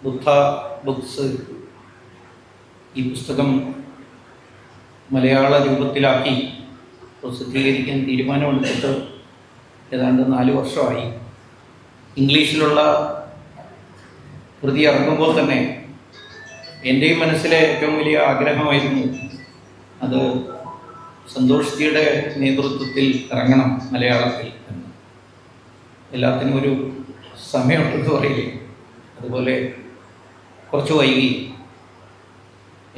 ബുദ്ധ books ഈ പുസ്തകം മലയാള രൂപത്തിലാക്കി പ്രസിദ്ധീകരിക്കാൻ തീരുമാനമെടുത്തിട്ട് ഏതാണ്ട് 4 വർഷമായി. ഇംഗ്ലീഷിലുള്ള കൃതി ഇറങ്ങുമ്പോൾ തന്നെ എൻ്റെയും മനസ്സിലെ ഏറ്റവും വലിയ ആഗ്രഹമായിരുന്നു അത് സന്തോഷ്ജിയുടെ നേതൃത്വത്തിൽ ഇറങ്ങണം മലയാളത്തിൽ എന്ന്. എല്ലാത്തിനും ഒരു സമയമുണ്ടെന്ന് പറയില്ലേ, അതുപോലെ കുറച്ച് വൈകി.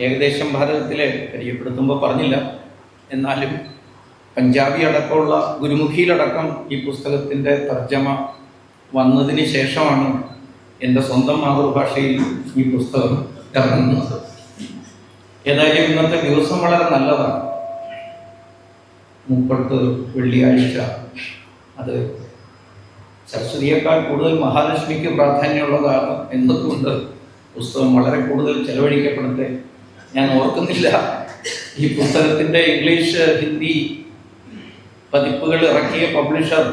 ഏകദേശം ഭാരതത്തിലെ പരിചയപ്പെടുത്തുമ്പോൾ പറഞ്ഞില്ല, എന്നാലും പഞ്ചാബി അടക്കമുള്ള ഗുരുമുഖിയിലടക്കം ഈ പുസ്തകത്തിൻ്റെ തർജ്ജമ വന്നതിന് ശേഷമാണ് എൻ്റെ സ്വന്തം മാതൃഭാഷയിൽ ഈ പുസ്തകം ഇറങ്ങുന്നത്. ഏതായാലും ഇന്നത്തെ ദിവസം വളരെ നല്ലതാണ്. 30 വെള്ളിയാഴ്ച. അത് സരസ്വതിയേക്കാൾ കൂടുതൽ മഹാലക്ഷ്മിക്ക് പ്രാധാന്യമുള്ളതാണ് എന്നതുകൊണ്ട് പുസ്തകം വളരെ കൂടുതൽ ചെലവഴിക്കപ്പെടട്ടെ. ഞാൻ ഓർക്കുന്നില്ല ഈ പുസ്തകത്തിൻ്റെ ഇംഗ്ലീഷ് ഹിന്ദി പതിപ്പുകൾ ഇറക്കിയ പബ്ലിഷർ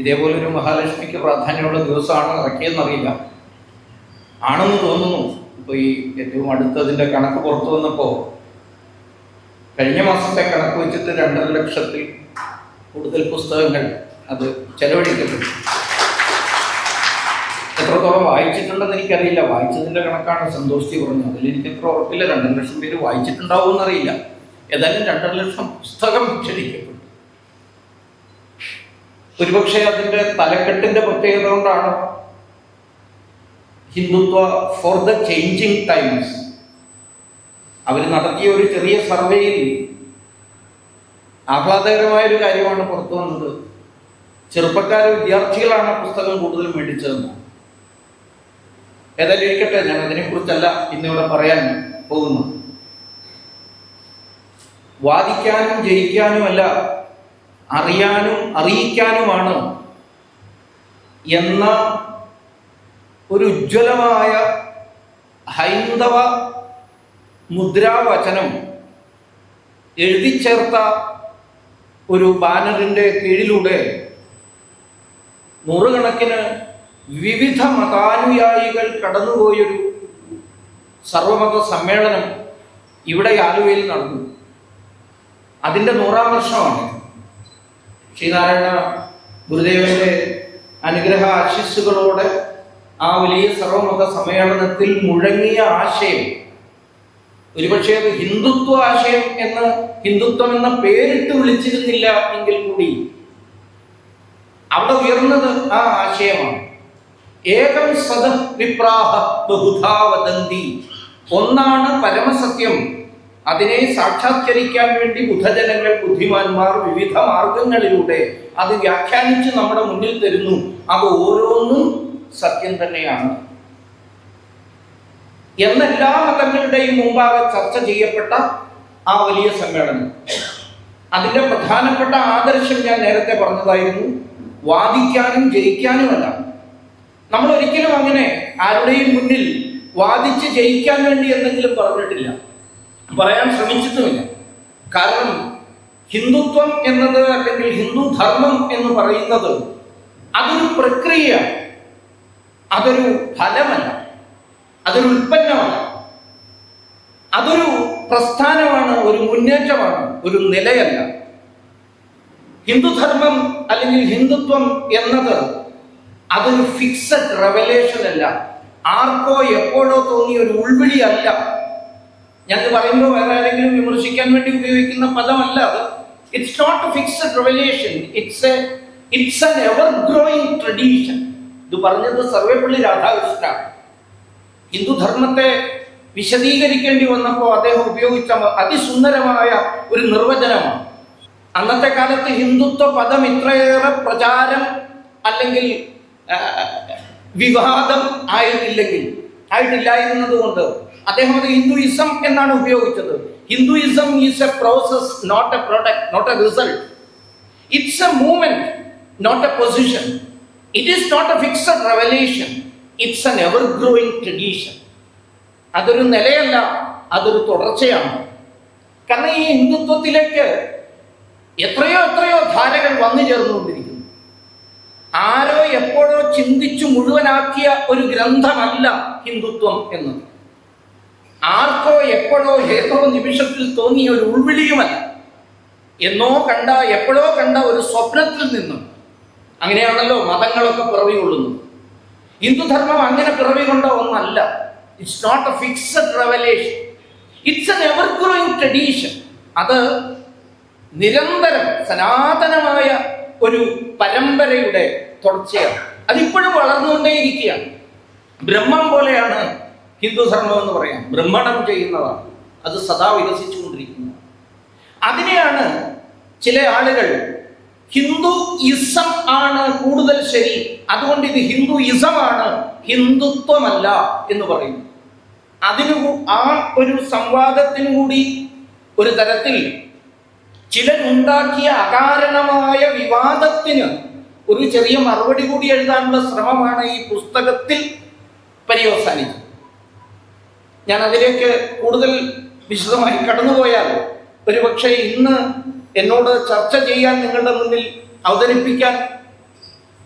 ഇതേപോലൊരു മഹാലക്ഷ്മിക്ക് പ്രാധാന്യമുള്ള ദിവസമാണ് ഇറക്കിയെന്നറിയില്ല. ആണെന്ന് തോന്നുന്നു. ഇപ്പോൾ ഈ ഏറ്റവും അടുത്തതിൻ്റെ കണക്ക് പുറത്തു വന്നപ്പോൾ കഴിഞ്ഞ മാസത്തെ കണക്ക് വെച്ചിട്ട് 2.5 ലക്ഷത്തിൽ കൂടുതൽ പുസ്തകങ്ങൾ അത് ചെലവഴിക്കപ്പെട്ടു. എത്രത്തോളം വായിച്ചിട്ടുണ്ടെന്ന് എനിക്കറിയില്ല. വായിച്ചതിൻ്റെ കണക്കാണ് സന്തോഷി പറഞ്ഞത്. അതിൽ എനിക്ക് എത്ര ഉറപ്പില്ല. 2 ലക്ഷം പേര് വായിച്ചിട്ടുണ്ടാവുമെന്നറിയില്ല. ഏതായാലും 2.5 ലക്ഷം പുസ്തകം ക്ഷണിക്കപ്പെട്ടു. ഒരുപക്ഷെ അതിൻ്റെ തലക്കെട്ടിൻ്റെ പ്രത്യേകത കൊണ്ടാണ് Hindutva for the changing times. അവർ നടത്തിയ ഒരു ചെറിയ സർവേയിൽ ആഹ്ലാദകരമായൊരു കാര്യമാണ് പുറത്തു വന്നത്. ചെറുപ്പക്കാർ വിദ്യാർത്ഥികളാണ് പുസ്തകം കൂടുതൽ മേടിച്ചതെന്ന്. ഏതായാലും ഇരിക്കട്ടെ, ഞാൻ അതിനെക്കുറിച്ചല്ല ഇന്നിവിടെ പറയാൻ പോകുന്നു. വാദിക്കാനും ജയിക്കാനുമല്ല, അറിയാനും അറിയിക്കാനുമാണ് എന്ന ഒരു ഉജ്ജ്വലമായ ഹൈന്ദവ മുദ്രാവചനം എഴുതിച്ചേർത്ത ഒരു ബാനറിൻ്റെ കീഴിലൂടെ നൂറുകണക്കിന് വിവിധ മതാനുയായികൾ കടന്നുപോയൊരു സർവമത സമ്മേളനം ഇവിടെ ആലുവയിൽ നടന്നു. അതിൻ്റെ 100ാം വർഷമാണ്. ശ്രീനാരായണ ഗുരുദേവന്റെ അനുഗ്രഹ ആശിസ്സുകളോടെ ആ വലിയ സർവമത സമ്മേളനത്തിൽ മുഴങ്ങിയ ആശയം, ഒരുപക്ഷെ അത് ഹിന്ദുത്വ ആശയം എന്ന് ഹിന്ദുത്വം എന്ന പേരിട്ട് വിളിച്ചിരുന്നില്ല എങ്കിൽ കൂടി അവിടെ ഉയർന്നത് ആ ആശയമാണ്. ഏകം സദ വിപ്രാഹ ബഹുധാ വദന്തി. ഒന്നാണ് പരമസത്യം. അതിനെ സാക്ഷാത്കരിക്കാൻ വേണ്ടി ബുദ്ധജനങ്ങൾ, ബുദ്ധിമാന്മാർ വിവിധ മാർഗങ്ങളിലൂടെ അത് വ്യാഖ്യാനിച്ച് നമ്മുടെ മുന്നിൽ തരുന്നു. അത് ഓരോന്നും സത്യം തന്നെയാണ് എന്നെല്ലാ മതങ്ങളുടെയും മുമ്പാകെ ചർച്ച ചെയ്യപ്പെട്ട ആ വലിയ സമ്മേളനം. അതിൻ്റെ പ്രധാനപ്പെട്ട ആദർശം ഞാൻ നേരത്തെ പറഞ്ഞതായിരുന്നു. വാദിക്കാനും ജയിക്കാനുമല്ല. നമ്മൾ ഒരിക്കലും അങ്ങനെ ആരുടെയും മുന്നിൽ വാദിച്ച് ജയിക്കാൻ വേണ്ടി എന്തെങ്കിലും പറഞ്ഞിട്ടില്ല, പറയാൻ ശ്രമിച്ചിട്ടുമില്ല. കാരണം ഹിന്ദുത്വം എന്നത്, അല്ലെങ്കിൽ ഹിന്ദു ധർമ്മം എന്ന് പറയുന്നത് അതൊരു പ്രക്രിയയാണ്. അതൊരു ഫലമല്ല, അതൊരു ഉൽപ്പന്നമല്ല. അതൊരു പ്രസ്ഥാനമാണ്, ഒരു മുന്നേറ്റമാണ്, ഒരു നിലയല്ല. ഹിന്ദുധർമ്മം അല്ലെങ്കിൽ ഹിന്ദുത്വം എന്നത് അതൊരു ഫിക്സഡ് റെവലേഷൻ അല്ല. ആർക്കോ എപ്പോഴോ തോന്നിയ ഒരു ഉൾവിളി അല്ല. ഞാൻ പറയുമ്പോൾ വേറെ ആരെങ്കിലും വിമർശിക്കാൻ വേണ്ടി ഉപയോഗിക്കുന്ന പദമല്ല അത്. It's not a fixed revelation, it's an ever growing tradition. ഇത് പറഞ്ഞത് സർവേപ്പള്ളി രാധാകൃഷ്ണനാണ്. ഹിന്ദുധർമ്മത്തെ വിശദീകരിക്കേണ്ടി വന്നപ്പോൾ അദ്ദേഹം ഉപയോഗിച്ച അതിസുന്ദരമായ ഒരു നിർവചനമാണ്. അന്നത്തെ കാലത്ത് ഹിന്ദുത്വ പദം ഇത്രയേറെ പ്രചാരം അല്ലെങ്കിൽ വിവാദം ആയിട്ടില്ലായിരുന്നത് കൊണ്ട് അദ്ദേഹം അത് ഹിന്ദുയിസം എന്നാണ് ഉപയോഗിച്ചത്. Hinduism is a process, not a product, not a result. It's a movement, not a position. It is not a fixed revelation, it's an ever growing tradition. അതൊരു നിലയല്ല, അതൊരു തുടർച്ചയാണ്. കാരണം ഈ ഹിന്ദുത്വത്തിലേക്ക് എത്രയോ ധാരകൾ വന്നു ചേർന്നുകൊണ്ടിരിക്കുന്നു. ആരോ എപ്പോഴോ ചിന്തിച്ചു മുഴുവനാക്കിയ ഒരു ഗ്രന്ഥമല്ല ഹിന്ദുത്വം എന്നത്. ആർക്കോ എപ്പോഴോ ഏതോ നിമിഷത്തിൽ തോന്നിയ ഒരു ഉൾവിളിയുമല്ല. എപ്പോഴോ കണ്ട ഒരു സ്വപ്നത്തിൽ നിന്നും. അങ്ങനെയാണല്ലോ മതങ്ങളൊക്കെ പിറവി കൊള്ളുന്നത്. ഹിന്ദുധർമ്മം അങ്ങനെ പിറവി കൊണ്ട ഒന്നല്ല. It's not a fixed revelation, it's an ever growing tradition. അത് നിരന്തരം സനാതനമായ ഒരു പരമ്പരയുടെ തുടർച്ചയാണ്. അതിപ്പോഴും വളർന്നുകൊണ്ടേയിരിക്കുകയാണ്. ബ്രഹ്മം പോലെയാണ് ഹിന്ദുധർമ്മം എന്ന് പറയാം. ബ്രഹ്മണം ചെയ്യുന്നതാണ്, അത് സദാ വികസിച്ചുകൊണ്ടിരിക്കുന്നതാണ്. അതിനെയാണ് ചില ആളുകൾ ഹിന്ദു ഇസം ആണ് കൂടുതൽ ശരി, അതുകൊണ്ട് ഇത് ഹിന്ദു ഇസമാണ്, ഹിന്ദുത്വമല്ല എന്ന് പറയുന്നു. ആ ഒരു സംവാദത്തിനു കൂടി ഒരു തരത്തിൽ ചിലരുണ്ടാക്കിയ അകാരണമായ വിവാദത്തിന് ഒരു ചെറിയ മറുപടി കൂടി എഴുതാനുള്ള ശ്രമമാണ് ഈ പുസ്തകത്തിൽ പര്യവസാനിച്ചത്. ഞാൻ അതിലേക്ക് കൂടുതൽ വിശദമായി കടന്നുപോയാൽ ഒരുപക്ഷെ ഇന്ന് എന്നോട് ചർച്ച ചെയ്യാൻ നിങ്ങളുടെ മുന്നിൽ അവതരിപ്പിക്കാൻ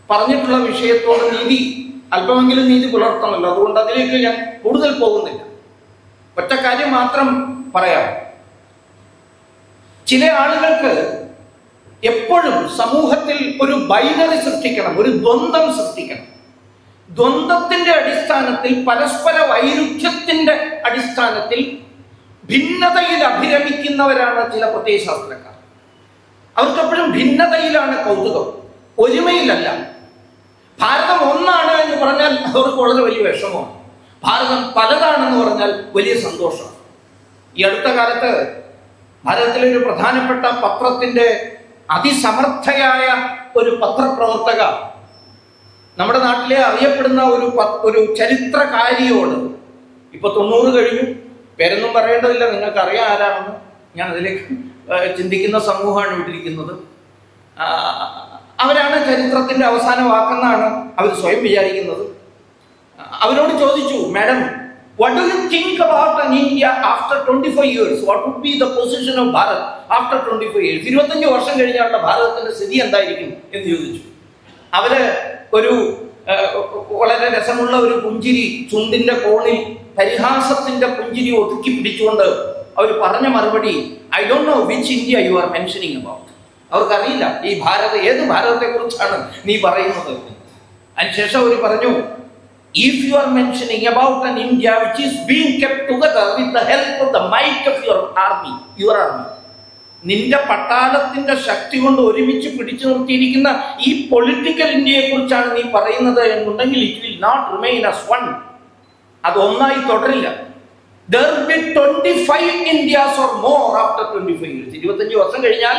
പറഞ്ഞിട്ടുള്ള വിഷയത്തോട് അല്പമെങ്കിലും നീതി പുലർത്തണമല്ലോ. അതുകൊണ്ട് അതിലേക്ക് ഞാൻ കൂടുതൽ പോകുന്നില്ല. ഒറ്റ കാര്യം മാത്രം പറയാം. ചില ആളുകൾക്ക് എപ്പോഴും സമൂഹത്തിൽ ഒരു ബൈനറി സൃഷ്ടിക്കണം, ഒരു ദ്വന്ദ്വം സൃഷ്ടിക്കണം. ദ്വന്ദ്വത്തിന്റെ അടിസ്ഥാനത്തിൽ, പരസ്പര വൈരുദ്ധ്യത്തിന്റെ അടിസ്ഥാനത്തിൽ ഭിന്നതയിൽ അഭിരമിക്കുന്നവരാണ് ചില പ്രത്യയശാസ്ത്രക്കാർ. അവർക്കെപ്പോഴും ഭിന്നതയിലാണ് കൗതുകം, ഒരുമയിലല്ല. ഭാരതം ഒന്നാണ് എന്ന് പറഞ്ഞാൽ അവർക്ക് വളരെ വലിയ വിഷമമാണ്. ഭാരതം പലതാണെന്ന് പറഞ്ഞാൽ വലിയ സന്തോഷമാണ്. ഈ അടുത്ത കാലത്ത് ഭാരതത്തിലെ ഒരു പ്രധാനപ്പെട്ട പത്രത്തിന്റെ അതിസമർത്ഥയായ ഒരു പത്രപ്രവർത്തക നമ്മുടെ നാട്ടിലെ അറിയപ്പെടുന്ന ഒരു ചരിത്രകാരിയോട്, ഇപ്പൊ 90 കഴിഞ്ഞു, പേരൊന്നും പറയേണ്ടതില്ല, നിങ്ങൾക്ക് അറിയാം ആരാണെന്ന്. ഞാൻ അതിലേക്ക് ചിന്തിക്കുന്ന സമൂഹമാണ് ഇവിടിരിക്കുന്നത്. അവരാണ് ചരിത്രത്തിന്റെ അവസാന വാക്കെന്നാണ് അവർ സ്വയം വിചാരിക്കുന്നത്. അവരോട് ചോദിച്ചു, madam, what do you think about an India after 25 years? What would be the position of Bharat after 25 years? 25 വർഷം കഴിഞ്ഞാലുള്ള ഭാരതത്തിന്റെ സ്ഥിതി എന്തായിരിക്കും എന്ന് ചോദിച്ചു. അവര് ഒരു വളരെ രസമുള്ള ഒരു പുഞ്ചിരി, ചുണ്ടിന്റെ കോണിൽ പരിഹാസത്തിന്റെ പുഞ്ചിരി ഒതുക്കി പിടിച്ചുകൊണ്ട് അവർ പറഞ്ഞ മറുപടി, I don't know which India you are mentioning about. അവർക്കറിയില്ല ഏത് ഭാരതത്തെ കുറിച്ചാണ് നീ പറയുന്നത്. അതിനുശേഷം അവർ പറഞ്ഞു, if you are mentioning about an India which is being kept together with the help of the might of your army, നിന്റെ പട്ടാളത്തിന്റെ ശക്തി കൊണ്ട് ഒരുമിച്ച് പിടിച്ചു നിർത്തിയിരിക്കുന്ന ഈ പൊളിറ്റിക്കൽ ഇന്ത്യയെ കുറിച്ചാണ് നീ പറയുന്നത് എന്നുണ്ടെങ്കിൽ it will not remain as one. അത് ഒന്നായി തുടരില്ല. There will be 25 Indias or more after 25 years. 25 വർഷം കഴിഞ്ഞാൽ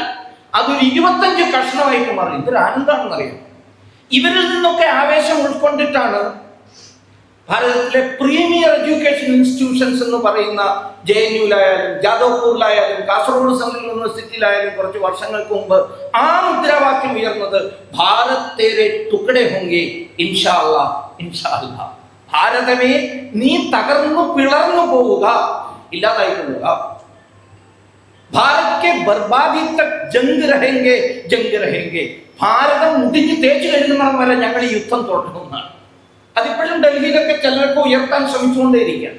അതൊരു 25 കഷ്ണമായിട്ട് മാറി. ഇതൊരു ആനന്ദമാണെന്നറിയാം. ഇവരിൽ നിന്നൊക്കെ ആവേശം ഉൾക്കൊണ്ടിട്ടാണ് ഭാരതത്തിലെ പ്രീമിയർ എഡ്യൂക്കേഷൻ ഇൻസ്റ്റിറ്റ്യൂഷൻസ് എന്ന് പറയുന്ന JNUലായാലും ജാദവ്പൂരിലായാലും കാസർഗോഡ് സെൻട്രൽ യൂണിവേഴ്സിറ്റിയിലായാലും കുറച്ച് വർഷങ്ങൾക്ക് മുമ്പ് ആ മുദ്രാവാക്യം ഉയർന്നത്, ഭാരത് തേരെ തുക്കടെ ഹോംഗെ ഇൻഷാ അല്ലാഹ് ഇൻഷാ അല്ലാഹ്. ഭാരതമേ, നീ തകർന്നു പിളർന്നു പോവുക, ഇല്ലാതായി പോവുക. Bharat K ബർബാദി Tak Jung രഹേംഗെ Jung രഹേംഗെ. ഭാരതം മുടിഞ്ഞ് തേച്ചു കഴിയുന്നിടം വരെ ഞങ്ങൾ ഈ യുദ്ധം തുടരുന്നതാണ്. അതിപ്പോഴും ഡൽഹിയിലൊക്കെ ചിലർക്ക് ഉയർത്താൻ ശ്രമിച്ചുകൊണ്ടേയിരിക്കുകയാണ്.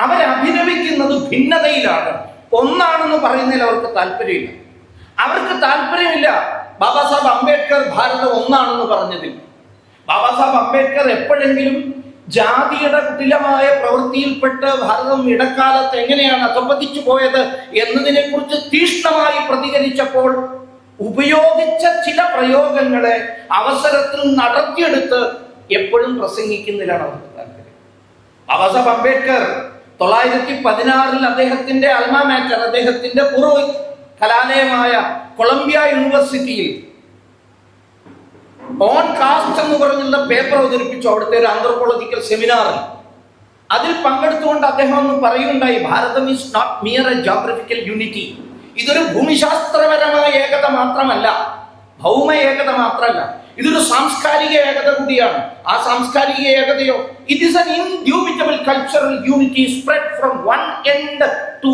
അവരഭിരമിക്കുന്നത് ഭിന്നതയിലാണ്. ഒന്നാണെന്ന് പറയുന്നതിൽ അവർക്ക് താല്പര്യമില്ല. അവർക്ക് താല്പര്യമില്ല ബാബാ സാഹബ് അംബേദ്കർ ഭാരതം ഒന്നാണെന്ന് പറഞ്ഞതിൽ. ബാബാ സാഹബ് അംബേദ്കർ എപ്പോഴെങ്കിലും ജാതിയുടെ കുടിലമായ പ്രവൃത്തിയിൽപ്പെട്ട് ഭാരതം ഇടക്കാലത്ത് എങ്ങനെയാണ് അധപ്പതിച്ചു പോയത് എന്നതിനെ കുറിച്ച് തീക്ഷ്ണമായി പ്രതികരിച്ചപ്പോൾ ഉപയോഗിച്ച ചില പ്രയോഗങ്ങളെ അവസരത്തിൽ നടത്തിയെടുത്ത് എപ്പോഴും പ്രസംഗിക്കുന്നതിലാണ് അവർക്ക് താല്പര്യം. ബാബാ സാഹബ് അംബേദ്കർ 916 അദ്ദേഹത്തിന്റെ അൽമാ മാറ്റർ, അദ്ദേഹത്തിന്റെ പൂർവ്വ കലാലയമായ കൊളംബിയ യൂണിവേഴ്സിറ്റിയിൽ ഓൺ കാസ്റ്റ് എന്ന് പറഞ്ഞുള്ള പേപ്പർ അവതരിപ്പിച്ചു. അവിടുത്തെ ഒരു ആന്ത്രോപോളജിക്കൽ സെമിനാറിൽ അതിൽ പങ്കെടുത്തുകൊണ്ട് അദ്ദേഹം ഒന്ന് പറയുകയുണ്ടായി, Bharatam is not mere a geographical unity. ഇതൊരു ഭൂമിശാസ്ത്രപരമായ ഏകത മാത്രമല്ല, ഭൗമ ഏകത മാത്രമല്ല, ഇതൊരു സാംസ്കാരിക ഏകത കൂടിയാണ്. ആ സാംസ്കാരിക ഏകതയോ, it is an indubitable cultural unity spread from one end to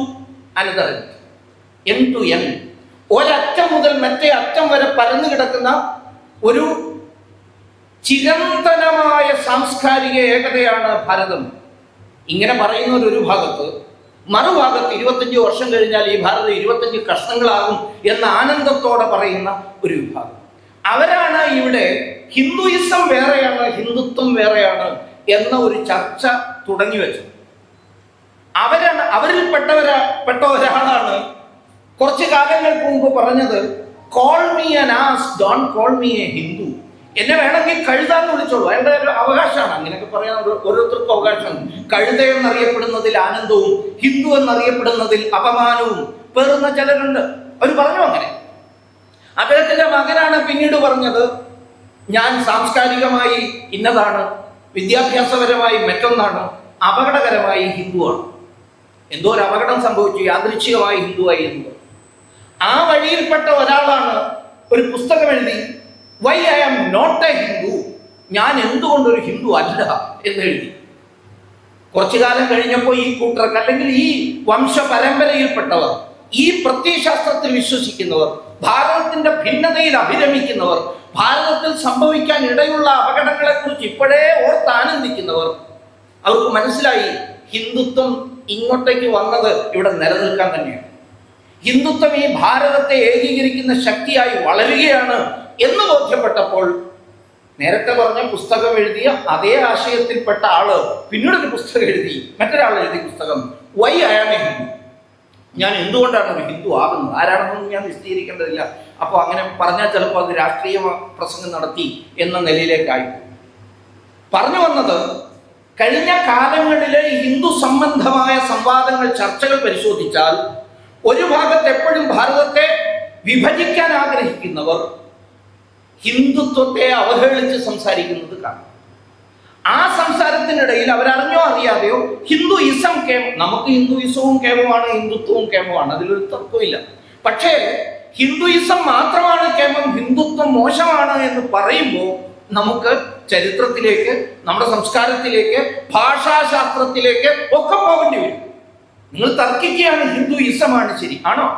another end to end. ഒരറ്റം മുതൽ മറ്റേ അറ്റം വരെ പരന്നു കിടക്കുന്ന ഒരു ചിരന്തനമായ സാംസ്കാരിക ഏകതയാണ് ഭാരതം. ഇങ്ങനെ പറയുന്ന ഒരു ഭാഗത്ത്, മറുഭാഗത്ത് 25 വർഷം കഴിഞ്ഞാൽ ഈ ഭാരതം 25 കഷ്ണങ്ങളാകും എന്ന ആനന്ദത്തോടെ പറയുന്ന ഒരു വിഭാഗം. അവരാണ് ഇവിടെ ഹിന്ദുയിസം വേറെയാണ്, ഹിന്ദുത്വം വേറെയാണ് എന്ന ഒരു ചർച്ച തുടങ്ങി വെച്ചത്. അവരിൽപ്പെട്ട ഒരാളാണ് കുറച്ചു കാലങ്ങൾക്ക് മുമ്പ് പറഞ്ഞത്, call me an as, don't call me A Hindu. എന്നെ വേണമെങ്കിൽ കഴുതാന്ന് വിളിച്ചോളൂ, അതിൻ്റെ ഒരു അവകാശമാണ്. അങ്ങനെയൊക്കെ പറയാൻ ഓരോരുത്തർക്കും അവകാശമാണ്. കഴുത എന്നറിയപ്പെടുന്നതിൽ ആനന്ദവും ഹിന്ദു എന്നറിയപ്പെടുന്നതിൽ അപമാനവും പേറുന്ന ചിലരുണ്ട്. അവർ പറഞ്ഞു അങ്ങനെ. അദ്ദേഹത്തിന്റെ മകനാണ് പിന്നീട് പറഞ്ഞത്, ഞാൻ സാംസ്കാരികമായി ഇന്നതാണ്, വിദ്യാഭ്യാസപരമായി മറ്റൊന്നാണ്, അപകടകരമായി ഹിന്ദുവാണ്. എന്തോ ഒരു അപകടം സംഭവിച്ചു, യാദൃച്ഛികമായി ഹിന്ദുവായി എന്ന്. ആ വഴിയിൽപ്പെട്ട ഒരാളാണ് ഒരു പുസ്തകം എഴുതി, why I am not a Hindu, ഞാൻ എന്തുകൊണ്ടൊരു ഹിന്ദു അല്ല എന്ന് എഴുതി. കുറച്ചു കാലം കഴിഞ്ഞപ്പോൾ ഈ കൂട്ടർക്ക്, അല്ലെങ്കിൽ ഈ വംശ പരമ്പരയിൽപ്പെട്ടവർ, ഈ പ്രത്യയശാസ്ത്രത്തിൽ വിശ്വസിക്കുന്നവർ, ഭാരതത്തിന്റെ ഭിന്നതയിൽ അഭിരമിക്കുന്നവർ, ഭാരതത്തിൽ സംഭവിക്കാൻ ഇടയുള്ള അപകടങ്ങളെ കുറിച്ച് ഇപ്പോഴേ ഓർത്താനന്ദിക്കുന്നവർ, അവർക്ക് മനസ്സിലായി ഹിന്ദുത്വം ഇങ്ങോട്ടേക്ക് വന്നത് ഇവിടെ നിലനിൽക്കാൻ തന്നെയാണ്. ഹിന്ദുത്വം ഈ ഭാരതത്തെ ഏകീകരിക്കുന്ന ശക്തിയായി വളരുകയാണ് എന്ന് ബോധ്യപ്പെട്ടപ്പോൾ, നേരത്തെ പറഞ്ഞ പുസ്തകം എഴുതിയ അതേ ആശയത്തിൽപ്പെട്ട ആള് പിന്നീടൊരു പുസ്തകം എഴുതി, മറ്റൊരാൾ എഴുതിയ പുസ്തകം, why I am a Hindu, ഞാൻ എന്തുകൊണ്ടാണ് ഒരു ഹിന്ദു ആകുന്നത്, ആരാണെന്നൊന്നും ഞാൻ വിശദീകരിക്കേണ്ടതില്ല. അപ്പോൾ അങ്ങനെ പറഞ്ഞാൽ ചിലപ്പോൾ അത് രാഷ്ട്രീയ പ്രസംഗം നടത്തി എന്ന നിലയിലേക്കായി. പറഞ്ഞു വന്നത്, കഴിഞ്ഞ കാലങ്ങളിലെ ഹിന്ദു സംബന്ധമായ സംവാദങ്ങൾ, ചർച്ചകൾ പരിശോധിച്ചാൽ ഒരു ഭാഗത്ത് എപ്പോഴും ഭാരതത്തെ വിഭജിക്കാൻ ആഗ്രഹിക്കുന്നവർ ഹിന്ദുത്വത്തെ അവഹേളിച്ച് സംസാരിക്കുന്നത് കാണാം. ആ സംസാരത്തിനിടയിൽ അവരറിഞ്ഞോ അറിയാതെയോ ഹിന്ദുയിസം നമുക്ക് ഹിന്ദുയിസവും കേമമാണ്, ഹിന്ദുത്വവും കേമമാണ്, അതിലൊരു തർക്കമില്ല. പക്ഷേ ഹിന്ദുയിസം മാത്രമാണ് കേമം, ഹിന്ദുത്വം മോശമാണ് എന്ന് പറയുമ്പോൾ നമുക്ക് ചരിത്രത്തിലേക്ക്, നമ്മുടെ സംസ്കാരത്തിലേക്ക്, ഭാഷാശാസ്ത്രത്തിലേക്ക് ഒക്കെ പോകേണ്ടി വരും. നിങ്ങൾ തർക്കിക്കുകയാണ് ഹിന്ദുയിസമാണ് ശരി, ആണോ?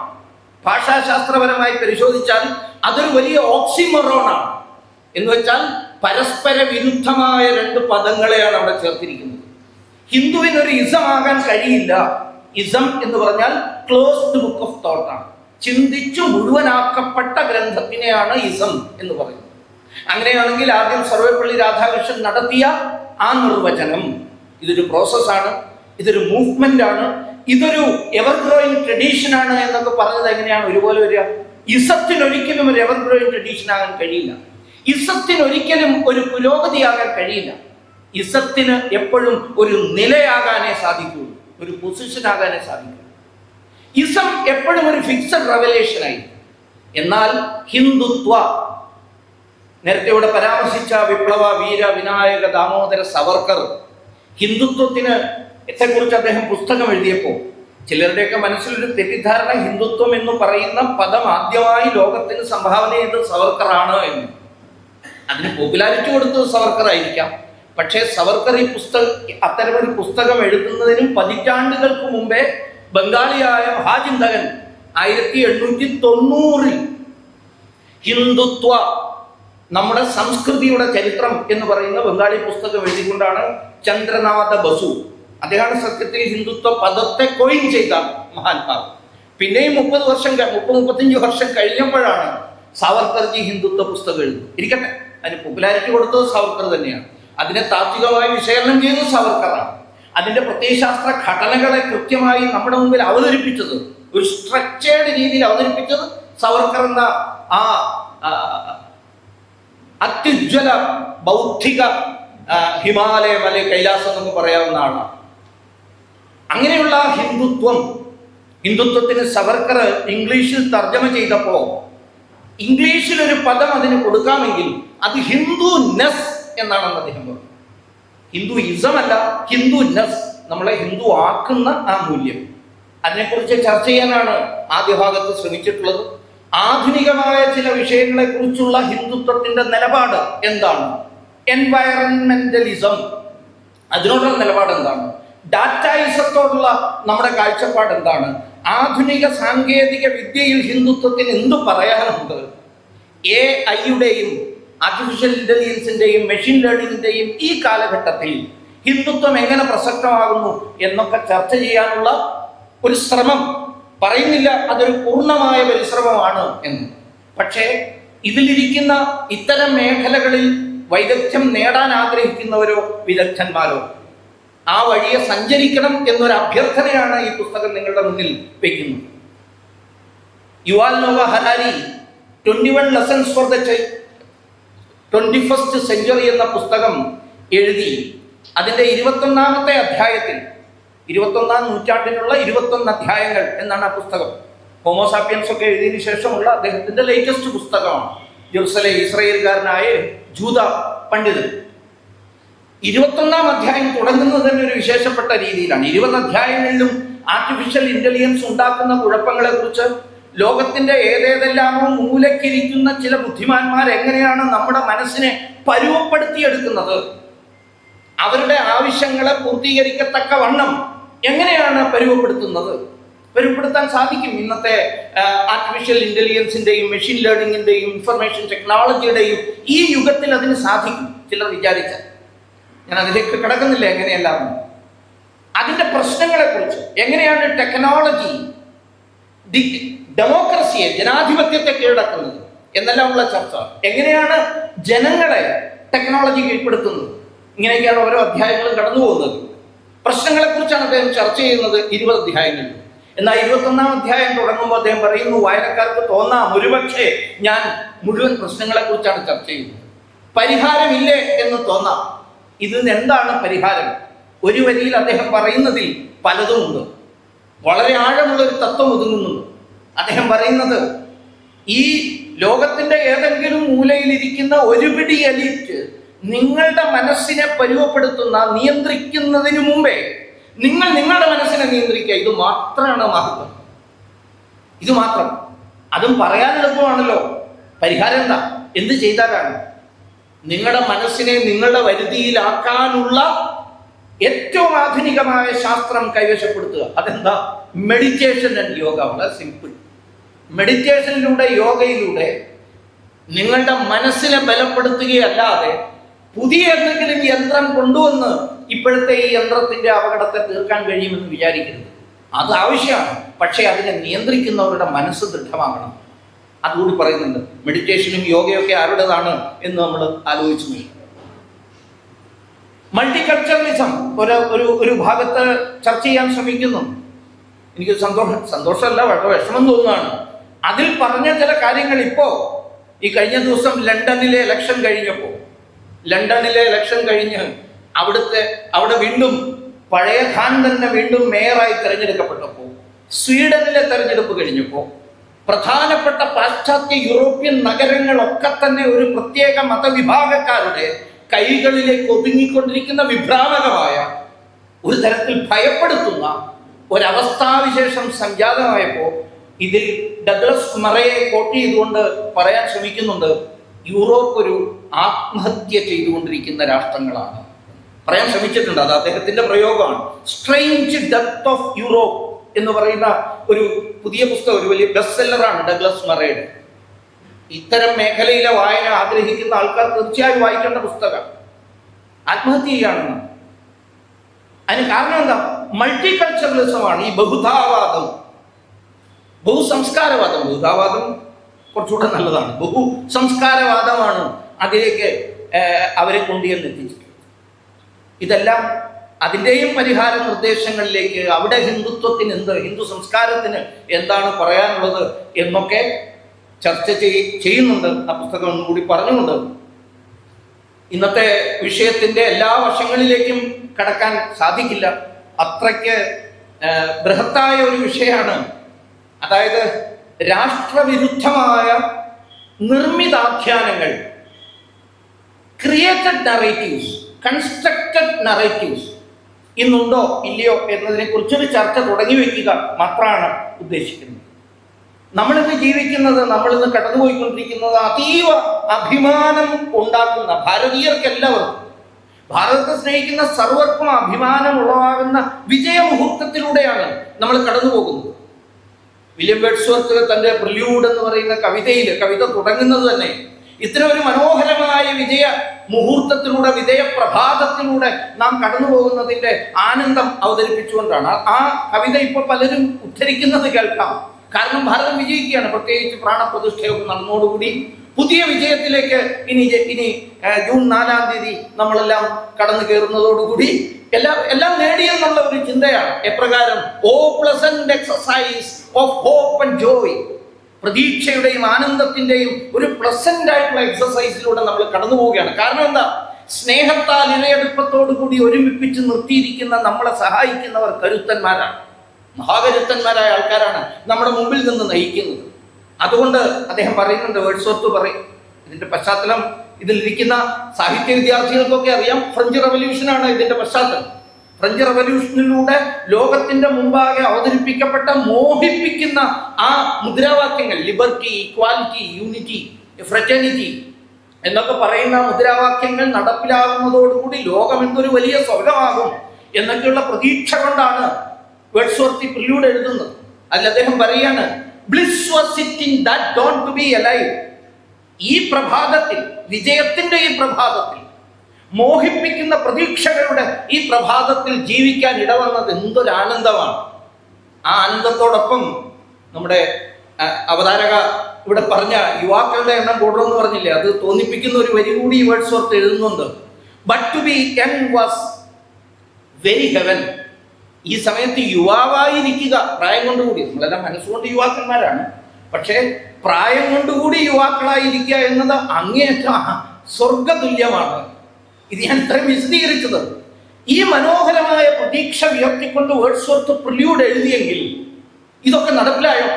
ഭാഷാശാസ്ത്രപരമായി പരിശോധിച്ചാൽ അതൊരു വലിയ ഓക്സിമൊറോണാണ്. എന്ന് വെച്ചാൽ പരസ്പര വിരുദ്ധമായ രണ്ട് പദങ്ങളെയാണ് അവിടെ ചേർത്തിരിക്കുന്നത്. ഹിന്ദുവിനൊരു ഇസമാകാൻ കഴിയില്ല. ഇസം എന്ന് പറഞ്ഞാൽ ക്ലോസ്ഡ് ബുക്ക് ഓഫ് തോട്ട് ആണ്, ചിന്തിച്ചു മുഴുവനാക്കപ്പെട്ട ഗ്രന്ഥത്തിനെയാണ് ഇസം എന്ന് പറയുന്നത്. അങ്ങനെയാണെങ്കിൽ ആദ്യം സർവേപ്പള്ളി രാധാകൃഷ്ണൻ നടത്തിയ ആ നിർവചനം, ഇതൊരു പ്രോസസ്സാണ്, ഇതൊരു മൂവ്മെന്റ് ആണ്, ഇതൊരു എവർ ഗ്രോയിങ് ട്രഡീഷൻ ആണ് എന്നൊക്കെ പറഞ്ഞത് എങ്ങനെയാണ് ഒരുപോലെ വരിക? ഇസത്തിനൊരിക്കലും ഒരു എവർ ഗ്രോയിങ് ട്രഡീഷൻ ആകാൻ കഴിയില്ല. ഇസത്തിനൊരിക്കലും ഒരു പുരോഗതിയാകാൻ കഴിയില്ല. ഇസത്തിന് എപ്പോഴും ഒരു നിലയാകാനേ സാധിക്കൂ, ഒരു പൊസിഷൻ ആകാനേ സാധിക്കൂ. ഇസം എപ്പോഴും ഒരു ഫിക്സഡ് റെവലേഷൻ ആയി. എന്നാൽ ഹിന്ദുത്വ, നേരത്തെ ഇവിടെ പരാമർശിച്ച വിപ്ലവ വീര വിനായക ദാമോദര സവർക്കർ, ഹിന്ദുത്വത്തിന് കുറിച്ച് അദ്ദേഹം പുസ്തകം എഴുതിയപ്പോൾ ചിലരുടെയൊക്കെ മനസ്സിലൊരു തെറ്റിദ്ധാരണ, ഹിന്ദുത്വം എന്ന് പറയുന്ന പദം ആദ്യമായി ലോകത്തിന് സംഭാവന ചെയ്തത് സവർക്കറാണ് എന്ന്. അതിന് പോപ്പുലാരിറ്റി കൊടുത്തത് സവർക്കർ ആയിരിക്കാം. പക്ഷേ സവർക്കർ ഈ അത്തരമൊരു പുസ്തകം എഴുതുന്നതിനും പതിറ്റാണ്ടുകൾക്ക് മുമ്പേ ബംഗാളിയായ മഹാചിന്തകൻ 1890 ഹിന്ദുത്വ, നമ്മുടെ സംസ്കൃതിയുടെ ചരിത്രം എന്ന് പറയുന്ന ബംഗാളി പുസ്തകം എഴുതിക്കൊണ്ടാണ് ചന്ദ്രനാഥ ബസു, അദ്ദേഹമാണ് സത്യത്തിൽ ഹിന്ദുത്വ പദത്തെ കോയിൻ ചെയ്ത മഹാത്മാവ്. പിന്നെയും 30-35 വർഷം കഴിഞ്ഞപ്പോഴാണ് സാവർക്കർജി ഹിന്ദുത്വ പുസ്തകം എഴുതുന്നത്. ഇരിക്കട്ടെ, അതിന് പോപ്പുലാരിറ്റി കൊടുത്തത് സാവർക്കർ തന്നെയാണ്, അതിനെ താത്വികമായി വിശകലനം ചെയ്തത് സാവർക്കറാണ്, അതിന്റെ പ്രത്യയശാസ്ത്ര ഘടനകളെ കൃത്യമായി നമ്മുടെ മുമ്പിൽ അവതരിപ്പിച്ചത്, ഒരു സ്ട്രക്ചേർഡ് രീതിയിൽ അവതരിപ്പിച്ചത് സവർക്കർ എന്ന ആ അത്യുജ്വല ബൗദ്ധിക ഹിമാലയ മല കൈലാസം എന്ന് പറയാവുന്ന ആളാണ്. അങ്ങനെയുള്ള ഹിന്ദുത്വത്തിന് സവർക്കർ ഇംഗ്ലീഷിൽ തർജ്ജമ ചെയ്തപ്പോൾ ഇംഗ്ലീഷിൽ ഒരു പദം അതിന് കൊടുക്കാമെങ്കിൽ അത് ഹിന്ദുനെസ് എന്നാണെന്ന് അദ്ദേഹം പറഞ്ഞു. ഹിന്ദുയിസം അല്ല, ഹിന്ദുനെസ്, നമ്മളെ ഹിന്ദു ആക്കുന്ന ആ മൂല്യം, അതിനെക്കുറിച്ച് ചർച്ച ചെയ്യാനാണ് ആദ്യ ഭാഗത്ത് ശ്രമിച്ചിട്ടുള്ളത്. ആധുനികമായ ചില വിഷയങ്ങളെ കുറിച്ചുള്ള ഹിന്ദുത്വത്തിന്റെ നിലപാട് എന്താണ്? എൻവയറൺമെന്റലിസം, അതിനോടുള്ള നിലപാട് എന്താണ്? ഡാറ്റായിസത്തോടുള്ള നമ്മുടെ കാഴ്ചപ്പാട് എന്താണ്? ആധുനിക സാങ്കേതിക വിദ്യയിൽ ഹിന്ദുത്വത്തിന് എന്തു പറയാനുണ്ട്? AI-യുടെയും ആർട്ടിഫിഷ്യൽ ഇന്റലിജൻസിന്റെയും മെഷീൻ ലേണിംഗിന്റെയും ഈ കാലഘട്ടത്തിൽ ഹിന്ദുത്വം എങ്ങനെ പ്രസക്തമാകുന്നു എന്നൊക്കെ ചർച്ച ചെയ്യാനുള്ള ഒരു ശ്രമം, പറയുന്നില്ല അതൊരു പൂർണ്ണമായ പരിശ്രമമാണ് എന്ന്. പക്ഷേ ഇതിലിരിക്കുന്ന ഇത്തരം മേഖലകളിൽ വൈദഗ്ധ്യം നേടാൻ ആഗ്രഹിക്കുന്നവരോ വിദഗ്ധന്മാരോ ആ വഴിയെ സഞ്ചരിക്കണം എന്നൊരു അഭ്യർത്ഥനയാണ് ഈ പുസ്തകം നിങ്ങളുടെ മുന്നിൽ വയ്ക്കുന്നത്. Yuval Noah Harari 21 Lessons for the 21st Century എന്ന പുസ്തകം എഴുതി. അതിൻ്റെ 21ാമത്തെ അധ്യായത്തിൽ 21ാം നൂറ്റാണ്ടിനുള്ള 21 അധ്യായങ്ങൾ എന്നാണ് ആ പുസ്തകം. ഹോമോസാപ്പിയൻസ് ഒക്കെ എഴുതിയതിനു ശേഷമുള്ള അദ്ദേഹത്തിന്റെ ലേറ്റസ്റ്റ് പുസ്തകമാണ്. ജെറുസലേം ഇസ്രായേൽക്കാരനായ ജൂത പണ്ഡിതൻ. 21ാം അധ്യായം തുടങ്ങുന്നത് തന്നെ ഒരു വിശേഷപ്പെട്ട രീതിയിലാണ്. 20 അധ്യായങ്ങളിലും ആർട്ടിഫിഷ്യൽ ഇന്റലിജൻസ് ഉണ്ടാക്കുന്ന കുഴപ്പങ്ങളെ കുറിച്ച്, ലോകത്തിന്റെ ഏതേതെല്ലാമോ മൂലക്കിരിക്കുന്ന ചില ബുദ്ധിമാന്മാർ എങ്ങനെയാണ് നമ്മുടെ മനസ്സിനെ പരുവപ്പെടുത്തിയെടുക്കുന്നത്, അവരുടെ ആവശ്യങ്ങളെ പൂർത്തീകരിക്കത്തക്ക വണ്ണം എങ്ങനെയാണ് പരുവപ്പെടുത്താൻ സാധിക്കും. ഇന്നത്തെ ആർട്ടിഫിഷ്യൽ ഇന്റലിജൻസിന്റെയും മെഷീൻ ലേണിംഗിന്റെയും ഇൻഫർമേഷൻ ടെക്നോളജിയുടെയും ഈ യുഗത്തിൽ അതിന് സാധിക്കും ചിലർ വിചാരിച്ചാൽ. ഞാൻ അതിലേക്ക് കിടക്കുന്നില്ല എങ്ങനെയല്ല. അതിന്റെ പ്രശ്നങ്ങളെ കുറിച്ച്, എങ്ങനെയാണ് ടെക്നോളജി ഡെമോക്രസിയെ, ജനാധിപത്യത്തെ കീഴടക്കുന്നത് എന്നെല്ലാമുള്ള ചർച്ച, എങ്ങനെയാണ് ജനങ്ങളെ ടെക്നോളജി കീഴ്പ്പെടുത്തുന്നത്, ഇങ്ങനെയൊക്കെയാണ് ഓരോ അധ്യായങ്ങളും കടന്നു പോകുന്നത്. പ്രശ്നങ്ങളെ കുറിച്ചാണ് അദ്ദേഹം ചർച്ച ചെയ്യുന്നത് 20 അധ്യായങ്ങളിൽ. എന്നാൽ 21ാം അധ്യായം തുടങ്ങുമ്പോൾ അദ്ദേഹം പറയുന്നു, വായനക്കാർക്ക് തോന്നാം ഒരുപക്ഷെ ഞാൻ മുഴുവൻ പ്രശ്നങ്ങളെ കുറിച്ചാണ് ചർച്ച ചെയ്യുന്നത്, പരിഹാരമില്ലേ എന്ന് തോന്നാം. ഇതിന് എന്താണ് പരിഹാരം? ഒരു വരിയിൽ അദ്ദേഹം പറയുന്നതിൽ പലതുമുണ്ട്. വളരെ ആഴമുള്ളൊരു തത്വം ഒതുങ്ങുന്നുണ്ട്. അദ്ദേഹം പറയുന്നത്, ഈ ലോകത്തിന്റെ ഏതെങ്കിലും മൂലയിലിരിക്കുന്ന ഒരു പിടി എലീറ്റ് നിങ്ങളുടെ മനസ്സിനെ പരുവപ്പെടുത്തുന്ന, നിയന്ത്രിക്കുന്നതിന് മുമ്പേ നിങ്ങൾ നിങ്ങളുടെ മനസ്സിനെ നിയന്ത്രിക്കുക. ഇത് മാത്രമാണ് മഹത്വം. ഇത് മാത്രം. അതും പറയാൻ എളുപ്പമാണല്ലോ. പരിഹാരം എന്താ? എന്ത് ചെയ്താലാണ്? നിങ്ങളുടെ മനസ്സിനെ നിങ്ങളുടെ വരുതിയിലാക്കാനുള്ള ഏറ്റവും ആധുനികമായ ശാസ്ത്രം കൈവശപ്പെടുത്തുക. അതെന്താ? Meditation and yoga. വളരെ സിമ്പിൾ. മെഡിറ്റേഷനിലൂടെ, യോഗയിലൂടെ നിങ്ങളുടെ മനസ്സിനെ ബലപ്പെടുത്തുകയല്ലാതെ പുതിയ എന്തെങ്കിലും യന്ത്രം കൊണ്ടുവന്ന് ഇപ്പോഴത്തെ ഈ യന്ത്രത്തിന്റെ അപകടത്തെ തീർക്കാൻ കഴിയുമെന്ന് വിചാരിക്കരുത്. അത് ആവശ്യമാണ്. പക്ഷേ അതിനെ നിയന്ത്രിക്കുന്നവരുടെ മനസ്സ് ദൃഢമാകണം. അതുകൂടി പറയുന്നുണ്ട്. മെഡിറ്റേഷനും യോഗയൊക്കെ ആരുടേതാണ് എന്ന് നമ്മൾ ആലോചിച്ചു നോക്കി. മൾട്ടികൾച്ചറലിസം ഒരു ഭാഗത്ത് ചർച്ച ചെയ്യാൻ ശ്രമിക്കുന്നു. എനിക്ക് സന്തോഷമല്ല, വളരെ വിഷമം തോന്നുകയാണ്. അതിൽ പറഞ്ഞ ചില കാര്യങ്ങൾ ഇപ്പോ ഈ കഴിഞ്ഞ ദിവസം ലണ്ടനിലെ ഇലക്ഷൻ കഴിഞ്ഞ് അവിടെ വീണ്ടും പഴയ ഖാൻ തന്നെ വീണ്ടും മേയറായി തെരഞ്ഞെടുക്കപ്പെട്ടപ്പോൾ, സ്വീഡനിലെ തെരഞ്ഞെടുപ്പ് കഴിഞ്ഞപ്പോൾ പ്രധാനപ്പെട്ട പാശ്ചാത്യ യൂറോപ്യൻ നഗരങ്ങളൊക്കെ തന്നെ ഒരു പ്രത്യേക മതവിഭാഗക്കാരുടെ കൈകളിലേക്ക് ഒതുങ്ങിക്കൊണ്ടിരിക്കുന്ന വിഭ്രാമകമായ, ഒരു തരത്തിൽ ഭയപ്പെടുത്തുന്ന ഒരവസ്ഥാവിശേഷം സംജാതമായപ്പോൾ ഇതിൽ ഡഗ്ലസ് മറയെ കോട്ട് ചെയ്തുകൊണ്ട് പറയാൻ ശ്രമിക്കുന്നുണ്ട്, യൂറോപ്പ് ഒരു ആത്മഹത്യ ചെയ്തുകൊണ്ടിരിക്കുന്ന രാഷ്ട്രങ്ങളാണ് പറയാൻ ശ്രമിച്ചിട്ടുണ്ട്. അത് അദ്ദേഹത്തിന്റെ പ്രയോഗമാണ്. സ്ട്രേഞ്ച് ഡെപ്ത് ഓഫ് യൂറോപ്പ് എന്ന് പറയുന്ന ഒരു പുതിയ പുസ്തകം, ഒരു വലിയ ബെസ്റ്റ് സെല്ലറാണ് ഡഗ്ലസ് മറയുടെ. ഇത്തരം മേഖലയിലെ വായന ആഗ്രഹിക്കുന്ന ആൾക്കാർ തീർച്ചയായും വായിക്കേണ്ട പുസ്തകം. ആത്മഹത്യ ചെയ്യുകയാണെന്ന്. അതിന് കാരണം എന്താ? മൾട്ടികൾച്ചറലിസമാണ്. ഈ ബഹുധാവാദം, ബഹുസംസ്കാരവാദം. ബഹുധാവാദം കുറച്ചുകൂടെ നല്ലതാണ്. ബഹുസംസ്കാരവാദമാണ് അതിലേക്ക് അവരെ കൊണ്ടുവന്നെത്തിച്ചിട്ടുള്ളത്. ഇതെല്ലാം അതിൻ്റെയും പരിഹാര നിർദ്ദേശങ്ങളിലേക്ക്, അവിടെ ഹിന്ദുത്വത്തിന് എന്ത്, ഹിന്ദു സംസ്കാരത്തിന് എന്താണ് പറയാനുള്ളത് എന്നൊക്കെ ചർച്ച ചെയ്യുന്നുണ്ട്. ആ പുസ്തകം ഒന്നുകൂടി പറഞ്ഞുകൊണ്ട് ഇന്നത്തെ വിഷയത്തിന്റെ എല്ലാ വശങ്ങളിലേക്കും കടക്കാൻ സാധിക്കില്ല. അത്രയ്ക്ക് ബൃഹത്തായ ഒരു വിഷയമാണ്. അതായത് രാഷ്ട്രവിരുദ്ധമായ നിർമ്മിതാഖ്യാനങ്ങൾ, ക്രിയേറ്റഡ് നറേറ്റീവ്സ്, കൺസ്ട്രക്റ്റഡ് നറേറ്റീവ്സ് ഇന്നുണ്ടോ ഇല്ലയോ എന്നതിനെ കുറിച്ചൊരു ചർച്ച തുടങ്ങി വയ്ക്കുക മാത്രമാണ് ഉദ്ദേശിക്കുന്നത്. നമ്മളിന്ന് ജീവിക്കുന്നത്, നമ്മളിന്ന് കടന്നുപോയിക്കൊണ്ടിരിക്കുന്നത് അതീവ അഭിമാനം ഉണ്ടാക്കുന്ന, ഭാരതീയർക്കെല്ലാവർക്കും, ഭാരതത്തെ സ്നേഹിക്കുന്ന സർവർക്കും അഭിമാനം ഉളവാകുന്ന വിജയമുഹൂർത്തത്തിലൂടെയാണ് നമ്മൾ കടന്നു പോകുന്നത്. വില്യം വേഡ്സ്വർത്ത് തന്റെ പ്രില്യൂഡ് എന്ന് പറയുന്ന കവിത തുടങ്ങുന്നത് തന്നെ ഇത്തരം ഒരു മനോഹരമായ വിജയ മുഹൂർത്തത്തിലൂടെ, വിജയപ്രഭാതത്തിലൂടെ നാം കടന്നു പോകുന്നതിന്റെ ആനന്ദം അവതരിപ്പിച്ചുകൊണ്ടാണ്. ആ കവിത ഇപ്പോൾ പലരും ഉദ്ധരിക്കുന്നത് കേൾക്കാം. കാരണം ഭാരതം വിജയിക്കുകയാണ്. പ്രത്യേകിച്ച് പ്രാണപ്രതിഷ്ഠയൊക്കെ നടന്നോടുകൂടി പുതിയ വിജയത്തിലേക്ക് ഇനി ജൂൺ 4-ാം തീയതി നമ്മളെല്ലാം കടന്നു കയറുന്നതോടുകൂടി എല്ലാം നേടിയെന്നുള്ള ഒരു ചിന്തയാണ്. എപ്രകാരം oh pleasant exercise of hope and joy, പ്രതീക്ഷയുടെയും ആനന്ദത്തിന്റെയും ഒരു പ്ലസന്റ് ആയിട്ടുള്ള എക്സസൈസിലൂടെ നമ്മൾ കടന്നു പോവുകയാണ്. കാരണം എന്താ? സ്നേഹത്താൽ ഇരയടുപ്പത്തോടു കൂടി ഒരുമിപ്പിച്ച് നിർത്തിയിരിക്കുന്ന നമ്മളെ സഹായിക്കുന്നവർ കരുത്തന്മാരാണ്, മഹാകരുത്തന്മാരായ ആൾക്കാരാണ് നമ്മുടെ മുമ്പിൽ നിന്ന് നയിക്കുന്നത്. അതുകൊണ്ട് അദ്ദേഹം പറയുന്നുണ്ട്, വേർഡ്സ്വർത്ത് പറയും, ഇതിന്റെ പശ്ചാത്തലം ഇതിലിരിക്കുന്ന സാഹിത്യ വിദ്യാർത്ഥികൾക്കൊക്കെ അറിയാം. ഫ്രഞ്ച് റവല്യൂഷനാണ് ഇതിന്റെ പശ്ചാത്തലം. ഫ്രഞ്ച് റവല്യൂഷനിലൂടെ ലോകത്തിന്റെ മുമ്പാകെ അവതരിപ്പിക്കപ്പെട്ട മോഹിപ്പിക്കുന്ന ആ മുദ്രാവാക്യങ്ങൾ, ലിബർട്ടി, ഇക്വാലിറ്റി, യൂണിറ്റി, ഫ്രറ്റേണിറ്റി എന്നൊക്കെ പറയുന്ന മുദ്രാവാക്യങ്ങൾ നടപ്പിലാകുന്നതോടുകൂടി ലോകം എന്തൊരു വലിയ സ്വർഗമാകും എന്നൊക്കെയുള്ള പ്രതീക്ഷ കൊണ്ടാണ് വേർഡ്സ്വർത്ത് പ്രിലൂഡ് എഴുതുന്നത്. അതിൽ അദ്ദേഹം പറയാണ്, bliss was sitting that dawn to be alive. ഈ പ്രഭാതത്തിൽ, വിജയത്തിന്റെ ഈ പ്രഭാതത്തിൽ, മോഹിപ്പിക്കുന്ന പ്രതീക്ഷകളുടെ ഈ പ്രഭാതത്തിൽ ജീവിക്കാൻ ഇടവന്നത് എന്തൊരു ആനന്ദമാണ്. ആ ആനന്ദത്തോടൊപ്പം നമ്മുടെ അവതാരക ഇവിടെ പറഞ്ഞ യുവാക്കളുടെ എണ്ണം കൂടണമെന്ന് പറഞ്ഞില്ലേ, അത് തോന്നിപ്പിക്കുന്ന ഒരു വരി കൂടി വേർഡ്സ്വർത്ത് എഴുതുന്നുണ്ട്. But to be young was very heaven. ഈ സമയത്ത് യുവാവായിരിക്കുക, പ്രായം കൊണ്ടുകൂടി, നമ്മളെല്ലാം മനസ്സുകൊണ്ട് യുവാക്കന്മാരാണ്, പക്ഷേ പ്രായം കൊണ്ടുകൂടി യുവാക്കളായിരിക്കുക എന്നത് അങ്ങേയറ്റം സ്വർഗതുല്യമാണ്. ഇത് ഞാൻ ഇത്രയും വിശദീകരിച്ചത്. ഈ മനോഹരമായ പ്രതീക്ഷ ഉയർത്തിക്കൊണ്ട് വേർഡ്സ്വർത്ത് പ്രിലൂഡ് എഴുതിയെങ്കിൽ ഇതൊക്കെ നടപ്പിലായോ?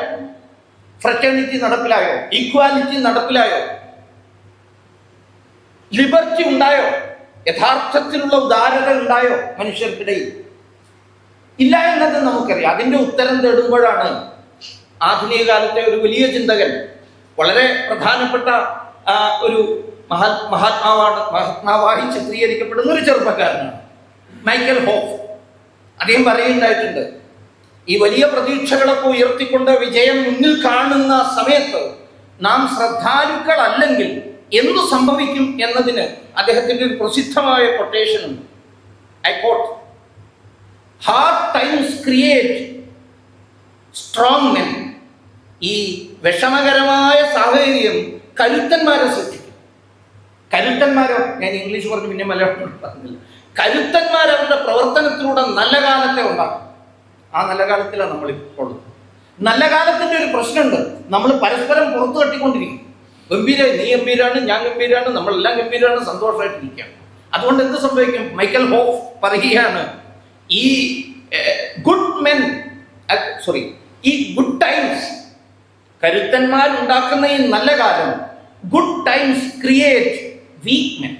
ഫ്രറ്റേണിറ്റി നടപ്പിലായോ? ഈക്വാലിറ്റി നടപ്പിലായോ? ലിബർട്ടി ഉണ്ടായോ? യഥാർത്ഥത്തിലുള്ള ഉദാരത ഉണ്ടായോ മനുഷ്യർക്കിടയിൽ? ഇല്ല എന്നത് നമുക്കറിയാം. അതിന്റെ ഉത്തരം തേടുമ്പോഴാണ് ആധുനിക കാലത്തെ ഒരു വലിയ ചിന്തകൻ, വളരെ പ്രധാനപ്പെട്ട ഒരു മഹാത്മാവായി ചിത്രീകരിക്കപ്പെടുന്ന ഒരു ചെറുപ്പക്കാരനാണ് മൈക്കൽ ഹോഫ്. അദ്ദേഹം പറയുന്നുണ്ടായിട്ടുണ്ട്, ഈ വലിയ പ്രതീക്ഷകളൊക്കെ ഉയർത്തിക്കൊണ്ട് വിജയം മുന്നിൽ കാണുന്ന സമയത്ത് നാം ശ്രദ്ധാലുക്കളല്ലെങ്കിൽ എന്തു സംഭവിക്കും എന്നതിന് അദ്ദേഹത്തിന്റെ ഒരു പ്രസിദ്ധമായ കൊട്ടേഷൻ ഉണ്ട്. I quote, hard times create strong men. ഈ വിഷമകരമായ സാഹചര്യം കരുത്തന്മാരെ സൃഷ്ടിക്കും. കരുത്തന്മാരോ, ഞാൻ ഇംഗ്ലീഷ് പറഞ്ഞു പിന്നെ മലയാളം പറഞ്ഞില്ല, കരുത്തന്മാർ അവരുടെ പ്രവർത്തനത്തിലൂടെ നല്ല കാലത്തെ ഉണ്ടാക്കും. ആ നല്ല കാലത്തിലാണ് നമ്മളിപ്പോൾ. നല്ല കാലത്തിന്റെ ഒരു പ്രശ്നമുണ്ട്, നമ്മൾ പരസ്പരം പുറത്തു തട്ടിക്കൊണ്ടിരിക്കും. ഗംഭീര, നീ ഗംഭീരാണ്, ഞാൻ ഗംഭീരാണ്, നമ്മളെല്ലാം ഗംഭീരാണ്, സന്തോഷമായിട്ടിരിക്കുകയാണ്. അതുകൊണ്ട് എന്ത് സംഭവിക്കും? മൈക്കൽ ഹോഫ് പറയുകയാണ്, ഈ ഗുഡ് ടൈംസ്, കരുത്തന്മാരുണ്ടാക്കുന്ന ഈ നല്ല കാലം, good times create weak men.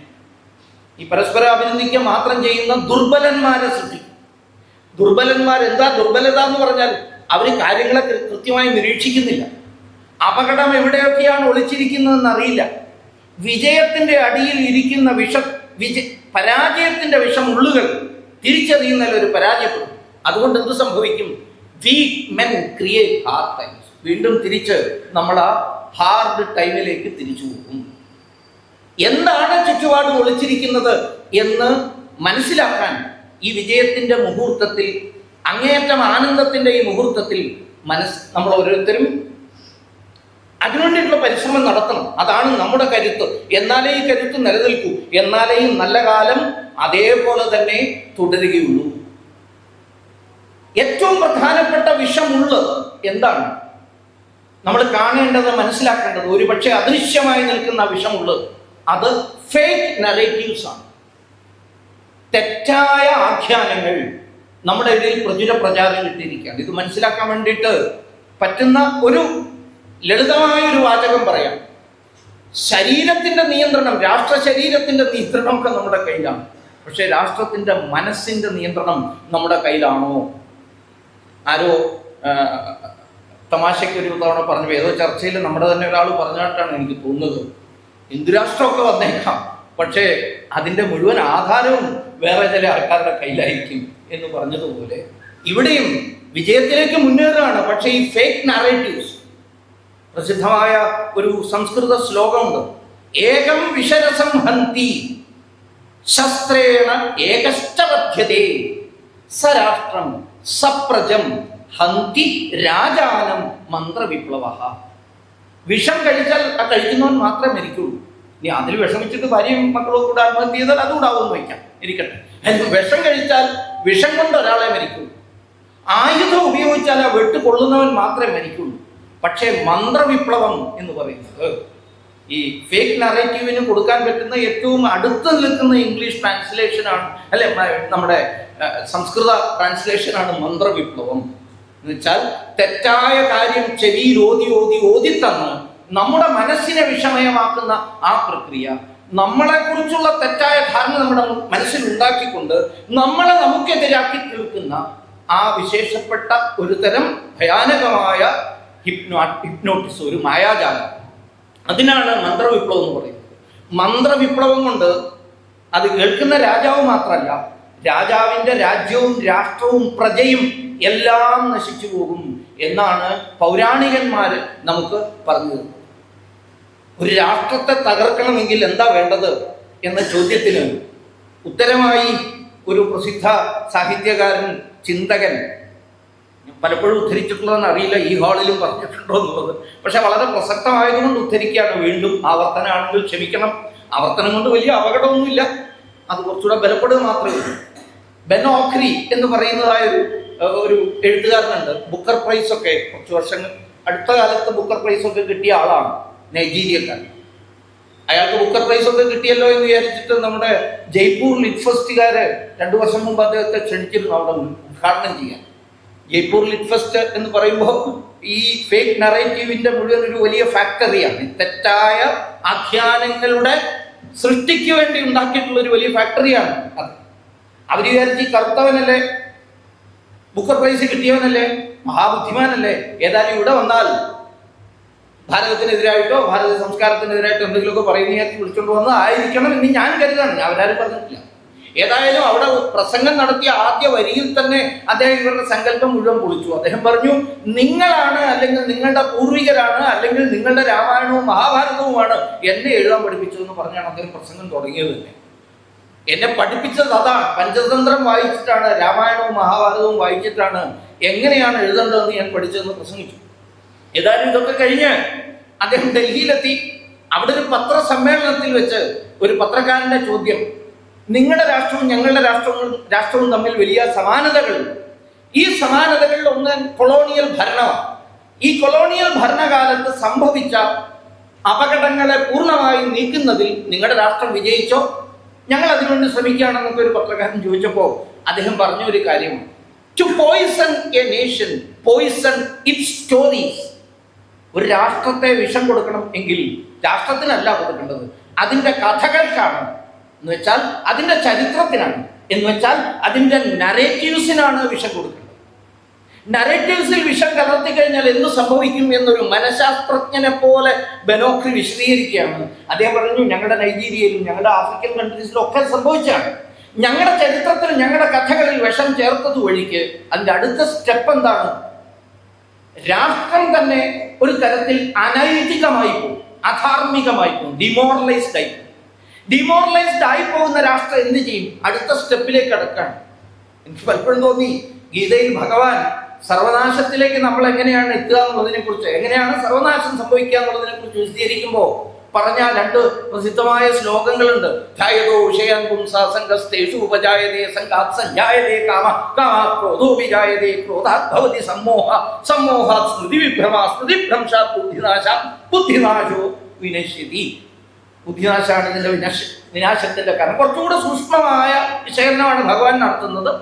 ഈ പരസ്പരം അഭിനന്ദിക്കുക മാത്രം ചെയ്യുന്ന ദുർബലന്മാരെ സൃഷ്ടിക്കും. ദുർബലന്മാർ എന്താ ദുർബലത എന്ന് പറഞ്ഞാൽ? അവർ കാര്യങ്ങളെ കൃത്യമായി നിരീക്ഷിക്കുന്നില്ല. അപകടം എവിടെയൊക്കെയാണ് ഒളിച്ചിരിക്കുന്നതെന്ന് അറിയില്ല. വിജയത്തിന്റെ അടിയിൽ ഇരിക്കുന്ന പരാജയത്തിന്റെ വിഷമുള്ളുകൾ തിരിച്ചറിയുന്നതിൽ ഒരു പരാജയപ്പെടും. അതുകൊണ്ട് എന്ത് സംഭവിക്കും? Weak men create hard times. വീണ്ടും തിരിച്ച് നമ്മൾ ആ ഹാർഡ് ടൈമിലേക്ക് തിരിച്ചു പോകും. എന്താണ് ചുറ്റുപാട് ഒളിച്ചിരിക്കുന്നത് എന്ന് മനസ്സിലാക്കാൻ ഈ വിജയത്തിന്റെ മുഹൂർത്തത്തിൽ, അങ്ങേയറ്റം ആനന്ദത്തിന്റെ ഈ മുഹൂർത്തത്തിൽ നമ്മൾ ഓരോരുത്തരും അതിനുവേണ്ടിയിട്ടുള്ള പരിശ്രമം നടത്തണം. അതാണ് നമ്മുടെ കരുത്ത്. എന്നാലേ ഈ കരുത്ത് നിലനിൽക്കൂ, എന്നാലേ ഈ നല്ല കാലം അതേപോലെ തന്നെ തുടരുകയുള്ളൂ. ഏറ്റവും പ്രധാനപ്പെട്ട വിഷമുള്ളത് എന്താണ്? നമ്മൾ കാണേണ്ടത്, മനസ്സിലാക്കേണ്ടത്, ഒരുപക്ഷെ അദൃശ്യമായി നിൽക്കുന്ന വിഷമുള്ളത് അത് ഫേക്ക് നറേറ്റീവ്സ് ആണ്. തെറ്റായ ആഖ്യാനങ്ങൾ നമ്മുടെ ഇടയിൽ പ്രചാരം കിട്ടിയിരിക്കുകയാണ്. ഇത് മനസ്സിലാക്കാൻ വേണ്ടിയിട്ട് പറ്റുന്ന ഒരു ലളിതമായ ഒരു വാചകം പറയാം. ശരീരത്തിന്റെ നിയന്ത്രണം, രാഷ്ട്ര ശരീരത്തിന്റെ നിയന്ത്രണമൊക്കെ നമ്മുടെ കയ്യിലാണ്. പക്ഷെ രാഷ്ട്രത്തിന്റെ മനസ്സിന്റെ നിയന്ത്രണം നമ്മുടെ കയ്യിലാണോ? ആരോ തമാശയ്ക്ക് ഒരു തവണ പറഞ്ഞു, ഏതോ ചർച്ചയിൽ നമ്മുടെ തന്നെ ഒരാൾ പറഞ്ഞിട്ടാണ് എനിക്ക് തോന്നുന്നത്, ഹിന്ദുരാഷ്ട്രമൊക്കെ വന്നേക്കാം, പക്ഷേ അതിൻ്റെ മുഴുവൻ ആധാരവും വേറെ ചില ആൾക്കാരുടെ കയ്യിലായിരിക്കും എന്ന് പറഞ്ഞതുപോലെ ഇവിടെയും വിജയത്തിലേക്ക് മുന്നേറുകയാണ്. പക്ഷേ ഈ ഫേക്ക് നാരേറ്റീവ്സ്, പ്രസിദ്ധമായ ഒരു സംസ്കൃത ശ്ലോകമുണ്ട്, ഏകം വിഷരസം ഹന്തി ശസ്ത്രേണ ഏകശ്ചവധ്യതേ സരാഷ്ട്രം സപ്രജം ഹന്തി രാജാനം മന്ത്രവിപ്ലവ. വിഷം കഴിച്ചാൽ ആ കഴിക്കുന്നവൻ മാത്രമേ മരിക്കുള്ളൂ. ഇനി അതിൽ വിഷമിച്ചിട്ട് ഭാര്യയും മക്കളും കൂടെ ആത്മഹത്യ ചെയ്താൽ അതുകൂടാവുമെന്ന് വയ്ക്കാം, ഇരിക്കട്ടെ. വിഷം കഴിച്ചാൽ വിഷം കൊണ്ട് ഒരാളെ മരിക്കുള്ളൂ. ആയുധം ഉപയോഗിച്ചാൽ ആ വെട്ട് കൊള്ളുന്നവൻ മാത്രമേ മരിക്കുള്ളൂ. പക്ഷേ മന്ത്രവിപ്ലവം എന്ന് പറയുന്നത് ഈ ഫേക്ക് നറേറ്റീവിന് കൊടുക്കാൻ പറ്റുന്ന ഏറ്റവും അടുത്ത് നിൽക്കുന്ന ഇംഗ്ലീഷ് ട്രാൻസ്ലേഷനാണ്, അല്ലെ നമ്മുടെ സംസ്കൃത ട്രാൻസ്ലേഷനാണ് മന്ത്രവിപ്ലവം. എന്ന് വെച്ചാൽ തെറ്റായ കാര്യം ചെവിയിൽ ഓതി ഓതി ഓതിത്തന്ന് നമ്മുടെ മനസ്സിനെ വിഷമയമാക്കുന്ന ആ പ്രക്രിയ, നമ്മളെ കുറിച്ചുള്ള തെറ്റായ ധാരണ നമ്മുടെ മനസ്സിൽ ഉണ്ടാക്കിക്കൊണ്ട് നമ്മളെ നമുക്കെതിരാക്കി തീർക്കുന്ന ആ വിശേഷപ്പെട്ട ഒരു തരം ഭയാനകമായ ഹിപ്നോട്ടിസം, ഒരു മായാജാലം. അതിനാണ് മന്ത്രവിപ്ലവം എന്ന് പറയുന്നത്. മന്ത്രവിപ്ലവം കൊണ്ട് അത് കേൾക്കുന്ന രാജാവ് മാത്രമല്ല, രാജാവിൻ്റെ രാജ്യവും രാഷ്ട്രവും പ്രജയും എല്ലാം നശിച്ചു പോകും എന്നാണ് പൗരാണികന്മാർ നമുക്ക് പറഞ്ഞു തരുന്നത്. ഒരു രാഷ്ട്രത്തെ തകർക്കണമെങ്കിൽ എന്താ വേണ്ടത് എന്ന ചോദ്യത്തിന് ഉത്തരമായി ഒരു പ്രസിദ്ധ സാഹിത്യകാരൻ, ചിന്തകൻ, പലപ്പോഴും ഉദ്ധരിച്ചിട്ടുള്ളതെന്ന് അറിയില്ല, ഈ ഹാളിലും പറഞ്ഞിട്ടുണ്ടോ എന്നുള്ളത്, പക്ഷെ വളരെ പ്രസക്തമായതുകൊണ്ട് ഉദ്ധരിക്കുകയാണ്. വീണ്ടും ആവർത്തനമാണെങ്കിൽ ക്ഷമിക്കണം, ആവർത്തനം കൊണ്ട് വലിയ അപകടമൊന്നുമില്ല, അത് കുറച്ചുകൂടെ ബലപ്പെടുക മാത്രമേ ഉള്ളൂ. ബെൻ ഓഖ്രി എന്ന് പറയുന്നതായ ഒരു എഴുത്തുകാരനുണ്ട്. ബുക്കർ പ്രൈസ് ഒക്കെ കുറച്ച് വർഷങ്ങൾ അടുത്ത കാലത്ത് ബുക്കർ പ്രൈസ് ഒക്കെ കിട്ടിയ ആളാണ്, നൈജീരിയക്കാരൻ. അയാൾക്ക് ബുക്കർ പ്രൈസ് ഒക്കെ കിട്ടിയല്ലോ എന്ന് വിചാരിച്ചിട്ട് നമ്മുടെ ജയ്പൂർ ലിറ്റ് ഫെസ്റ്റുകാര് 2 വർഷം മുമ്പ് അദ്ദേഹത്തെ ക്ഷണിച്ചിരുന്നു അവിടെ ഉദ്ഘാടനം ചെയ്യാൻ. ജയ്പൂർ ലിറ്റ് ഫെസ്റ്റ് എന്ന് പറയുമ്പോൾ ഈ ഫേക്ക് നറേറ്റീവിന്റെ മുഴുവൻ ഒരു വലിയ ഫാക്ടറിയാണ്. തെറ്റായ ആഖ്യാനങ്ങളുടെ സൃഷ്ടിക്ക് വേണ്ടി ഉണ്ടാക്കിയിട്ടുള്ള ഒരു വലിയ ഫാക്ടറിയാണ് അത്. അവർ വിചാരിച്ച് കറുത്തവനല്ലേ, ബുക്കർ പ്രൈസ് കിട്ടിയവനല്ലേ, മഹാബുദ്ധിമാനല്ലേ, ഏതായാലും ഇവിടെ വന്നാൽ ഭാരതത്തിനെതിരായിട്ടോ ഭാരത സംസ്കാരത്തിനെതിരായിട്ടോ എന്തെങ്കിലുമൊക്കെ പറയുന്ന വിളിച്ചുകൊണ്ട് വന്ന് ആയിരിക്കണം എന്ന് ഞാൻ കരുതാണ്. അവരാരും പറഞ്ഞിട്ടില്ല. ഏതായാലും അവിടെ പ്രസംഗം നടത്തിയ ആദ്യ വരിയിൽ തന്നെ അദ്ദേഹം ഇവരുടെ സങ്കല്പം മുഴുവൻ പൊളിച്ചു. അദ്ദേഹം പറഞ്ഞു, നിങ്ങളാണ്, അല്ലെങ്കിൽ നിങ്ങളുടെ പൂർവികരാണ്, അല്ലെങ്കിൽ നിങ്ങളുടെ രാമായണവും മഹാഭാരതവുമാണ് എന്നെ എഴുതാൻ പഠിപ്പിച്ചതെന്ന് പറഞ്ഞാണ് അദ്ദേഹം പ്രസംഗം തുടങ്ങിയത് തന്നെ. എന്നെ പഠിപ്പിച്ചത് അതാണ്, പഞ്ചതന്ത്രം വായിച്ചിട്ടാണ്, രാമായണവും മഹാഭാരതവും വായിച്ചിട്ടാണ് എങ്ങനെയാണ് എഴുതേണ്ടതെന്ന് ഞാൻ പഠിച്ചതെന്ന് പ്രസംഗിച്ചു. ഏതായാലും ഇതൊക്കെ കഴിഞ്ഞ് അദ്ദേഹം ഡൽഹിയിലെത്തി. അവിടെ ഒരു പത്രസമ്മേളനത്തിൽ വെച്ച് ഒരു പത്രക്കാരന്റെ ചോദ്യം, നിങ്ങളുടെ രാഷ്ട്രവും ഞങ്ങളുടെ രാഷ്ട്രവും തമ്മിൽ വലിയ സമാനതകളുണ്ട്. ഈ സമാനതകളിൽ ഒന്ന് കൊളോണിയൽ ഭരണമാണ്. ഈ കൊളോണിയൽ ഭരണകാലത്ത് സംഭവിച്ച അപകടങ്ങളെ പൂർണ്ണമായും നീക്കുന്നതിൽ നിങ്ങളുടെ രാഷ്ട്രം വിജയിച്ചോ? ഞങ്ങൾ അതിനുവേണ്ടി ശ്രമിക്കുകയാണെന്നൊക്കെ ഒരു പത്രക്കാരൻ ചോദിച്ചപ്പോൾ അദ്ദേഹം പറഞ്ഞ ഒരു കാര്യമാണ്, to poison a nation poison its stories. ഒരു രാഷ്ട്രത്തെ വിഷം കൊടുക്കണം എങ്കിൽ രാഷ്ട്രത്തിനല്ല കൊടുക്കേണ്ടത്, അതിൻ്റെ കഥകൾക്കാണ്, എന്ന് വെച്ചാൽ അതിൻ്റെ ചരിത്രത്തിനാണ്, എന്ന് വെച്ചാൽ അതിൻ്റെ നരേറ്റീവ്സിനാണ് വിഷം കൊടുക്കേണ്ടത്. നരേറ്റീവ്സിൽ വിഷം കലർത്തി കഴിഞ്ഞാൽ എന്ത് സംഭവിക്കും എന്നൊരു മനഃശാസ്ത്രജ്ഞനെ പോലെ ബെൻ ഓഖ്രി വിശദീകരിക്കുകയാണ്. അദ്ദേഹം പറഞ്ഞു, ഞങ്ങളുടെ നൈജീരിയയിലും ഞങ്ങളുടെ ആഫ്രിക്കൻ കൺട്രീസിലും ഒക്കെ സംഭവിച്ചാണ്. ഞങ്ങളുടെ ചരിത്രത്തിൽ ഞങ്ങളുടെ കഥകളിൽ വിഷം ചേർത്തത് വഴിക്ക് അതിൻ്റെ അടുത്ത സ്റ്റെപ്പ് എന്താണ്? രാഷ്ട്രം തന്നെ ഒരു തരത്തിൽ അനൈതികമായി പോകും, അധാർമികമായി പോകും, ഡിമോറലൈസ്ഡ് ആയി പോകും. ഡിമോറലൈസ്ഡ് ആയി പോകുന്ന രാഷ്ട്രം എന്ത് ചെയ്യും? അടുത്ത സ്റ്റെപ്പിലേക്ക് കടക്കാണ്. എനിക്ക് പലപ്പോഴും തോന്നി, ഗീതയിൽ ഭഗവാൻ സർവനാശത്തിലേക്ക് നമ്മൾ എങ്ങനെയാണ് എത്തുക എന്നുള്ളതിനെ കുറിച്ച്, എങ്ങനെയാണ് സർവനാശം സംഭവിക്കുക എന്നുള്ളതിനെ കുറിച്ച് വിശദീകരിക്കുമ്പോൾ പറഞ്ഞ 2 പ്രസിദ്ധമായ ശ്ലോകങ്ങളുണ്ട്. ധ്യായതോ വിഷയാൻ പുംസാസംഗസ്തേഷു ഉപജായതേ സംഘാത് സഞ്ജായതേ കാമ കാമാത് ക്രോധോ വിജായതേ ക്രോധാത് ഭവതി സമ്മോഹ സമ്മോഹാത് സ്മൃതിവിഭ്രമ സ്മൃതിഭ്രംശാത് ബുദ്ധിനാശാത് ബുദ്ധിനാശോ വിനശ്യതി. ബുദ്ധിനാശാണ് ഇതിന്റെ വിനാശത്തിന്റെ കാരണം. കുറച്ചുകൂടെ സൂക്ഷ്മമായ വിശകലനമാണ് ഭഗവാൻ നടത്തുന്നത്.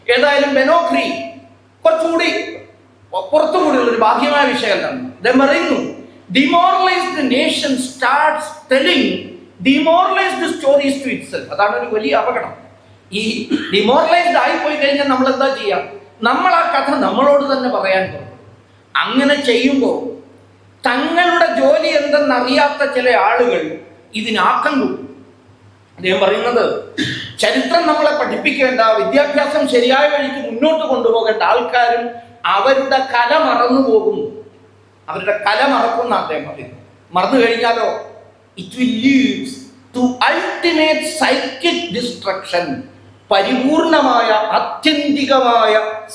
ഏതായാലും ബെൻ ഓഖ്രി കുറച്ചുകൂടി പുറത്തുകൂടിയുള്ള ഒരു ബാഹ്യമായ വിശകലനം. അദ്ദേഹം പറയുന്നു, demoralized nation starts telling demoralized stories to itself. അതാണ് ഒരു വലിയ അപകടം. ഈ ഡിമോറലൈസ്ഡ് ആയിപ്പോയി കഴിഞ്ഞാൽ നമ്മൾ എന്താ ചെയ്യാം? നമ്മൾ ആ കഥ നമ്മളോട് തന്നെ പറയാൻ തുടങ്ങും. അങ്ങനെ ചെയ്യുമ്പോൾ തങ്ങളുടെ ജോലി എന്തെന്നറിയാത്ത ചില ആളുകൾ ഇതിനാക്കം കൂട്ടും. അദ്ദേഹം പറയുന്നത്, ചരിത്രം നമ്മളെ പഠിപ്പിക്കേണ്ട, വിദ്യാഭ്യാസം ശരിയായ വഴിക്ക് മുന്നോട്ട് കൊണ്ടുപോകേണ്ട ആൾക്കാരും അവരുടെ കല മറന്നു പോകുന്നു. അവരുടെ കല മറക്കുന്ന അദ്ദേഹം പറയുന്നു. മറന്നു കഴിഞ്ഞാലോ it will leads to ultimate psychic destruction. പരിപൂർണമായ ആത്യന്തികമായ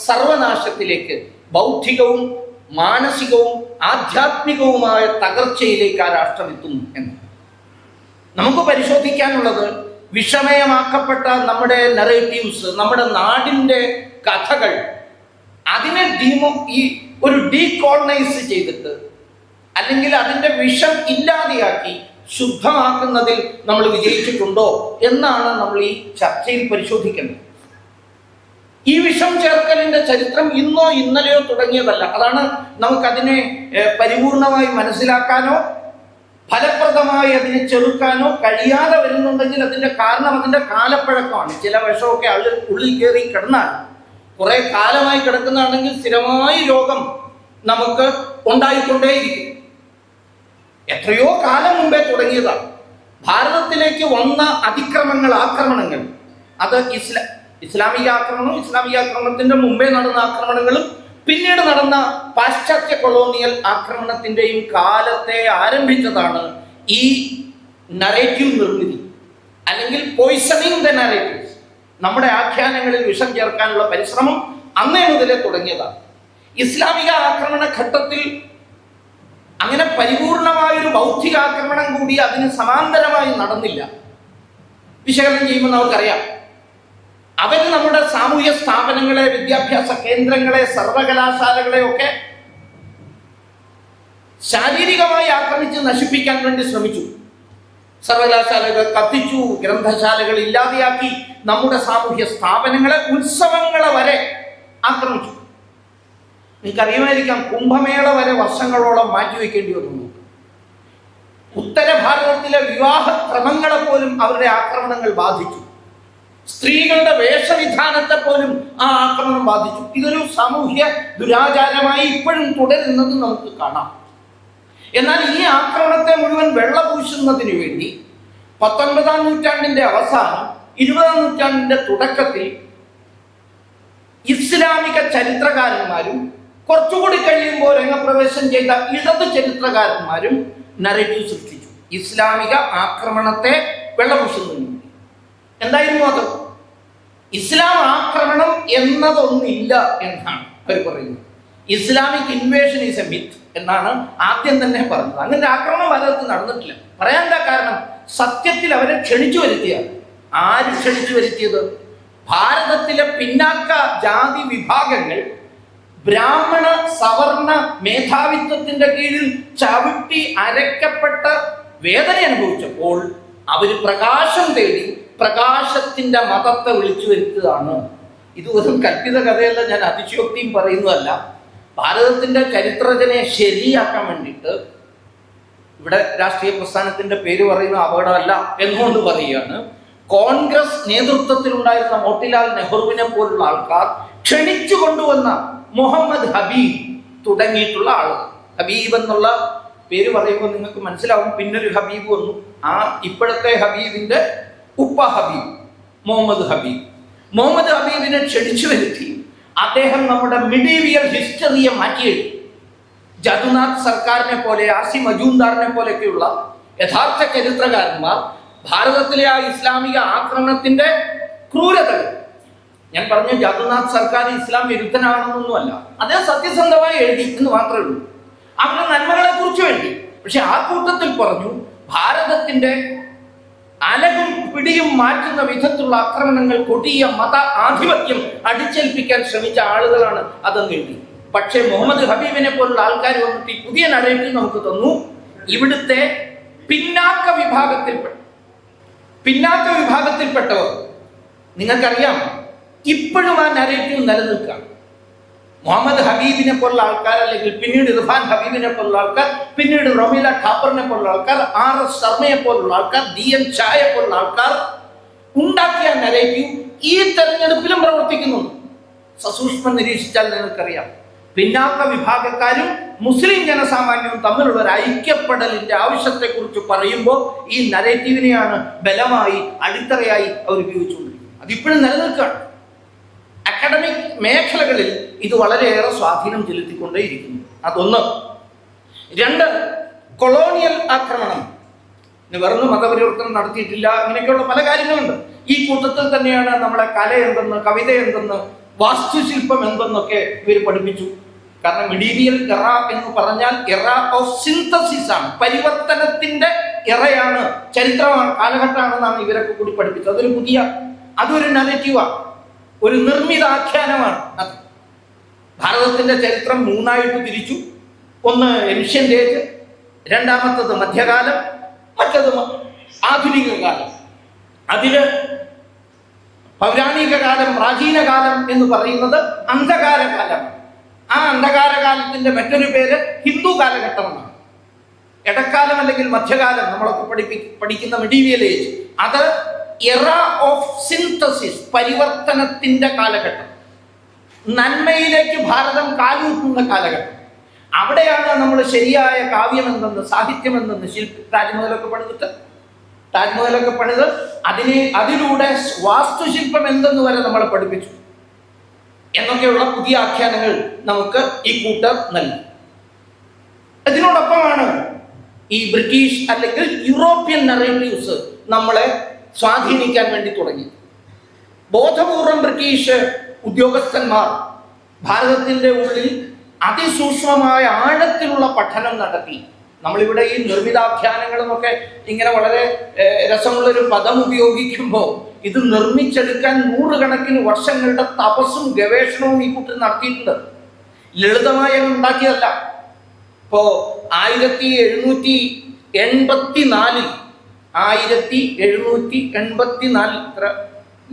സർവനാശത്തിലേക്ക്, ബൗദ്ധികവും മാനസികവും ആധ്യാത്മികവുമായ തകർച്ചയിലേക്ക് ആ രാഷ്ട്രം എത്തുന്നു എന്ന് നമുക്ക് പരിശോധിക്കാനുള്ളത്. വിഷമയമാക്കപ്പെട്ട നമ്മുടെ നറേറ്റീവ്സ്, നമ്മുടെ നാടിൻ്റെ കഥകൾ, അതിനെ ഒരു ഡീകോളനൈസ് ചെയ്തിട്ട് അല്ലെങ്കിൽ അതിൻ്റെ വിഷം ഇല്ലാതെയാക്കി ശുദ്ധമാക്കുന്നതിൽ നമ്മൾ വിജയിച്ചിട്ടുണ്ടോ എന്നാണ് നമ്മൾ ഈ ചർച്ചയിൽ പരിശോധിക്കേണ്ടത്. ഈ വിഷം ചേർക്കലിന്റെ ചരിത്രം ഇന്നോ ഇന്നലെയോ തുടങ്ങിയതല്ല. അതാണ് നമുക്കതിനെ പരിപൂർണമായി മനസ്സിലാക്കാനോ ഫലപ്രദമായി അതിനെ ചെറുക്കാനോ കഴിയാതെ വരുന്നുണ്ടെങ്കിൽ അതിന്റെ കാരണം അതിന്റെ കാലപ്പഴക്കമാണ്. ചില വിഷമൊക്കെ ഉള്ളിൽ കയറി കിടന്നാൽ കുറെ കാലമായി കിടക്കുന്നതാണെങ്കിൽ സ്ഥിരമായി രോഗം നമുക്ക് ഉണ്ടായിക്കൊണ്ടേയിരിക്കും. എത്രയോ കാലം മുമ്പേ തുടങ്ങിയതാണ്. ഭാരതത്തിലേക്ക് വന്ന ആക്രമണങ്ങൾ അത് ഇസ്ലാമിക ആക്രമണത്തിന്റെ മുമ്പേ നടന്ന ആക്രമണങ്ങളും പിന്നീട് നടന്ന പാശ്ചാത്യ കൊളോണിയൽ ആക്രമണത്തിന്റെയും കാലത്തെ ആരംഭിച്ചതാണ് ഈ നറേറ്റീവ് നിർമ്മിതി, അല്ലെങ്കിൽ പോയിസണിങ് ദ നറേറ്റീവ്സ്. നമ്മുടെ ആഖ്യാനങ്ങളിൽ വിഷം ചേർക്കാനുള്ള പരിശ്രമം അന്നേ മുതലേ തുടങ്ങിയതാണ്. ഇസ്ലാമിക ആക്രമണ ഘട്ടത്തിൽ അങ്ങനെ പരിപൂർണമായൊരു ബൗദ്ധികാക്രമണം കൂടി അതിന് സമാന്തരമായി നടന്നില്ല. വിശകലനം ചെയ്യുമ്പോൾ നമുക്കറിയാം, അവർ നമ്മുടെ സാമൂഹ്യ സ്ഥാപനങ്ങളെ, വിദ്യാഭ്യാസ കേന്ദ്രങ്ങളെ, സർവകലാശാലകളെ ഒക്കെ ശാരീരികമായി ആക്രമിച്ച് നശിപ്പിക്കാൻ വേണ്ടി ശ്രമിച്ചു. സർവകലാശാലകൾ കത്തിച്ചു, ഗ്രന്ഥശാലകൾ ഇല്ലാതെയാക്കി, നമ്മുടെ സാമൂഹ്യ സ്ഥാപനങ്ങളെ, ഉത്സവങ്ങളെ വരെ ആക്രമിച്ചു. നിങ്ങൾക്കറിയുമായിരിക്കാം, കുംഭമേള വരെ വർഷങ്ങളോളം മാറ്റിവെക്കേണ്ടി വന്നു. ഉത്തര ഭാരതത്തിലെ വിവാഹ ക്രമങ്ങളെ പോലും അവരുടെ ആക്രമണങ്ങൾ ബാധിച്ചു. സ്ത്രീകളുടെ വേഷവിധാനത്തെ പോലും ആ ആക്രമണം ബാധിച്ചു. ഇതൊരു സാമൂഹ്യ ദുരാചാരമായി ഇപ്പോഴും തുടരുന്നത് നമുക്ക് കാണാം. എന്നാൽ ഈ ആക്രമണത്തെ മുഴുവൻ വെള്ളപൂശുന്നതിന് വേണ്ടി 19-ാം നൂറ്റാണ്ടിന്റെ അവസാനം 20-ാം നൂറ്റാണ്ടിന്റെ തുടക്കത്തിൽ ഇസ്ലാമിക ചരിത്രകാരന്മാരും കുറച്ചുകൂടി കഴിയുമ്പോൾ രംഗപ്രവേശം ചെയ്ത ഇടത് ചരിത്രകാരന്മാരും നറേറ്റീവ് സൃഷ്ടിച്ചു. ഇസ്ലാമിക ആക്രമണത്തെ വെള്ളപൂശുന്നതിന് എന്തായിരുന്നു അത്? ഇസ്ലാം ആക്രമണം എന്നതൊന്നില്ല എന്നാണ് അവർ പറയുന്നത്. Islamic invasion is a myth എന്നാണ് ആദ്യം തന്നെ പറഞ്ഞത്. അങ്ങനെ ആക്രമണം ഭാരതത്തിൽ നടന്നിട്ടില്ല. പറയാൻ എന്താ കാരണം? സത്യത്തിൽ അവരെ ക്ഷണിച്ചു വരുത്തിയാണ്. ആര് ക്ഷണിച്ചു വരുത്തിയത്? ഭാരതത്തിലെ പിന്നാക്ക ജാതി വിഭാഗങ്ങൾ ബ്രാഹ്മണ സവർണ മേധാവിത്വത്തിന്റെ കീഴിൽ ചവിട്ടി അരയ്ക്കപ്പെട്ട് വേദന അനുഭവിച്ചപ്പോൾ അവർ പ്രകാശം തേടി പ്രകാശത്തിന്റെ മതത്തെ വിളിച്ചു വരുത്തുകയാണ്. ഇത് ഒരു കൽപ്പിത കഥയല്ല, ഞാൻ അതിശയോക്തിയും പറയുന്നതല്ല. ഭാരതത്തിന്റെ ചരിത്രരചനയെ ശരിയാക്കാൻ വേണ്ടിയിട്ട് ഇവിടെ രാഷ്ട്രീയ പ്രസ്ഥാനത്തിന്റെ പേര് പറയുന്ന അപകടമല്ല എന്നുകൊണ്ട് പറയുകയാണ്. കോൺഗ്രസ് നേതൃത്വത്തിലുണ്ടായിരുന്ന മോട്ടിലാൽ നെഹ്റുവിനെ പോലുള്ള ആൾക്കാർ ക്ഷണിച്ചു കൊണ്ടുവന്ന മുഹമ്മദ് ഹബീബ് തുടങ്ങിയിട്ടുള്ള ആളുകൾ. ഹബീബ് എന്നുള്ള പേര് പറയുമ്പോൾ നിങ്ങൾക്ക് മനസ്സിലാവും, പിന്നൊരു ഹബീബ് വന്നു. ആ ഇപ്പോഴത്തെ ഹബീബിന്റെ ഉപ്പ ഹബീബ്, മുഹമ്മദ് ഹബീബിനെ ക്ഷണിച്ചു വരുത്തി അദ്ദേഹം നമ്മുടെ മിഡീവിയൽ ഹിസ്റ്ററിയെ മാറ്റിയെഴുതി. ജദുനാഥ് സർക്കാരിനെ പോലെ, ആസി മജൂംദാറിനെ പോലെയൊക്കെയുള്ള യഥാർത്ഥ ചരിത്രകാരന്മാർ ഭാരതത്തിലെ ആ ഇസ്ലാമിക ആക്രമണത്തിന്റെ ക്രൂരതകൾ, ഞാൻ പറഞ്ഞു ജദുനാഥ് സർക്കാർ ഇസ്ലാം വിരുദ്ധനാണെന്നൊന്നുമല്ല, അദ്ദേഹം സത്യസന്ധമായി എഴുതി എന്ന് മാത്രമേ ഉള്ളൂ. അവരുടെ നന്മകളെ കുറിച്ചും എഴുതി. പക്ഷെ ആ കൂട്ടത്തിൽ പറഞ്ഞു, ഭാരതത്തിന്റെ അലകും പിടിയും മാറ്റുന്ന വിധത്തിലുള്ള ആക്രമണങ്ങൾ, കൊടിയ മത ആധിപത്യം അടിച്ചേൽപ്പിക്കാൻ ശ്രമിച്ച ആളുകളാണ് അതെന്ന് എഴുതി. പക്ഷേ മുഹമ്മദ് ഹബീബിനെ പോലുള്ള ആൾക്കാർ വന്നിട്ട് ഈ പുതിയ നറേറ്റീവ് നമുക്ക് തന്നു. ഇവിടുത്തെ പിന്നാക്ക വിഭാഗത്തിൽപ്പെട്ടവർ, നിങ്ങൾക്കറിയാം, ഇപ്പോഴും ആ നറേറ്റീവ് നിലനിൽക്കുകയാണ്. മുഹമ്മദ് ഹബീബിനെ പോലുള്ള ആൾക്കാർ, അല്ലെങ്കിൽ പിന്നീട് ഇർഫാൻ ഹബീബിനെ പോലുള്ള ആൾക്കാർ, പിന്നീട് റൊമീല ഠാപ്പറിനെ പോലുള്ള ആൾക്കാർ, RS ശർമ്മയെ പോലുള്ള ആൾക്കാർ, DM ഷായെ പോലുള്ള ആൾക്കാർ ഉണ്ടാക്കിയ നറേറ്റീവ് ഈ തെരഞ്ഞെടുപ്പിലും പ്രവർത്തിക്കുന്നുണ്ട്. സസൂക്ഷ്മം നിരീക്ഷിച്ചാൽ നിങ്ങൾക്കറിയാം, പിന്നാക്ക വിഭാഗക്കാരും മുസ്ലിം ജനസാമാന്യവും തമ്മിലുള്ള ഒരു ഐക്യപ്പെടലിന്റെ ആവശ്യത്തെക്കുറിച്ച് പറയുമ്പോൾ ഈ നറേറ്റീവിനെയാണ് ബലമായി അടിത്തറയായി അവർ ഉപയോഗിച്ചുകൊണ്ടിരിക്കുന്നത്. അതിപ്പോഴും നിലനിൽക്കുകയാണ്. അക്കാഡമിക് മേഖലകളിൽ ഇത് വളരെയേറെ സ്വാധീനം ചെലുത്തിക്കൊണ്ടേയിരിക്കുന്നു. അതൊന്ന്. രണ്ട്, കൊളോണിയൽ ആക്രമണം വെറുതെ മതപരിവർത്തനം നടത്തിയിട്ടില്ല. അങ്ങനെയൊക്കെയുള്ള പല കാര്യങ്ങളുണ്ട്. ഈ കൂട്ടത്തിൽ തന്നെയാണ് നമ്മളെ കല എന്തെന്ന്, കവിത എന്തെന്ന്, വാസ്തുശില്പം എന്തെന്നൊക്കെ ഇവർ പഠിപ്പിച്ചു. കാരണം മിഡീവിയൽ എറ എന്ന് പറഞ്ഞാൽ എറ ഓഫ് സിന്തസിസ് ആണ്, പരിവർത്തനത്തിന്റെ എറയാണ്, ചരിത്രമാണ്, കാലഘട്ടമാണെന്നാണ് ഇവരൊക്കെ കൂടി പഠിപ്പിച്ചത്. അതൊരു നരേറ്റീവാണ്, ഒരു നിർമ്മിതാഖ്യാനമാണ് അത്. ഭാരതത്തിന്റെ ചരിത്രം മൂന്നായിട്ട് തിരിച്ചു. ഒന്ന് ഏൻഷ്യന്റ് ഏജ്, രണ്ടാമത്തത് മധ്യകാലം, മറ്റത് ആധുനിക കാലം. അതില് പൗരാണിക കാലം, പ്രാചീന കാലം എന്ന് പറയുന്നത് അന്ധകാര കാലമാണ്. ആ അന്ധകാര കാലത്തിന്റെ മറ്റൊരു പേര് ഹിന്ദു കാലഘട്ടം എന്നാണ്. ഇടക്കാലം അല്ലെങ്കിൽ മധ്യകാലം നമ്മളൊക്കെ പഠിക്കുന്ന മിഡീവിയൽ ഏജ്, അത് എറ ഓഫ് സിന്തസിസ്, പരിവർത്തനത്തിന്റെ കാലഘട്ടം, നന്മയിലേക്ക് ഭാരതം കാലൂട്ടുന്ന കാലഘട്ടം. അവിടെയാണ് നമ്മൾ ശരിയായ കാവ്യം എന്തെന്ന്, സാഹിത്യം എന്തെന്ന്, താജ്മഹലൊക്കെ പണിത് അതിലൂടെ വാസ്തുശില്പം എന്തെന്ന് വരെ നമ്മളെ പഠിപ്പിച്ചു എന്നൊക്കെയുള്ള പുതിയ ആഖ്യാനങ്ങൾ നമുക്ക് ഈ കൂട്ടർ നൽകി. ഇതിനോടൊപ്പമാണ് ഈ ബ്രിട്ടീഷ് അല്ലെങ്കിൽ യൂറോപ്യൻ നറേറ്റീവ്സ് നമ്മളെ സ്വാധീനിക്കാൻ വേണ്ടി തുടങ്ങി. ബോധപൂർവം ബ്രിട്ടീഷ് ഉദ്യോഗസ്ഥന്മാർ ഭാരതത്തിന്റെ ഉള്ളിൽ അതിസൂക്ഷ്മമായ ആഴത്തിലുള്ള പഠനം നടത്തി. നമ്മളിവിടെ ഈ നിർമ്മിതാഖ്യാനങ്ങളുമൊക്കെ ഇങ്ങനെ വളരെ രസമുള്ളൊരു പദം ഉപയോഗിക്കുമ്പോൾ ഇത് നിർമ്മിച്ചെടുക്കാൻ നൂറുകണക്കിന് വർഷങ്ങളുടെ തപസ്സും ഗവേഷണവും ഈ കൂട്ടർ നടത്തിയിട്ടുണ്ട്. ലളിതമായി ഉണ്ടാക്കിയതല്ല. ഇപ്പോ 1784 ഇത്ര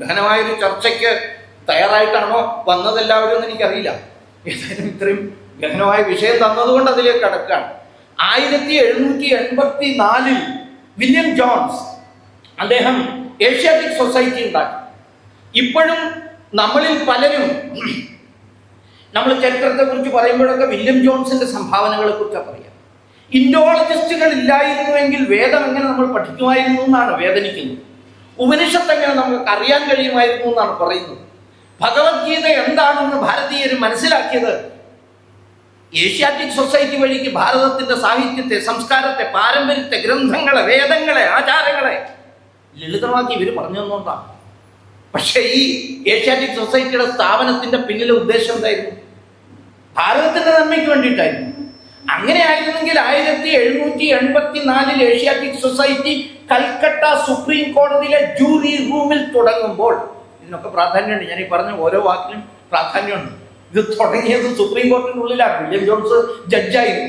ഗഹനമായൊരു ചർച്ചയ്ക്ക് തയ്യാറായിട്ടാണോ വന്നതെല്ലാവരും എന്ന് എനിക്കറിയില്ല. ഏതായാലും ഇത്രയും ഗഹനമായ വിഷയം തന്നതുകൊണ്ട് അതിലേക്ക് കടക്കുകയാണ്. 1784 വില്യം ജോൺസ് അദ്ദേഹം ഏഷ്യാറ്റിക് സൊസൈറ്റി ഉണ്ടാക്കി. ഇപ്പോഴും നമ്മളിൽ പലരും നമ്മൾ ചരിത്രത്തെ കുറിച്ച് പറയുമ്പോഴൊക്കെ വില്യം ജോൺസിന്റെ സംഭാവനകളെ കുറിച്ചാണ് പറയുക. ഇൻഡോളജിസ്റ്റുകൾ ഇല്ലായിരുന്നുവെങ്കിൽ വേദം എങ്ങനെ നമ്മൾ പഠിക്കുമായിരുന്നു എന്നാണ് വേദനിക്കുന്നത്. ഉപനിഷത്ത് എങ്ങനെ നമുക്ക് അറിയാൻ കഴിയുമായിരുന്നു എന്നാണ് പറയുന്നത്. ഭഗവത്ഗീത എന്താണെന്ന് ഭാരതീയർ മനസ്സിലാക്കിയത് ഏഷ്യാറ്റിക് സൊസൈറ്റി വഴിക്ക് ഭാരതത്തിന്റെ സാഹിത്യത്തെ, സംസ്കാരത്തെ, പാരമ്പര്യത്തെ, ഗ്രന്ഥങ്ങളെ, വേദങ്ങളെ, ആചാരങ്ങളെ ലളിതമാക്കി ഇവർ പറഞ്ഞു തന്നോണ്ടാണ്. പക്ഷെ ഈ ഏഷ്യാറ്റിക് സൊസൈറ്റിയുടെ സ്ഥാപനത്തിന്റെ പിന്നിലെ ഉദ്ദേശം എന്തായിരുന്നു? ഭാരതത്തിന്റെ നന്മയ്ക്ക് വേണ്ടിയിട്ടായിരുന്നു. അങ്ങനെ ആയിരുന്നെങ്കിൽ 1784 ഏഷ്യാറ്റിക് സൊസൈറ്റി കൽക്കട്ട സുപ്രീം കോടതിയിലെ ജൂറി റൂമിൽ തുടങ്ങുമ്പോൾ, ഇതിനൊക്കെ പ്രാധാന്യമുണ്ട്, ഞാൻ ഈ പറഞ്ഞ ഓരോ വാക്കിനും പ്രാധാന്യമുണ്ട്. ഇത് തുടങ്ങിയത് സുപ്രീം കോടതിനുള്ളിലാണ്. വില്യം ജോൺസ് ജഡ്ജായിരുന്നു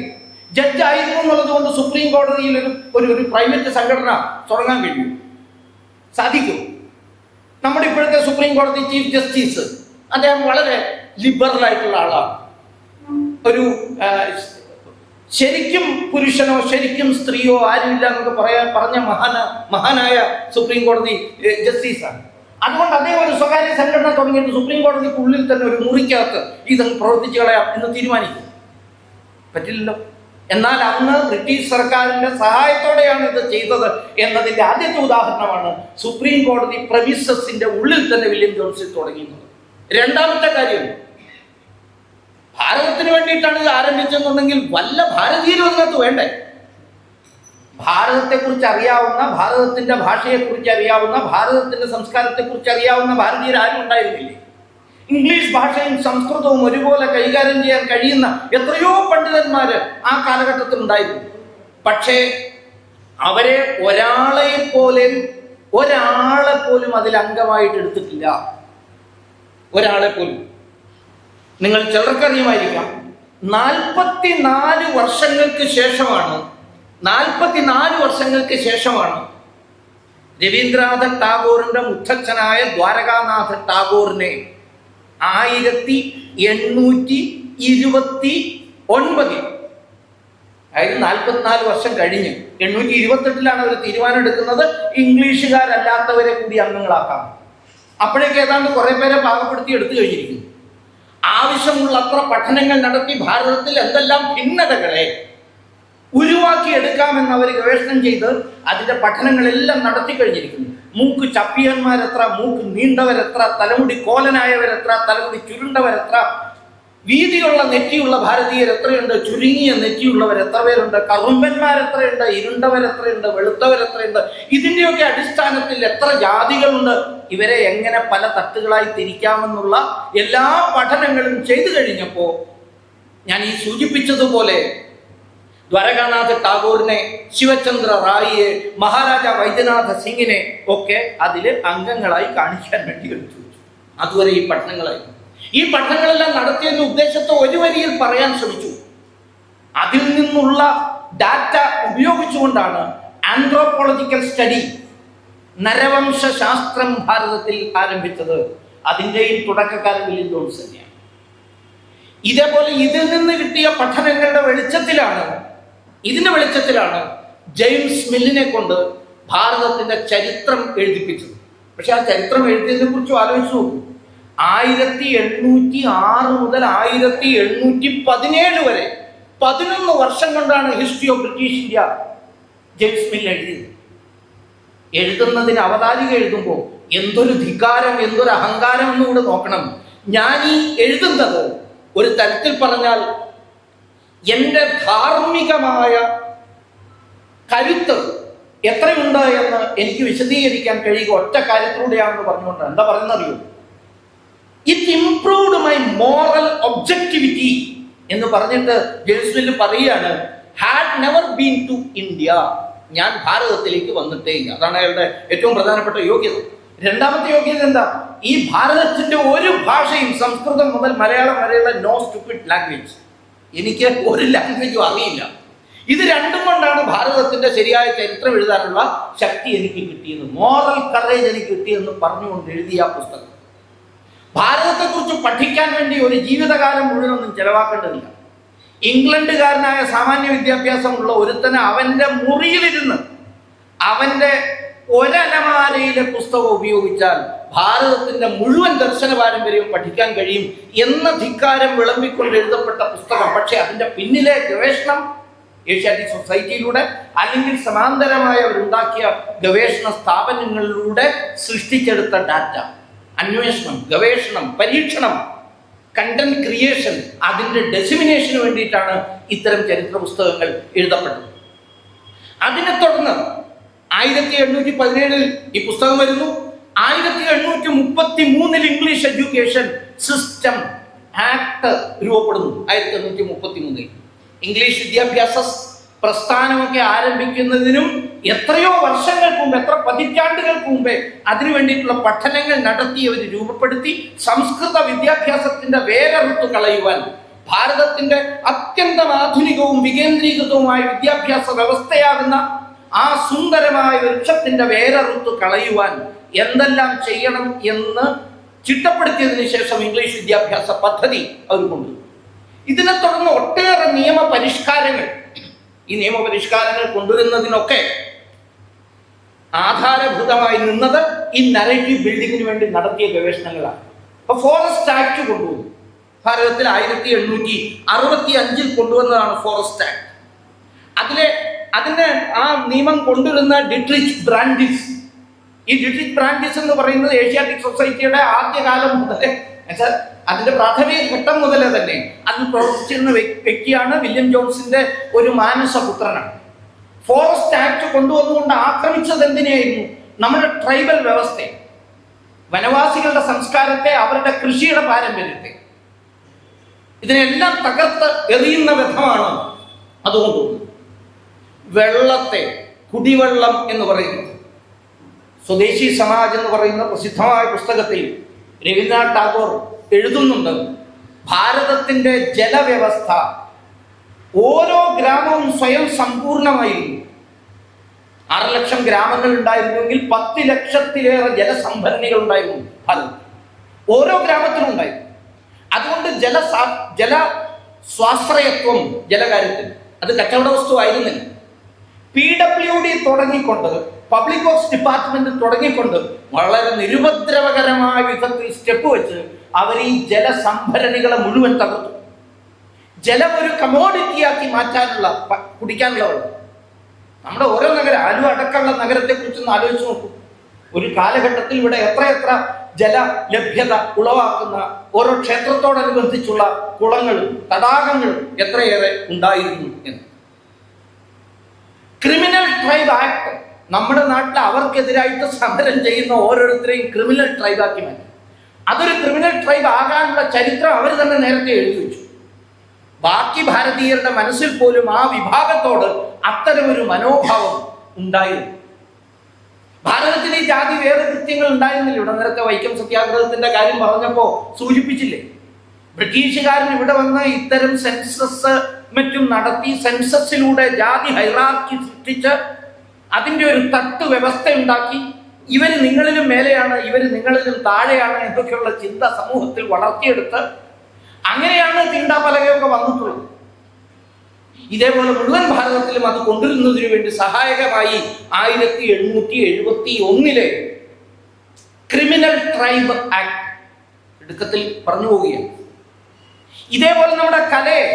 എന്നുള്ളത് കൊണ്ട് സുപ്രീം കോടതിയിൽ ഒരു പ്രൈവറ്റ് സംഘടന തുടങ്ങാൻ കഴിയും, സാധിക്കും. നമ്മുടെ ഇപ്പോഴത്തെ സുപ്രീം കോടതി ചീഫ് ജസ്റ്റിസ് അദ്ദേഹം വളരെ ലിബറൽ ആയിട്ടുള്ള ആളാണ്. ഒരു ശരിക്കും പുരുഷനോ ശരിക്കും സ്ത്രീയോ ആരുമില്ല എന്നൊക്കെ പറഞ്ഞ മഹാനായ സുപ്രീം കോടതി ജസ്റ്റിസാണ്. അതുകൊണ്ട് അദ്ദേഹം ഒരു സ്വകാര്യ സംഘടന തുടങ്ങിയിട്ട് സുപ്രീം കോടതിക്കുള്ളിൽ തന്നെ ഒരു മുറിക്കകത്ത് ഇത് പ്രവർത്തിച്ചു കളയാം എന്ന് തീരുമാനിക്കും. പറ്റില്ലല്ലോ. എന്നാൽ അന്ന് ബ്രിട്ടീഷ് സർക്കാരിന്റെ സഹായത്തോടെയാണ് ഇത് ചെയ്തത് എന്നതിന്റെ ആദ്യത്തെ ഉദാഹരണമാണ് സുപ്രീം കോടതി പ്രമിസസിന്റെ ഉള്ളിൽ തന്നെ വില്യം ജോൺസ് തുടങ്ങിയത്. രണ്ടാമത്തെ കാര്യം, ഭാരതത്തിന് വേണ്ടിയിട്ടാണ് ഇത് ആരംഭിച്ചെന്നുണ്ടെങ്കിൽ വല്ല ഭാരതീയരും അതിനകത്ത് വേണ്ടേ? ഭാരതത്തെക്കുറിച്ച് അറിയാവുന്ന, ഭാരതത്തിന്റെ ഭാഷയെക്കുറിച്ച് അറിയാവുന്ന, ഭാരതത്തിന്റെ സംസ്കാരത്തെക്കുറിച്ച് അറിയാവുന്ന ഭാരതീയർ ആരും ഉണ്ടായിരുന്നില്ലേ? ഇംഗ്ലീഷ് ഭാഷയും സംസ്കൃതവും ഒരുപോലെ കൈകാര്യം ചെയ്യാൻ കഴിയുന്ന എത്രയോ പണ്ഡിതന്മാര് ആ കാലഘട്ടത്തിൽ ഉണ്ടായിരുന്നു. പക്ഷേ അവരെ ഒരാളെ പോലും അതിൽ അംഗമായിട്ട് എടുത്തിട്ടില്ല. ഒരാളെ പോലും. നിങ്ങൾ ചിലർക്കറിയുമായിരിക്കാം, 44 വർഷങ്ങൾക്ക് ശേഷമാണ് രവീന്ദ്രനാഥ ടാഗോറിന്റെ മുത്തച്ഛനായ ദ്വാരകാനാഥ ടാഗോറിനെ 1829, അതായത് 44 വർഷം കഴിഞ്ഞ് 828 അവർ തീരുമാനം എടുക്കുന്നത് ഇംഗ്ലീഷുകാരല്ലാത്തവരെ കൂടി അംഗങ്ങളാക്കാം. അപ്പോഴേക്ക് ഏതാണ്ട് കുറെ പേരെ പാകപ്പെടുത്തി എടുത്തു കഴിഞ്ഞിരിക്കുന്നു. ആവശ്യമുള്ള അത്ര പഠനങ്ങൾ നടത്തി ഭാരതത്തിൽ എന്തെല്ലാം ഭിന്നതകളെ ഉരുവാക്കിയെടുക്കാമെന്ന് അവർ ഗവേഷണം ചെയ്ത് അതിന്റെ പഠനങ്ങളെല്ലാം നടത്തി കഴിഞ്ഞിരിക്കുന്നു. മൂക്ക് ചപ്പിയന്മാരെത്ര, മൂക്ക് നീണ്ടവരെത്ര, തലമുടി കോലനായവരെത്ര, തലമുടി ചുരുണ്ടവരെത്ര, വീതിയുള്ള നെറ്റിയുള്ള ഭാരതീയർ എത്രയുണ്ട്, ചുരുങ്ങിയ നെറ്റിയുള്ളവർ എത്ര പേരുണ്ട്, കറുമ്പന്മാർ എത്രയുണ്ട്, ഇരുണ്ടവർ എത്രയുണ്ട്, വെളുത്തവർ എത്രയുണ്ട്, ഇതിൻ്റെയൊക്കെ അടിസ്ഥാനത്തിൽ എത്ര ജാതികളുണ്ട്, ഇവരെ എങ്ങനെ പല തട്ടുകളായി തിരിക്കാമെന്നുള്ള എല്ലാ പഠനങ്ങളും ചെയ്തു കഴിഞ്ഞപ്പോൾ ഞാൻ ഈ സൂചിപ്പിച്ചതുപോലെ ദ്വാരകാനാഥ് ടാഗോറിനെ, ശിവചന്ദ്ര റായിയെ, മഹാരാജ വൈദ്യനാഥ സിംഗിനെ ഒക്കെ അതിൽ അംഗങ്ങളായി കാണിക്കാൻ വേണ്ടി എടുത്തു. അതുവരെ ഈ പഠനങ്ങളായി. ഈ പഠനങ്ങളെല്ലാം നടത്തിയെന്ന ഉദ്ദേശത്തെ ഒരു വരിയിൽ പറയാൻ ശ്രമിച്ചു. അതിൽ നിന്നുള്ള ഡാറ്റ ഉപയോഗിച്ചുകൊണ്ടാണ് ആന്ത്രോപോളജിക്കൽ സ്റ്റഡി, നരവംശ ശാസ്ത്രം ഭാരതത്തിൽ ആരംഭിച്ചത്. അതിൻ്റെയും തുടക്കക്കാരൻ വില്യം ജോൺസ് തന്നെയാണ്. ഇതേപോലെ ഇതിൽ നിന്ന് കിട്ടിയ പഠനങ്ങളുടെ ഇതിന്റെ വെളിച്ചത്തിലാണ് ജെയിംസ് മില്ലിനെ കൊണ്ട് ഭാരതത്തിന്റെ ചരിത്രം എഴുതിപ്പിച്ചത്. പക്ഷെ ആ ചരിത്രം എഴുതിയതിനെ കുറിച്ചും ആലോചിച്ചു നോക്കൂ. 1806 മുതൽ 1817 വരെ 11 വർഷം കൊണ്ടാണ് history of British India James mill എഴുതിയത്. എഴുതുന്നതിന് അവതാരിക എഴുതുമ്പോൾ എന്തൊരു ധിക്കാരം, എന്തൊരു അഹങ്കാരം എന്നുകൂടെ നോക്കണം. ഞാൻ ഈ എഴുതുന്നത് ഒരു തരത്തിൽ പറഞ്ഞാൽ എൻ്റെ ധാർമ്മികമായ കരുത്ത് എത്രയുണ്ട് എന്ന് എനിക്ക് വിശദീകരിക്കാൻ കഴിയുക ഒറ്റ കാര്യത്തിലൂടെയാണെന്ന് പറഞ്ഞുകൊണ്ട് എന്താ പറയുന്നറിയോ, it improved my moral objectivity എന്ന് പറഞ്ഞിട്ട് ജെയിംസ് മിൽ പറയുകയാണ്, had never been to India, ഞാൻ ഭാരതത്തിലേക്ക് വന്നിട്ടേ ഇല്ല. അതാണ് അയാളുടെ ഏറ്റവും പ്രധാനപ്പെട്ട യോഗ്യത. രണ്ടാമത്തെ യോഗ്യത എന്താ, ഈ ഭാരതത്തിന്റെ ഒരു ഭാഷയും സംസ്കൃതം മുതൽ മലയാളം വരെയുള്ള നോ സ്റ്റുപ്പിഡ് ലാംഗ്വേജ്, എനിക്ക് ഒരു ലാംഗ്വേജും അറിയില്ല. ഇത് രണ്ടും കൊണ്ടാണ് ഭാരതത്തിന്റെ ശരിയായ ചരിത്രം എഴുതാനുള്ള ശക്തി എനിക്ക് കിട്ടിയത്, മോറൽ കറേജ് എനിക്ക് കിട്ടിയെന്ന് പറഞ്ഞുകൊണ്ട് എഴുതിയ ആ പുസ്തകം. ഭാരതത്തെക്കുറിച്ച് പഠിക്കാൻ വേണ്ടി ഒരു ജീവിതകാലം മുഴുവനൊന്നും ചെലവാക്കേണ്ടതില്ല. ഇംഗ്ലണ്ടുകാരനായ സാമാന്യ വിദ്യാഭ്യാസമുള്ള ഒരുത്തന് അവന്റെ മുറിയിലിരുന്ന് അവന്റെ ഒരലമാരയിലെ പുസ്തകം ഉപയോഗിച്ചാൽ ഭാരതത്തിന്റെ മുഴുവൻ ദർശന പാരമ്പര്യവും പഠിക്കാൻ കഴിയും എന്ന ധിക്കാരം വിളമ്പിക്കൊണ്ട് എഴുതപ്പെട്ട പുസ്തകം. പക്ഷെ അതിന്റെ പിന്നിലെ ഗവേഷണം ഏഷ്യാറ്റിക് സൊസൈറ്റിയിലൂടെ അല്ലെങ്കിൽ സമാന്തരമായവരുണ്ടാക്കിയ ഗവേഷണ സ്ഥാപനങ്ങളിലൂടെ സൃഷ്ടിച്ചെടുത്ത ഡാറ്റ, അന്വേഷണം, ഗവേഷണം, പരീക്ഷണം, കണ്ടന്റ് ക്രിയേഷൻ, അതിൻ്റെ ഡെസിമിനേഷന് വേണ്ടിയിട്ടാണ് ഇത്തരം ചരിത്ര പുസ്തകങ്ങൾ എഴുതപ്പെട്ടത്. അതിനെ തുടർന്ന് 1817 ഈ പുസ്തകം വരുന്നു. 1833 ഇംഗ്ലീഷ് എഡ്യൂക്കേഷൻ സിസ്റ്റം ആക്ട് രൂപപ്പെടുന്നു. 1833 ഇംഗ്ലീഷ് വിദ്യാഭ്യാസ പ്രസ്ഥാനമൊക്കെ ആരംഭിക്കുന്നതിനും എത്രയോ വർഷങ്ങൾക്ക് മുമ്പ്, എത്ര പതിറ്റാണ്ടുകൾക്ക് മുമ്പേ അതിനു വേണ്ടിയിട്ടുള്ള പഠനങ്ങൾ നടത്തി അവർ രൂപപ്പെടുത്തി. സംസ്കൃത വിദ്യാഭ്യാസത്തിന്റെ വേരറുത്ത് കളയുവാൻ, ഭാരതത്തിന്റെ അത്യന്തം ആധുനികവും വികേന്ദ്രീകൃതവുമായ വിദ്യാഭ്യാസ വ്യവസ്ഥയാകുന്ന ആ സുന്ദരമായ വൃക്ഷത്തിന്റെ വേരറുത്ത് കളയുവാൻ എന്തെല്ലാം ചെയ്യണം എന്ന് ചിട്ടപ്പെടുത്തിയതിനു ശേഷം ഇംഗ്ലീഷ് വിദ്യാഭ്യാസ പദ്ധതി അവർ കൊണ്ടുവന്നു. ഇതിനെ തുടർന്ന് ഒട്ടേറെ നിയമപരിഷ്കാരങ്ങൾ, ഈ നിയമപരിഷ്കാരങ്ങൾ കൊണ്ടുവരുന്നതിനൊക്കെ ആധാരഭൂതമായി നിന്നത് ഈ നരേറ്റീവ് ബിൽഡിങ്ങിന് വേണ്ടി നടത്തിയ ഗവേഷണങ്ങളാണ്. അപ്പൊ ഫോറസ്റ്റ് ആക്ട് കൊണ്ടുവന്നു. ഭാരതത്തിൽ 1865 കൊണ്ടുവന്നതാണ് ഫോറസ്റ്റ് ആക്ട്. അതിന് ആ നിയമം കൊണ്ടുവരുന്ന ഡിട്രിച്ച് ബ്രാൻഡിസ്. ഈ ഡിട്രിച്ച് ബ്രാൻഡിസ് എന്ന് പറയുന്നത് ഏഷ്യാറ്റിക് സൊസൈറ്റിയുടെ ആദ്യകാലം മുതലേ, അതിന്റെ പ്രാഥമിക ഘട്ടം മുതലേ തന്നെ അതിൽ പ്രവർത്തിച്ചിരുന്ന വ്യക്തിയാണ്. വില്യം ജോൺസിന്റെ ഒരു മാനസപുത്രനാണ്. ഫോറസ്റ്റ് ആക്ട് കൊണ്ടുവന്നുകൊണ്ട് ആക്രമിച്ചത് എന്തിനായിരുന്നു? നമ്മുടെ ട്രൈബൽ വ്യവസ്ഥയെ, വനവാസികളുടെ സംസ്കാരത്തെ, അവരുടെ കൃഷിയുടെ പാരമ്പര്യത്തെ, ഇതിനെല്ലാം തകർത്ത് എറിയുന്ന വിധമാണ് അതുകൊണ്ട് വെള്ളത്തെ, കുടിവെള്ളം എന്ന് പറയുന്നത്. സ്വദേശി സമാജ് എന്ന് പറയുന്ന പ്രസിദ്ധമായ പുസ്തകത്തിൽ രവീന്ദ്രനാഥ് ടാഗോർ എഴുതുന്നുണ്ട്, ഭാരതത്തിന്റെ ജലവ്യവസ്ഥ ഓരോ ഗ്രാമവും സ്വയം സമ്പൂർണമായിരുന്നു. 6 ലക്ഷം ഗ്രാമങ്ങൾ ഉണ്ടായിരുന്നുവെങ്കിൽ 10 ലക്ഷത്തിലേറെ ജലസംഭരണികൾ ഉണ്ടായിരുന്നു ഭാരതത്തിൽ. ഓരോ ഗ്രാമത്തിലും ഉണ്ടായിരുന്നു. അതുകൊണ്ട് ജല സ്വാശ്രയത്വം ജലകാര്യത്തിൽ അത് കച്ചവട വസ്തു ആയിരുന്നില്ല. PWD തുടങ്ങിക്കൊണ്ട്, പബ്ലിക് വർക്ക്സ് ഡിപ്പാർട്ട്മെന്റ് തുടങ്ങിക്കൊണ്ട് വളരെ നിരുപദ്രവകരമായ വിധത്തിൽ സ്റ്റെപ്പ് വെച്ച് അവർ ഈ ജലസംഭരണികളെ മുഴുവൻ തകർത്തു. ജലം ഒരു കമോഡിറ്റിയാക്കി മാറ്റാനുള്ള, കുടിക്കാനുള്ള വെള്ളം. നമ്മുടെ ഓരോ നഗരം, ആലുവ അടക്കമുള്ള നഗരത്തെ കുറിച്ചൊന്ന് ആലോചിച്ച് നോക്കൂ. ഒരു കാലഘട്ടത്തിൽ ഇവിടെ എത്ര ജല ലഭ്യത ഉളവാക്കുന്ന ഓരോ ക്ഷേത്രത്തോടനുബന്ധിച്ചുള്ള കുളങ്ങളും തടാകങ്ങളും എത്രയേറെ ഉണ്ടായിരുന്നു എന്ന്. ക്രിമിനൽ ട്രൈബ് ആക്ട് നമ്മുടെ നാട്ടിൽ അവർക്കെതിരായിട്ട് സമരം ചെയ്യുന്ന ഓരോരുത്തരെയും ക്രിമിനൽ ട്രൈബാക്കി മാറ്റി. അതൊരു ക്രിമിനൽ ട്രൈബ് ആകാനുള്ള ചരിത്രം അവർ തന്നെ നേരത്തെ എഴുതി വെച്ചു. ബാക്കി ഭാരതീയരുടെ മനസ്സിൽ പോലും ആ വിഭാഗത്തോട് അത്തരമൊരു മനോഭാവം ഉണ്ടായിരുന്നു. ഭാരതത്തിൽ ഈ ജാതി വേദകൃത്യങ്ങൾ ഉണ്ടായിരുന്നില്ല. ഇവിടെ നേരത്തെ വൈക്കം സത്യാഗ്രഹത്തിന്റെ കാര്യം പറഞ്ഞപ്പോ സൂചിപ്പിച്ചില്ലേ? ബ്രിട്ടീഷുകാരൻ ഇവിടെ വന്ന് ഇത്തരം സെൻസസ് മറ്റും നടത്തി സെൻസസിലൂടെ ജാതി ഹൈറാർക്കി സൃഷ്ടിച്ച് അതിൻ്റെ ഒരു തട്ട് വ്യവസ്ഥ ഉണ്ടാക്കി ഇവർ നിങ്ങളിലും മേലെയാണ്, ഇവർ നിങ്ങളിലും താഴെയാണ് എന്നൊക്കെയുള്ള ചിന്ത സമൂഹത്തിൽ വളർത്തിയെടുത്ത് അങ്ങനെയാണ് തീണ്ടാപലകയൊക്കെ വന്നിട്ടുള്ളത്. ഇതേപോലെ മുഴുവൻ ഭാരതത്തിലും അത് കൊണ്ടുവരുന്നതിനു വേണ്ടി സഹായകമായി 1771 ക്രിമിനൽ ട്രൈബ് ആക്ട് എടുക്കത്തിൽ പറഞ്ഞു പോവുകയാണ്. ഇതേപോലെ നമ്മുടെ കലയെ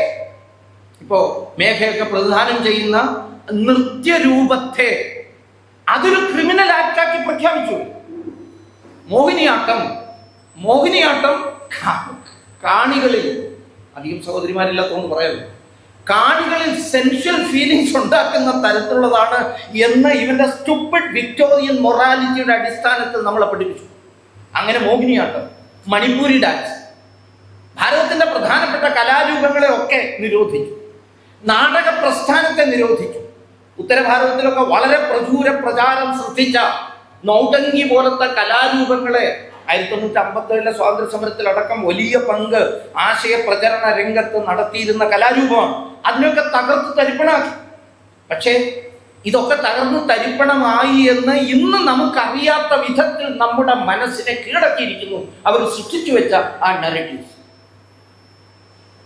ഇപ്പോ മേഘയൊക്കെ പ്രതിദാനം ചെയ്യുന്ന നൃത്യരൂപത്തെ അതൊരു ക്രിമിനൽ ആക്ടാക്കി പ്രഖ്യാപിച്ചു. മോഹിനിയാട്ടം കാണികളിൽ അധികം സഹോദരിമാരില്ലാത്തോന്ന് പറയാമല്ലോ, കാണികളിൽ സെൻഷ്വൽ ഫീലിങ്സ് ഉണ്ടാക്കുന്ന തരത്തിലുള്ളതാണ് എന്ന് ഇവന്റെ സ്റ്റുപ്പിഡ് വിക്ടോറിയൻ മൊറാലിറ്റിയുടെ അടിസ്ഥാനത്തിൽ നമ്മളെ പഠിപ്പിച്ചു. അങ്ങനെ മോഹിനിയാട്ടം, മണിപ്പൂരി ഡാൻസ്, ഭാരതത്തിന്റെ പ്രധാനപ്പെട്ട കലാരൂപങ്ങളെ ഒക്കെ നിരോധിച്ചു. നാടക പ്രസ്ഥാനത്തെ നിരോധിച്ചു. ഉത്തരഭാരതത്തിലൊക്കെ വളരെ പ്രചാരം സൃഷ്ടിച്ച നൗട്ടങ്കി പോലത്തെ കലാരൂപങ്ങളെ 1957 സ്വാതന്ത്ര്യ സമരത്തിലടക്കം വലിയ പങ്ക് ആശയ പ്രചരണ രംഗത്ത് നടത്തിയിരുന്ന കലാരൂപമാണ്. അതിനൊക്കെ തകർത്ത് തരിപ്പണാക്കി. പക്ഷേ ഇതൊക്കെ തകർന്ന് തരിപ്പണമായി എന്ന് ഇന്ന് നമുക്കറിയാത്ത വിധത്തിൽ നമ്മുടെ മനസ്സിനെ കീഴടക്കിയിരിക്കുന്നു അവർ സൃഷ്ടിച്ചു വെച്ച ആ നറേറ്റീവ്സ്.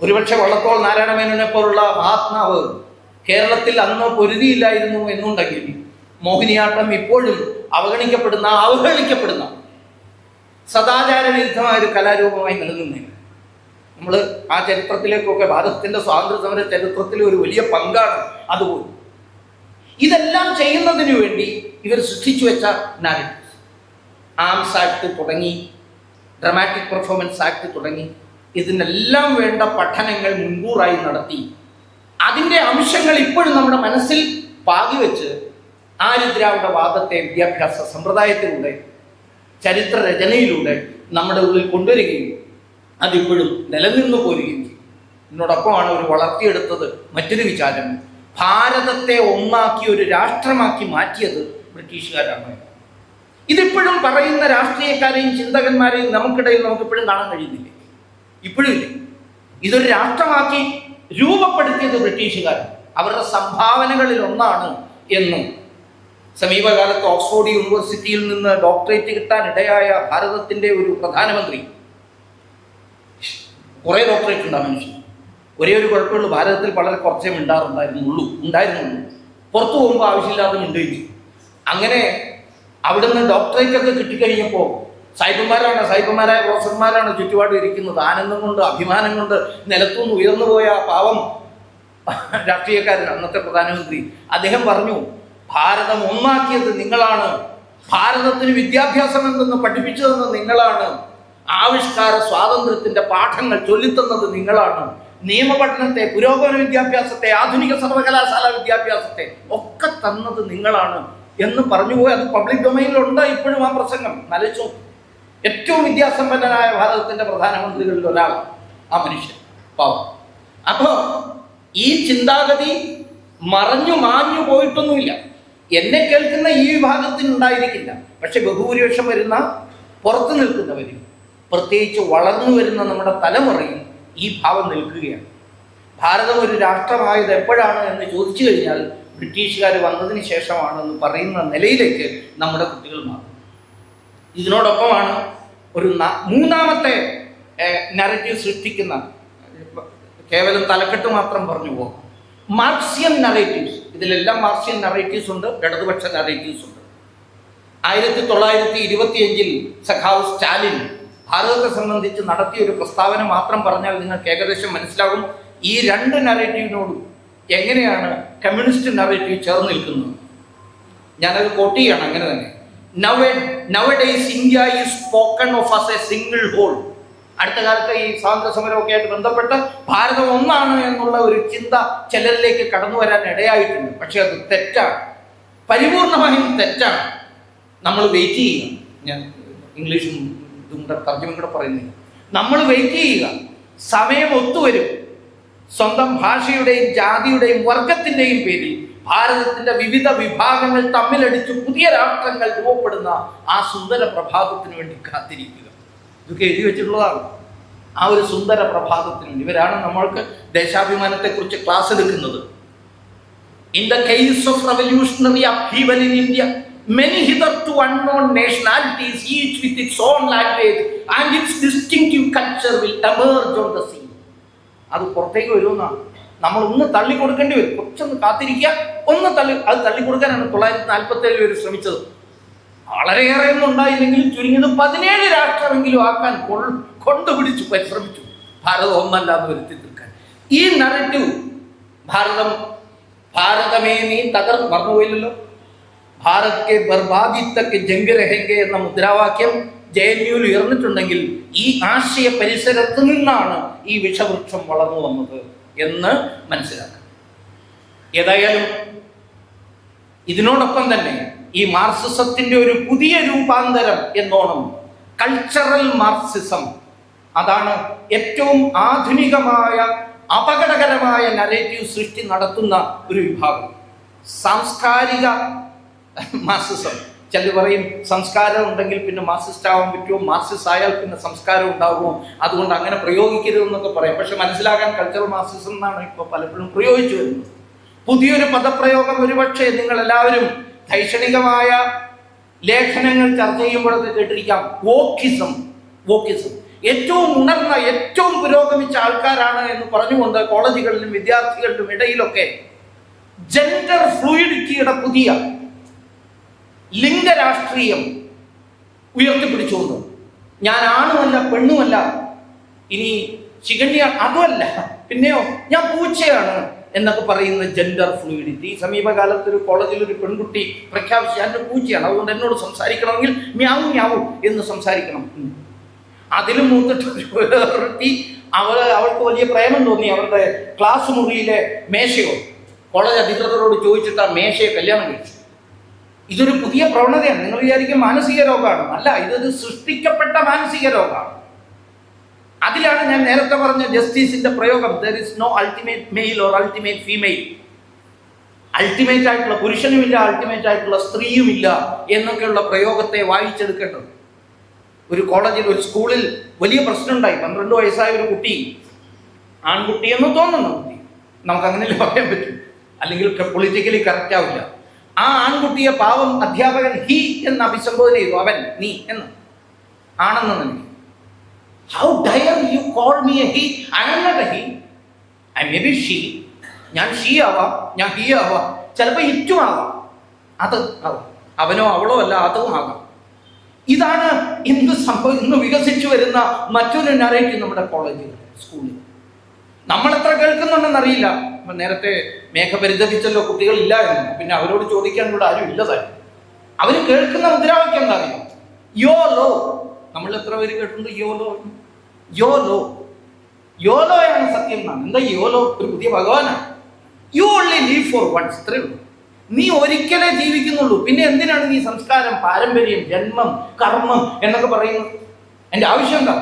ഒരുപക്ഷെ വള്ളത്തോൾ നാരായണമേനോനെ പോലുള്ള മഹാത്മാവ് കേരളത്തിൽ അന്ന് പൊരുതിയില്ലായിരുന്നു എന്നുണ്ടെങ്കിൽ മോഹിനിയാട്ടം ഇപ്പോഴും അവഹേളിക്കപ്പെടുന്ന സദാചാര വിരുദ്ധമായ ഒരു കലാരൂപമായി നിലനിന്നില്ല. നമ്മൾ ആ ചരിത്രത്തിലേക്കൊക്കെ ഭാരതത്തിന്റെ സ്വാതന്ത്ര്യ സമര ചരിത്രത്തിലെ ഒരു വലിയ പങ്കാണ് അതുപോലും. ഇതെല്ലാം ചെയ്യുന്നതിന് വേണ്ടി ഇവർ സൃഷ്ടിച്ചു വെച്ച നാരറ്റീവ്സ്, ആംസ് ആക്ട് തുടങ്ങി, ഡ്രമാറ്റിക് പെർഫോമൻസ് ആക്ട് തുടങ്ങി, ഇതിനെല്ലാം വേണ്ട പഠനങ്ങൾ മുൻകൂറായി നടത്തി അതിൻ്റെ അംശങ്ങൾ ഇപ്പോഴും നമ്മുടെ മനസ്സിൽ പാകിവെച്ച് ആര്യദ്രാവിഡ വാദത്തെ വിദ്യാഭ്യാസ സമ്പ്രദായത്തിലൂടെ ചരിത്ര രചനയിലൂടെ നമ്മുടെ ഉള്ളിൽ കൊണ്ടുവരികയും അതിപ്പോഴും നിലനിന്നു പോരുകയും ചെയ്യും. ഇതിനോടൊപ്പമാണ് അവർ വളർത്തിയെടുത്തത് മറ്റൊരു വിചാരം, ഭാരതത്തെ ഒന്നാക്കി ഒരു രാഷ്ട്രമാക്കി മാറ്റിയത് ബ്രിട്ടീഷുകാരാണ്. ഇതിപ്പോഴും പറയുന്ന രാഷ്ട്രീയക്കാരെയും ചിന്തകന്മാരെയും നമുക്കിടയിൽ നമുക്കിപ്പോഴും കാണാൻ കഴിയുന്നില്ലേ? ഇപ്പോഴും ഇല്ലേ? ഇതൊരു രാഷ്ട്രമാക്കി രൂപപ്പെടുത്തിയത് ബ്രിട്ടീഷുകാരാണ്. അവരുടെ സംഭാവനകളിൽ ഒന്നാണ് എന്നും സമീപകാലത്ത് ഓക്സ്ഫോർഡ് യൂണിവേഴ്സിറ്റിയിൽ നിന്ന് ഡോക്ടറേറ്റ് കിട്ടാൻ ഇടയായ ഭാരതത്തിന്റെ ഒരു പ്രധാനമന്ത്രി, കുറെ ഡോക്ടറേറ്റ് ഉണ്ട് ആ മനുഷ്യൻ, ഒരേ ഒരു കുഴപ്പമുള്ളൂ, ഭാരതത്തിൽ വളരെ കുറച്ചേ ഉണ്ടായിരുന്നുള്ളൂ. പുറത്തു പോകുമ്പോൾ ആവശ്യമില്ലാതെ മിണ്ടുകയും ചെയ്യും. അങ്ങനെ അവിടുന്ന് ഡോക്ടറേറ്റ് ഒക്കെ കിട്ടിക്കഴിഞ്ഞപ്പോൾ സായിപ്പന്മാരായ പ്രൊഫസർമാരാണ് ചുറ്റുപാട് ഇരിക്കുന്നത്. ആനന്ദം കൊണ്ട് അഭിമാനം കൊണ്ട് നിലത്തുനിന്ന് ഉയർന്നു പോയ പാവം രാഷ്ട്രീയക്കാരൻ അന്നത്തെ പ്രധാനമന്ത്രി അദ്ദേഹം പറഞ്ഞു, ഭാരതം ഒന്നാക്കിയത് നിങ്ങളാണ്, ഭാരതത്തിന് വിദ്യാഭ്യാസം എന്തെന്ന് പഠിപ്പിച്ചു തന്നത് നിങ്ങളാണ്, ആവിഷ്കാര സ്വാതന്ത്ര്യത്തിന്റെ പാഠങ്ങൾ ചൊല്ലിത്തന്നത് നിങ്ങളാണ്, നിയമപഠനത്തെ, പുരോഗമന വിദ്യാഭ്യാസത്തെ, ആധുനിക സർവകലാശാല വിദ്യാഭ്യാസത്തെ ഒക്കെ തന്നത് നിങ്ങളാണ് എന്ന് പറഞ്ഞുപോയി. അത് പബ്ലിക് ഡൊമൈനിലുണ്ട് ഇപ്പോഴും ആ പ്രസംഗം. നലച്ചു ഏറ്റവും വിദ്യാസമ്പന്നനായ ഭാരതത്തിന്റെ പ്രധാനമന്ത്രികളിൽ ഒരാളാണ് ആ മനുഷ്യൻ, പാവം. അപ്പോ ഈ ചിന്താഗതി മാഞ്ഞു പോയിട്ടൊന്നുമില്ല. എന്നെ കേൾക്കുന്ന ഈ വിഭാഗത്തിന് ഉണ്ടായിരിക്കില്ല, പക്ഷെ ബഹുഭൂരിപക്ഷം വരുന്ന പുറത്തു നിൽക്കുന്നവരും പ്രത്യേകിച്ച് വളർന്നു വരുന്ന നമ്മുടെ തലമുറയിൽ ഈ ഭാവം നിൽക്കുകയാണ്. ഭാരതം ഒരു രാഷ്ട്രമായത് എപ്പോഴാണ് എന്ന് ചോദിച്ചു കഴിഞ്ഞാൽ ബ്രിട്ടീഷുകാർ വന്നതിന് ശേഷമാണെന്ന് പറയുന്ന നിലയിലേക്ക് നമ്മുടെ കുട്ടികൾ മാറും. ഇതിനോടൊപ്പമാണ് ഒരു മൂന്നാമത്തെ നറേറ്റീവ് സൃഷ്ടിക്കുന്ന, കേവലം തലക്കെട്ട് മാത്രം പറഞ്ഞു പോകും, മാർക്സിയൻ നറേറ്റീവ്സ്. ഇതിലെല്ലാം മാർക്സിയൻ നറേറ്റീവ്സ് ഉണ്ട്, ഇടതുപക്ഷ നറേറ്റീവ്സ് ഉണ്ട്. 1925 സഖാവ് സ്റ്റാലിൻ ഭാരതത്തെ സംബന്ധിച്ച് നടത്തിയ ഒരു പ്രസ്താവന മാത്രം പറഞ്ഞാൽ നിങ്ങൾക്ക് ഏകദേശം മനസ്സിലാകും ഈ രണ്ട് നറേറ്റീവിനോടും എങ്ങനെയാണ് കമ്മ്യൂണിസ്റ്റ് നറേറ്റീവ് ചേർന്ന് നിൽക്കുന്നത്. ഞാനത് കോട്ട് ചെയ്യണം. അങ്ങനെ തന്നെ nowadays India is spoken of as a single whole. അടുത്ത കാലത്ത് ഈ സ്വാതന്ത്ര്യ സമരമൊക്കെ ആയിട്ട് ബന്ധപ്പെട്ട് ഭാരതം ഒന്നാണ് എന്നുള്ള ഒരു ചിന്ത ചിലരിലേക്ക് കടന്നു വരാൻ ഇടയായിട്ടുണ്ട്. പക്ഷെ അത് തെറ്റാണ്, പരിപൂർണമായും തെറ്റാണ്. നമ്മൾ വെയിറ്റ് ചെയ്യുക. ഞാൻ ഇംഗ്ലീഷും ഇതും കൂടെ തർജ്ജമയും കൂടെ പറയുന്നില്ല. നമ്മൾ വെയിറ്റ് ചെയ്യുക, സമയം ഒത്തുവരും. സ്വന്തം ഭാഷയുടെയും ജാതിയുടെയും വർഗത്തിന്റെയും പേരിൽ ഭാരതത്തിന്റെ വിവിധ വിഭാഗങ്ങൾ തമ്മിലടിച്ച് പുതിയ രാഷ്ട്രങ്ങൾ രൂപപ്പെടുന്ന ആ സുന്ദര പ്രഭാതത്തിന് വേണ്ടി കാത്തിരിക്കുക. ഇതൊക്കെ എഴുതി വെച്ചിട്ടുള്ളതാണ്. ആ ഒരു സുന്ദര പ്രഭാതത്തിന് വേണ്ടി ഇവരാണ് നമ്മൾക്ക് ദേശാഭിമാനത്തെക്കുറിച്ച് ക്ലാസ് എടുക്കുന്നത്. In the case of revolutionary upheaval in India, many hitherto unknown nationalities, each with its own language and its distinctive culture, will emerge on the scene. അത് പുറത്തേക്ക് വരുമെന്നാണ്. നമ്മൾ ഒന്ന് തള്ളിക്കൊടുക്കേണ്ടി വരും. കുറച്ചൊന്ന് കാത്തിരിക്കുക, അത് തള്ളിക്കൊടുക്കാനാണ് 947 പേര് ശ്രമിച്ചത്. വളരെയേറെ ഒന്നും ഉണ്ടായില്ലെങ്കിലും ചുരുങ്ങിയത് 17 രാഷ്ട്രമെങ്കിലും ആക്കാൻ കൊണ്ടുപിടിച്ചു പരിശ്രമിച്ചു, ഭാരതം ഒന്നല്ല എന്ന് വരുത്തി തീർക്കാൻ. ഈ നറേറ്റീവ് ഭാരതമേ നീ മറന്നുപോയില്ലല്ലോ. ഭാരത് കെ ബർബാദി തക്ക് ജംഗ് രഹെങ്കെ എന്ന മുദ്രാവാക്യം JNUവിൽ ഉയർന്നിട്ടുണ്ടെങ്കിൽ ഈ ആശയ പരിസരത്ത് നിന്നാണ് ഈ വിഷവൃക്ഷം വളർന്നു വന്നത് എന്ന് മനസ്സിലാക്കാം. ഏതായാലും ഇതിനോടൊപ്പം തന്നെ ഈ മാർക്സിസത്തിന്റെ ഒരു പുതിയ രൂപാന്തരം എന്നോണം കൾച്ചറൽ മാർക്സിസം, അതാണ് ഏറ്റവും ആധുനികമായ അപകടകരമായ നരേറ്റീവ് സൃഷ്ടി നടത്തുന്ന ഒരു വിഭാഗം. സാംസ്കാരിക മാർക്സിസം. ചിലർ പറയും സംസ്കാരം ഉണ്ടെങ്കിൽ പിന്നെ മാർക്സിസ്റ്റ് ആവാൻ പറ്റുമോ, മാർക്സിസ്റ്റ് ആയാൽ പിന്നെ സംസ്കാരം ഉണ്ടാകുമോ, അതുകൊണ്ട് അങ്ങനെ പ്രയോഗിക്കരുതെന്നൊക്കെ പറയും. പക്ഷെ മനസ്സിലാക്കാൻ കൾച്ചറൽ മാർക്സിസം എന്നാണ് ഇപ്പോൾ പലപ്പോഴും പ്രയോഗിച്ചു വരുന്നത്. പുതിയൊരു പദപ്രയോഗം ഒരുപക്ഷെ നിങ്ങൾ എല്ലാവരും ധൈഷണികമായ ലേഖനങ്ങൾ ചർച്ച ചെയ്യുമ്പോഴൊക്കെ കേട്ടിരിക്കാം. വോക്കിസം. ഏറ്റവും ഉണർന്ന, ഏറ്റവും പുരോഗമിച്ച ആൾക്കാരാണ് എന്ന് പറഞ്ഞുകൊണ്ട് കോളേജുകളിലും വിദ്യാർത്ഥികളിലും ഇടയിലൊക്കെ ജെൻഡർ ഫ്ലൂയിഡിറ്റിയുടെ പുതിയ ലിംഗരാഷ്ട്രീയം ഉയർത്തിപ്പിടിച്ചുകൊണ്ട് ഞാൻ ആണുമല്ല പെണ്ണുമല്ല, ഇനി ശിഖണ്യ അതുമല്ല, പിന്നെയോ ഞാൻ പൂച്ചയാണ് എന്നൊക്കെ പറയുന്ന ജെൻഡർ ഫ്ലൂയിഡിറ്റി. സമീപകാലത്ത് ഒരു കോളേജിൽ ഒരു പെൺകുട്ടി പ്രഖ്യാപിച്ചു ഞാൻ പൂച്ചയാണ്, അതുകൊണ്ട് എന്നോട് സംസാരിക്കണമെങ്കിൽ മ്യാവു മ്യാവു എന്ന് സംസാരിക്കണം. അതിലും മൂത്തിട്ട് അവൾക്ക് വലിയ പ്രേമം തോന്നി. അവരുടെ ക്ലാസ് മുറിയിലെ മേശയോ കോളേജ് അധികൃതരോട് ചോദിച്ചിട്ട് ആ മേശയെ കല്യാണം കഴിച്ചു. ഇതൊരു പുതിയ പ്രവണതയാണ്. നിങ്ങൾ വിചാരിക്കും മാനസിക രോഗമാണ്. അല്ല, ഇതൊരു സൃഷ്ടിക്കപ്പെട്ട മാനസിക രോഗമാണ്. അതിലാണ് ഞാൻ നേരത്തെ പറഞ്ഞ ജസ്റ്റിസിന്റെ പ്രയോഗം. there is no ultimate male or ultimate female. Ultimate ആയിട്ടുള്ള പുരുഷനുമില്ല, അൾട്ടിമേറ്റ് ആയിട്ടുള്ള സ്ത്രീയുമില്ല എന്നൊക്കെയുള്ള പ്രയോഗത്തെ വായിച്ചെടുക്കേണ്ടത്. ഒരു കോളേജിൽ, ഒരു സ്കൂളിൽ വലിയ പ്രശ്നമുണ്ടായി. 12 വയസ്സായ ഒരു കുട്ടി, ആൺകുട്ടിയെന്ന് തോന്നുന്ന കുട്ടി, നമുക്ക് അങ്ങനെയല്ലേ പറയാൻ പറ്റും, അല്ലെങ്കിൽ പൊളിറ്റിക്കലി കറക്റ്റ് ആവില്ല. ആ ആൺകുട്ടിയെ പാവം അധ്യാപകൻ ഹി എന്ന് അഭിസംബോധന ചെയ്തു. അവൻ, നീ എന്ന്, ആണെന്ന് നിനക്ക്. How dare you call me a he? I am not a he. I may be she. ഞാൻ ഷീ ആവാം, ഞാൻ ഹി ആവാം, ചിലപ്പോൾ ഇറ്റും ആവാം, അത് ആവാം, അവനോ അവളോ അല്ല, അതും ആകാം. ഇതാണ് ഇന്ന് വികസിച്ചു വരുന്ന മറ്റൊരു നറേറ്റീവ് നമ്മുടെ കോളേജിൽ, സ്കൂളിൽ. നമ്മൾ എത്ര കേൾക്കുന്നുണ്ടെന്നറിയില്ല. നേരത്തെ മേഘ പരിതപിച്ചല്ലോ കുട്ടികളില്ല എന്ന്. പിന്നെ അവരോട് ചോദിക്കാൻ കൂടെ ആരും ഇല്ലതായി. അവർ കേൾക്കുന്ന മുദ്രാവാക്യം എന്താ അറിയോ? യോലോ. നമ്മൾ എത്ര പേര് കേട്ടിട്ടുണ്ട് യോലോ? യോലോയാണ് സത്യം എന്നാണ്. എന്താ യോലോ? ഒരു പുതിയ ഭഗവാനാണ്. You only live for once. ഇത്രേ ഉള്ളൂ. നീ ഒരിക്കലേ ജീവിക്കുന്നുള്ളൂ. പിന്നെ എന്തിനാണ് നീ സംസ്കാരം, പാരമ്പര്യം, ജന്മം, കർമ്മം എന്നൊക്കെ പറയുന്നത്? എൻ്റെ ആവശ്യം എന്താ?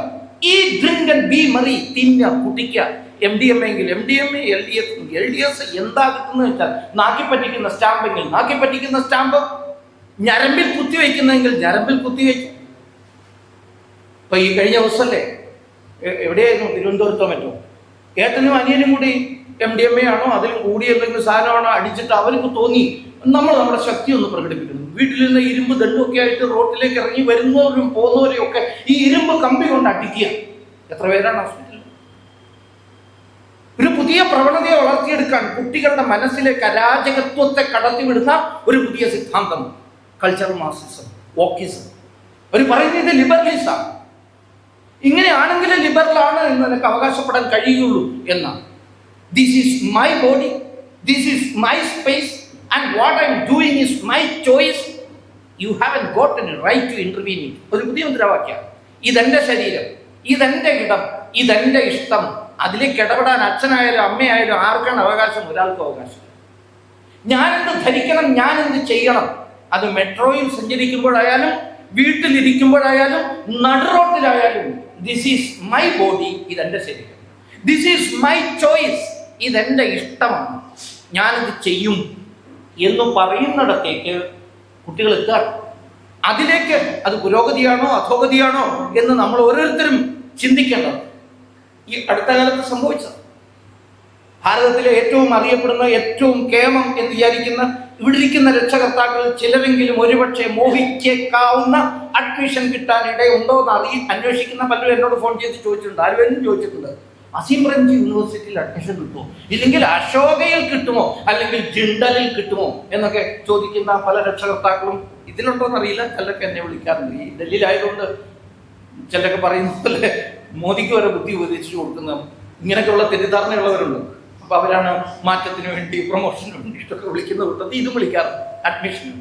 ഈ ഡ്രിങ്ക് ആൻഡ് ബി മറി, തിന്ന, കുട്ടിക്കുക. MDMA എങ്കിൽ MDMA, LDS എന്താ കിട്ടുന്നത് വെച്ചാൽ നാക്കി പറ്റിക്കുന്ന സ്റ്റാമ്പെങ്കിൽ നാക്കി പറ്റിക്കുന്ന സ്റ്റാമ്പ്, ഞരമ്പിൽ കുത്തിവെക്കുന്നെങ്കിൽ ഞരമ്പിൽ കുത്തിവെക്കും. ഇപ്പൊ ഈ കഴിഞ്ഞ ദിവസമല്ലേ, എവിടെയായിരുന്നു, തിരുവനന്തപുരത്തോ മറ്റോ, ഏട്ടനും അനിയനും കൂടി MDMA ആണോ അതിലും കൂടി എന്തെങ്കിലും സാധനമാണോ അടിച്ചിട്ട് അവർക്ക് തോന്നി നമ്മുടെ ശക്തി ഒന്ന് പ്രകടിപ്പിക്കുന്നു. വീട്ടിലിരുന്ന ഇരുമ്പ് ദണ്ടുമൊക്കെ ആയിട്ട് റോട്ടിലേക്ക് ഇറങ്ങി വരുന്നവരും പോകുന്നവരെയും ഒക്കെ ഈ ഇരുമ്പ് കമ്പി കൊണ്ട് അടിക്കുക. എത്ര പേരാണ് ഹോസ്പിറ്റലിൽ? ഒരു പുതിയ പ്രവണതയെ വളർത്തിയെടുക്കാൻ കുട്ടികളുടെ മനസ്സിലേക്ക് അരാജകത്വത്തെ കടത്തിവിടുന്ന ഒരു പുതിയ സിദ്ധാന്തം കൾച്ചറൽ മാർക്സിസം, വോക്കിസം. അവർ പറയുന്നത് ഇത് ലിബറലിസമാണ്. ഇങ്ങനെയാണെങ്കിൽ ലിബറൽ ആണ് എന്ന് നിനക്ക് അവകാശപ്പെടാൻ കഴിയുള്ളൂ എന്നാണ്. This is my body, this is my space, and what I am doing is my choice. You have an got an right to intervene in. ഒരു പുതിയ മുദ്രാവാക്യമാണ്. ഇതെന്റെ ശരീരം, ഇതെന്റെ ഇടം, ഇതെന്റെ ഇഷ്ടം. അതിലേക്ക് ഇടപെടാൻ അച്ഛനായാലും അമ്മയായാലും ആർക്കാണ് അവകാശം? ഒരാൾക്കും അവകാശം. ഞാനെന്ത് ധരിക്കണം, ഞാനെന്ത് ചെയ്യണം, അത് മെട്രോയിൽ സഞ്ചരിക്കുമ്പോഴായാലും വീട്ടിലിരിക്കുമ്പോഴായാലും നടുറോട്ടിലായാലും, ദിസ് ഈസ് മൈ ബോഡി, ഇതെന്റെ ശരീരം, ദിസ് ഈസ് മൈ ചോയ്സ്, ഇതെന്റെ ഇഷ്ടമാണ്, ഞാനിത് ചെയ്യും എന്ന് പറയുന്നിടത്തേക്ക് കുട്ടികൾ എത്തുക. അതിലേക്ക് അത് പുരോഗതിയാണോ അധോഗതിയാണോ എന്ന് നമ്മൾ ഓരോരുത്തരും ചിന്തിക്കേണ്ടത്. ഈ അടുത്ത കാലത്ത് സംഭവിച്ചത് ഭാരതത്തിലെ ഏറ്റവും അറിയപ്പെടുന്ന, ഏറ്റവും കേമം എന്ന് വിചാരിക്കുന്ന ഇവിടെ ഇരിക്കുന്ന രക്ഷകർത്താക്കൾ ചിലരെങ്കിലും ഒരുപക്ഷെ മോഹിച്ചേക്കാവുന്ന അഡ്മിഷൻ കിട്ടാൻ ഇടയുണ്ടോ എന്ന് അന്വേഷിക്കുന്ന പലരും എന്നോട് ഫോൺ ചെയ്ത് ചോദിച്ചിട്ടുണ്ട്. ആരും ചോദിച്ചിട്ടുണ്ട്, അസീം പ്രേംജി യൂണിവേഴ്സിറ്റിയിൽ അഡ്മിഷൻ കിട്ടുമോ, ഇല്ലെങ്കിൽ അശോകയിൽ കിട്ടുമോ, അല്ലെങ്കിൽ ജിണ്ടലിൽ കിട്ടുമോ എന്നൊക്കെ ചോദിക്കുന്ന പല രക്ഷകർത്താക്കളും ഇതിലുണ്ടോന്ന് അറിയില്ല. ചിലരൊക്കെ എന്നെ വിളിക്കാറുണ്ട്. ഈ ഡൽഹിയിലായതുകൊണ്ട് ചിലരൊക്കെ പറയുന്ന പോലെ മോദിക്ക് വരെ ബുദ്ധി ഉപദേശിച്ചു കൊടുക്കുന്ന ഇങ്ങനെയൊക്കെയുള്ള തെറ്റിദ്ധാരണയുള്ളവരുണ്ട്. അപ്പൊ അവരാണ് മാറ്റത്തിന് വേണ്ടി, പ്രൊമോഷന് വേണ്ടിയിട്ടൊക്കെ വിളിക്കുന്ന കൂട്ടത്തിൽ ഇതും വിളിക്കാറുണ്ട് അഡ്മിഷൻ.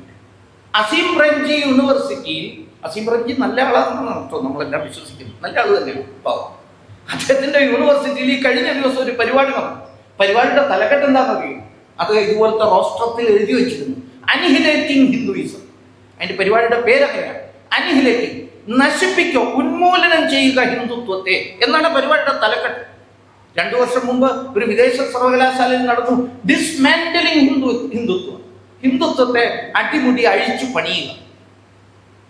അസീം പ്രേംജി യൂണിവേഴ്സിറ്റിയിൽ, അസീം പ്രേംജി നല്ല ആളാണെന്നാണ് അർത്ഥം, നമ്മളെല്ലാം വിശ്വസിക്കുന്നു, നല്ല ആള് തന്നെയാണ് പാവം. അദ്ദേഹത്തിന്റെ യൂണിവേഴ്സിറ്റിയിൽ ഈ കഴിഞ്ഞ ദിവസം ഒരു പരിപാടി നടന്നു. പരിപാടിയുടെ തലക്കെട്ട് എന്താണെന്നറിയും? അത് ഇതുപോലത്തെ റോസ്ട്രത്തിൽ എഴുതി വെച്ചിരുന്നു, അനിഹിലേറ്റിംഗ് ഹിന്ദുയിസം. അതിന്റെ പരിപാടിയുടെ പേരങ്ങനെയാണ്, അനിഹിലേറ്റിംഗ്, നശിപ്പിക്കുക, ഉന്മൂലനം ചെയ്യുക ഹിന്ദുത്വത്തെ എന്നാണ് പരിപാടിയുടെ തലക്കെട്ട്. 2 വർഷം മുമ്പ് ഒരു വിദേശ സർവകലാശാലയിൽ നടന്നു ഡിസ്മാന്റലിംഗ് ഹിന്ദുത്വം, ഹിന്ദുത്വത്തെ അടിമുടി അഴിച്ചു പണിയുക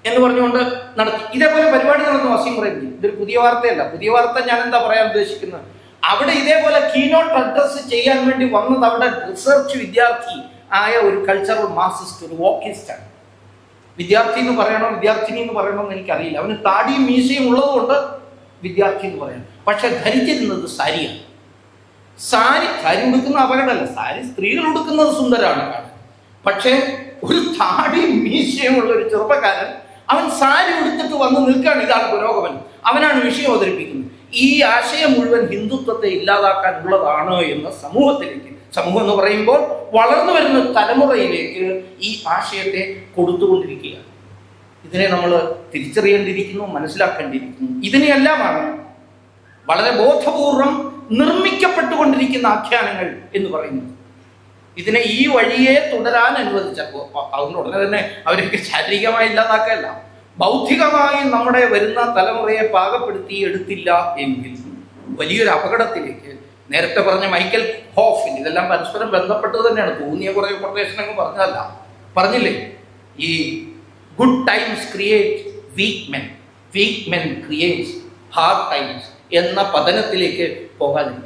എന്ന് പറഞ്ഞുകൊണ്ട് നടത്തി. ഇതേപോലെ പരിപാടി നടന്നു അസീം പ്രേംജി. ഇതൊരു പുതിയ വാർത്തയല്ല. പുതിയ വാർത്ത ഞാൻ എന്താ പറയാൻ ഉദ്ദേശിക്കുന്നത്, അവിടെ ഇതേപോലെ കീനോട്ട് അഡ്രസ് ചെയ്യാൻ വേണ്ടി വന്നത് അവിടെ റിസർച്ച് വിദ്യാർത്ഥി ആയ ഒരു കൾച്ചറൽ മാർക്സിസ്റ്റ്, ഒരു വോക്കിസ്റ്റാണ്. വിദ്യാർത്ഥി എന്ന് പറയണോ വിദ്യാർത്ഥിനി എന്ന് പറയണോ എന്ന് എനിക്കറിയില്ല. അവന് താടിയും മീശയും ഉള്ളതുകൊണ്ട് വിദ്യാർത്ഥി എന്ന് പറയണം. പക്ഷെ ധരിച്ചിരുന്നത് സാരിയാണ്. സാരി ഉടുക്കുന്ന അപകടമല്ല, സാരി സ്ത്രീകൾ ഉടുക്കുന്നത് സുന്ദരമാണ് കാണാൻ. പക്ഷേ ഒരു താടിയും മീശയും ഉള്ള ഒരു ചെറുപ്പക്കാരൻ അവൻ സാരി ഉടുത്തിട്ട് വന്ന് നിൽക്കുകയാണ്. ഇതാണ് പുരോഗമനം, അവനാണ് വിഷയം അവതരിപ്പിക്കുന്നത്. ഈ ആശയം മുഴുവൻ ഹിന്ദുത്വത്തെ ഇല്ലാതാക്കാനുള്ളതാണ് എന്ന് സമൂഹത്തിലേക്ക്, സമൂഹം എന്ന് പറയുമ്പോൾ വളർന്നു വരുന്ന തലമുറയിലേക്ക് ഈ ആശയത്തെ കൊടുത്തുകൊണ്ടിരിക്കുകയാണ്. ഇതിനെ നമ്മൾ തിരിച്ചറിയേണ്ടിയിരിക്കുന്നു, മനസ്സിലാക്കേണ്ടിയിരിക്കുന്നു. ഇതിനെയെല്ലാമാണ് വളരെ ബോധപൂർവം നിർമ്മിക്കപ്പെട്ടുകൊണ്ടിരിക്കുന്ന ആഖ്യാനങ്ങൾ എന്ന് പറയുന്നത്. ഇതിനെ ഈ വഴിയെ തുടരാൻ അനുവദിച്ചപ്പോൾ അതുകൊണ്ട് ഉടനെ തന്നെ അവരൊക്കെ ശാരീരികമായി ഇല്ലാതാക്കല്ല, ബൗദ്ധികമായി നമ്മുടെ വരുന്ന തലമുറയെ പാകപ്പെടുത്തി എടുത്തില്ല എങ്കിൽ വലിയൊരു അപകടത്തിലേക്ക്, നേരത്തെ പറഞ്ഞ മൈക്കൽ ഹോഫിൻ, ഇതെല്ലാം പരസ്പരം ബന്ധപ്പെട്ടത് തന്നെയാണ്, തോന്നിയ കുറേ കൊട്ടേഷനൊക്കെ പറഞ്ഞതല്ല, പറഞ്ഞില്ലേ, ഈ good times create weak men, weak men creates hard times എന്ന പതനത്തിലേക്ക് പോകാനില്ല.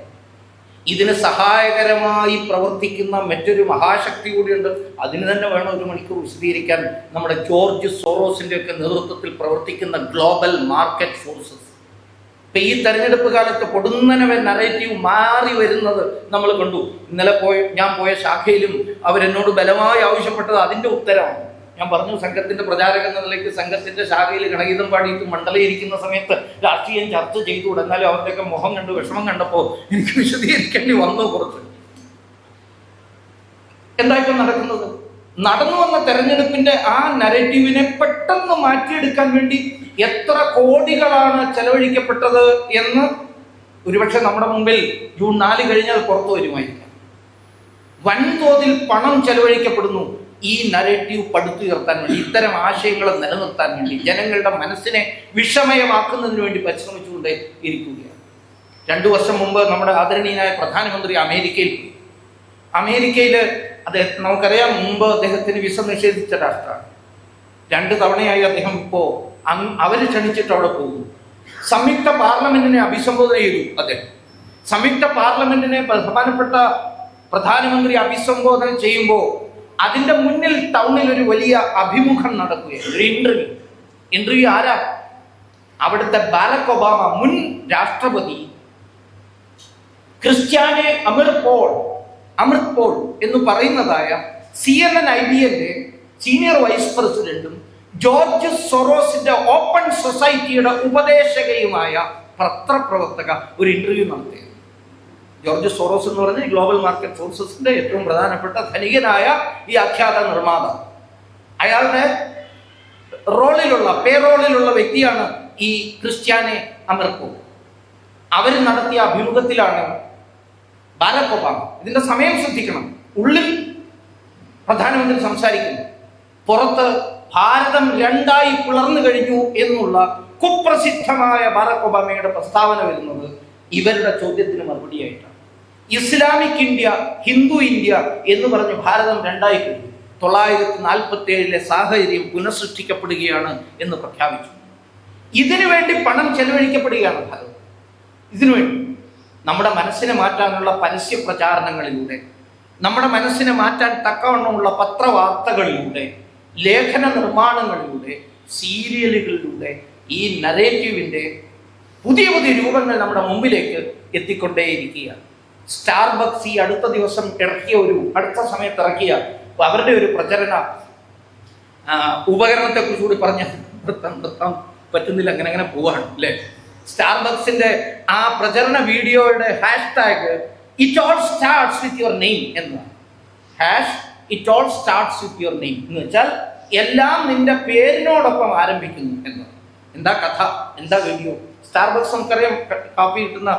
ഇതിന് സഹായകരമായി പ്രവർത്തിക്കുന്ന മറ്റൊരു മഹാശക്തി കൂടിയുണ്ട്. അതിന് തന്നെ വേണം 1 മണിക്കൂർ വിശദീകരിക്കാൻ. നമ്മുടെ ജോർജ് സോറോസിന്റെ ഒക്കെ നേതൃത്വത്തിൽ പ്രവർത്തിക്കുന്ന ഗ്ലോബൽ മാർക്കറ്റ് ഫോഴ്സസ്. ഇപ്പൊ ഈ തെരഞ്ഞെടുപ്പ് കാലത്ത് പൊടുന്നനവൻ നറേറ്റീവ് മാറി വരുന്നത് നമ്മൾ കണ്ടു. ഇന്നലെ ഞാൻ പോയ ശാഖയിലും അവരെന്നോട് ബലമായി ആവശ്യപ്പെട്ടത് അതിന്റെ ഉത്തരമാണ്. ഞാൻ പറഞ്ഞു, സംഘത്തിന്റെ പ്രചാരകൻ എന്ന നിലയ്ക്ക് സംഘത്തിന്റെ ശാഖയിൽ ഗണഗീതം പാടിയിട്ട് മണ്ഡലയിരിക്കുന്ന സമയത്ത് രാഷ്ട്രീയം ചർച്ച ചെയ്തു. എന്നാലും അവരുടെയൊക്കെ മുഖം കണ്ട് വിഷമം കണ്ടപ്പോൾ എനിക്ക് വിശദീകരിക്കേണ്ടി വന്നു കുറച്ച്. എന്തായിപ്പോ നടക്കുന്നത്? നടന്നു വന്ന തെരഞ്ഞെടുപ്പിന്റെ ആ നരേറ്റീവിനെ പെട്ടെന്ന് മാറ്റിയെടുക്കാൻ വേണ്ടി എത്ര കോടികളാണ് ചെലവഴിക്കപ്പെട്ടത് എന്ന് ഒരുപക്ഷെ നമ്മുടെ മുമ്പിൽ ജൂൺ 4 കഴിഞ്ഞാൽ പുറത്തു വരുമായിരിക്കാം. വൻതോതിൽ പണം ചെലവഴിക്കപ്പെടുന്നു ഈ നരേറ്റീവ് പടുത്തുയർത്താൻ വേണ്ടി, ഇത്തരം ആശയങ്ങളെ നിലനിർത്താൻ വേണ്ടി, ജനങ്ങളുടെ മനസ്സിനെ വിഷമയമാക്കുന്നതിന് വേണ്ടി പരിശ്രമിച്ചുകൊണ്ട് ഇരിക്കുകയാണ്. 2 വർഷം മുമ്പ് നമ്മുടെ ആദരണീയനായ പ്രധാനമന്ത്രി അമേരിക്കയിൽ പോയി. അമേരിക്കയിൽ നമുക്കറിയാം, മുമ്പ് അദ്ദേഹത്തിന് വിസ നിഷേധിച്ച രാഷ്ട്രമാണ്. 2 തവണയായി അദ്ദേഹം ഇപ്പോൾ അവർ ക്ഷണിച്ചിട്ട് അവിടെ പോകുന്നു. സംയുക്ത പാർലമെന്റിനെ അഭിസംബോധന ചെയ്തു അദ്ദേഹം. സംയുക്ത പാർലമെന്റിനെ ബഹുമാനപ്പെട്ട പ്രധാനമന്ത്രി അഭിസംബോധന ചെയ്യുമ്പോൾ അതിന്റെ മുന്നിൽ ടൗണിൽ ഒരു വലിയ അഭിമുഖം നടക്കുകയാണ്, ഒരു ഇന്റർവ്യൂ. ആരാ? അവിടുത്തെ ബാരക് ഒബാമ, മുൻ രാഷ്ട്രപതി ക്രിസ്ത്യാനെ അമൃത് പോൾ എന്ന് പറയുന്നതായ CNN IBNന്റെ സീനിയർ വൈസ് പ്രസിഡന്റും ജോർജ് സൊറോസിന്റെ ഓപ്പൺ സൊസൈറ്റിയുടെ ഉപദേശകയുമായ പത്രപ്രവർത്തക ഒരു ഇന്റർവ്യൂ നടത്തിയത്. ജോർജ് സോറോസ് എന്ന് പറഞ്ഞ ഗ്ലോബൽ മാർക്കറ്റ് ഫോഴ്സസിന്റെ ഏറ്റവും പ്രധാനപ്പെട്ട ധനികനായ ഈ ആഖ്യാത നിർമ്മാതാവ്. അയാളുടെ പേറോളിലുള്ള വ്യക്തിയാണ് ഈ ക്രിസ്ത്യാനെ അമർക്കോ. അവർ നടത്തിയ അഭിമുഖത്തിലാണ് ബാരക് ഒബാമ, ഇതിന്റെ സമയം ശ്രദ്ധിക്കണം, ഉള്ളിൽ പ്രധാനമന്ത്രി സംസാരിക്കുന്നു, പുറത്ത് ഭാരതം രണ്ടായി പിളർന്നു കഴിഞ്ഞു എന്നുള്ള കുപ്രസിദ്ധമായ ബാരക് ഒബാമയുടെ പ്രസ്താവന വരുന്നത് ഇവരുടെ ചോദ്യത്തിന് മറുപടിയായിട്ടാണ്. ഇസ്ലാമിക് ഇന്ത്യ, ഹിന്ദു ഇന്ത്യ എന്ന് പറഞ്ഞ് ഭാരതം രണ്ടായി കഴിഞ്ഞു, 947 സാഹചര്യം പുനഃസൃഷ്ടിക്കപ്പെടുകയാണ് എന്ന് പ്രഖ്യാപിച്ചു. ഇതിനു വേണ്ടി പണം ചെലവഴിക്കപ്പെടുകയാണ് ഭാരതം. ഇതിനുവേണ്ടി നമ്മുടെ മനസ്സിനെ മാറ്റാനുള്ള പരസ്യ പ്രചാരണങ്ങളിലൂടെ, നമ്മുടെ മനസ്സിനെ മാറ്റാൻ തക്കവണ്ണമുള്ള പത്രവാർത്തകളിലൂടെ, ലേഖന നിർമ്മാണങ്ങളിലൂടെ, സീരിയലുകളിലൂടെ ഈ നരേറ്റീവിൻ്റെ പുതിയ പുതിയ രൂപങ്ങൾ നമ്മുടെ മുമ്പിലേക്ക് എത്തിക്കൊണ്ടേയിരിക്കുകയാണ്. സ്റ്റാർബക്സ് ഈ അടുത്ത സമയത്ത് ഇറക്കിയ അവരുടെ ഒരു പ്രചരണ ഉപകരണത്തെ കുറിച്ച് കൂടി പറഞ്ഞ് നിർത്താൻ പറ്റുന്നില്ല, അങ്ങനെ പോവാണ് അല്ലേ. സ്റ്റാർബക്സിന്റെ ആ പ്രചരണ വീഡിയോയുടെ #, it all starts with your name എന്നതാണ്. It all starts with your name എന്ന് വെച്ചാൽ എല്ലാം നിന്റെ പേരിനോടൊപ്പം ആരംഭിക്കുന്നു എന്നാണ്. എന്താ കഥ, എന്താ വീഡിയോ? സ്റ്റാർബക്സ് നമുക്കറിയാം, കാപ്പി കിട്ടുന്ന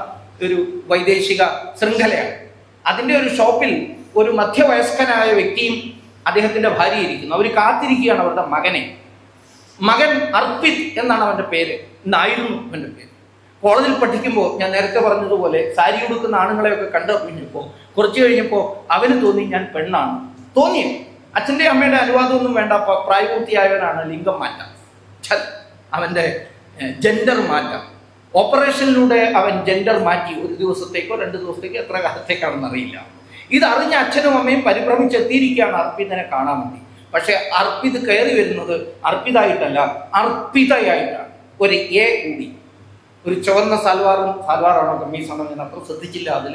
ഒരു വൈദേശിക ശൃംഖലയാണ്. അതിൻ്റെ ഒരു ഷോപ്പിൽ ഒരു മധ്യവയസ്കനായ വ്യക്തിയും അദ്ദേഹത്തിൻ്റെ ഭാര്യ ഇരിക്കുന്നു. അവർ കാത്തിരിക്കുകയാണ് അവരുടെ മകൻ അർപ്പിത് എന്നാണ് അവൻ്റെ പേര്, എന്നായിരുന്നു അവൻ്റെ പേര്. കോളേജിൽ പഠിക്കുമ്പോൾ ഞാൻ നേരത്തെ പറഞ്ഞതുപോലെ സാരി ഉടുക്കുന്ന ആണുങ്ങളെയൊക്കെ കണ്ടു കഴിഞ്ഞപ്പോൾ കുറച്ച് കഴിഞ്ഞപ്പോൾ അവന് തോന്നി ഞാൻ പെണ്ണാണ്. തോന്നിയോ? അച്ഛൻ്റെ അമ്മയുടെ അനുവാദമൊന്നും വേണ്ട, പ്രായപൂർത്തിയായവനാണ്, ലിംഗം മാറ്റാം, അവൻ്റെ ജെൻഡർ മാറ്റാം. ഓപ്പറേഷനിലൂടെ അവൻ ജെൻഡർ മാറ്റി, 1 ദിവസത്തേക്കോ 2 ദിവസത്തേക്കോ എത്ര കാലത്തേക്കാണെന്ന് അറിയില്ല. ഇതറിഞ്ഞ അച്ഛനും അമ്മയും പരിഭ്രമിച്ചെത്തിയിരിക്കുകയാണ് അർപ്പിതിനെ കാണാൻ വേണ്ടി. പക്ഷെ അർപ്പിത് കയറി വരുന്നത് അർപ്പിതായിട്ടല്ല, അർപ്പിതയായിട്ടാണ്. ഒരു എ കൂടി, ഒരു ചുവന്ന സാൽവാറാണോ കമ്മീസാണോ ഞാൻ അത്ര ശ്രദ്ധിച്ചില്ല. അതിൽ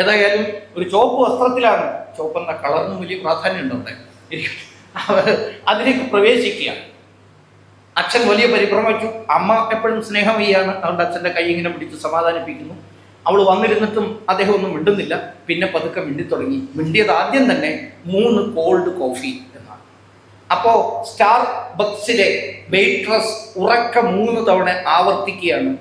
ഏതായാലും ഒരു ചുവപ്പ് വസ്ത്രത്തിലാണ്, ചുവപ്പെന്ന കളറിന് വലിയ പ്രാധാന്യം ഉണ്ട് അവിടെ. അതിലേക്ക് പ്രവേശിക്കുക. അച്ഛൻ വലിയ പരിഭ്രമിച്ചു, അമ്മ എപ്പോഴും സ്നേഹമയ്യാണ്, അതുകൊണ്ട് അച്ഛൻ്റെ കൈ ഇങ്ങനെ പിടിച്ച് സമാധാനിപ്പിക്കുന്നു. അവൾ വന്നിരുന്നിട്ടും അദ്ദേഹം ഒന്നും മിണ്ടുന്നില്ല. പിന്നെ പതുക്കെ മിണ്ടിത്തുടങ്ങി. മിണ്ടിയത് ആദ്യം തന്നെ 3 കോൾഡ് കോഫി എന്നാണ്. അപ്പോൾ സ്റ്റാർബക്സിലെ വെയിട്രസ് ഉറക്ക 3 തവണ ആവർത്തിക്കുകയാണ്.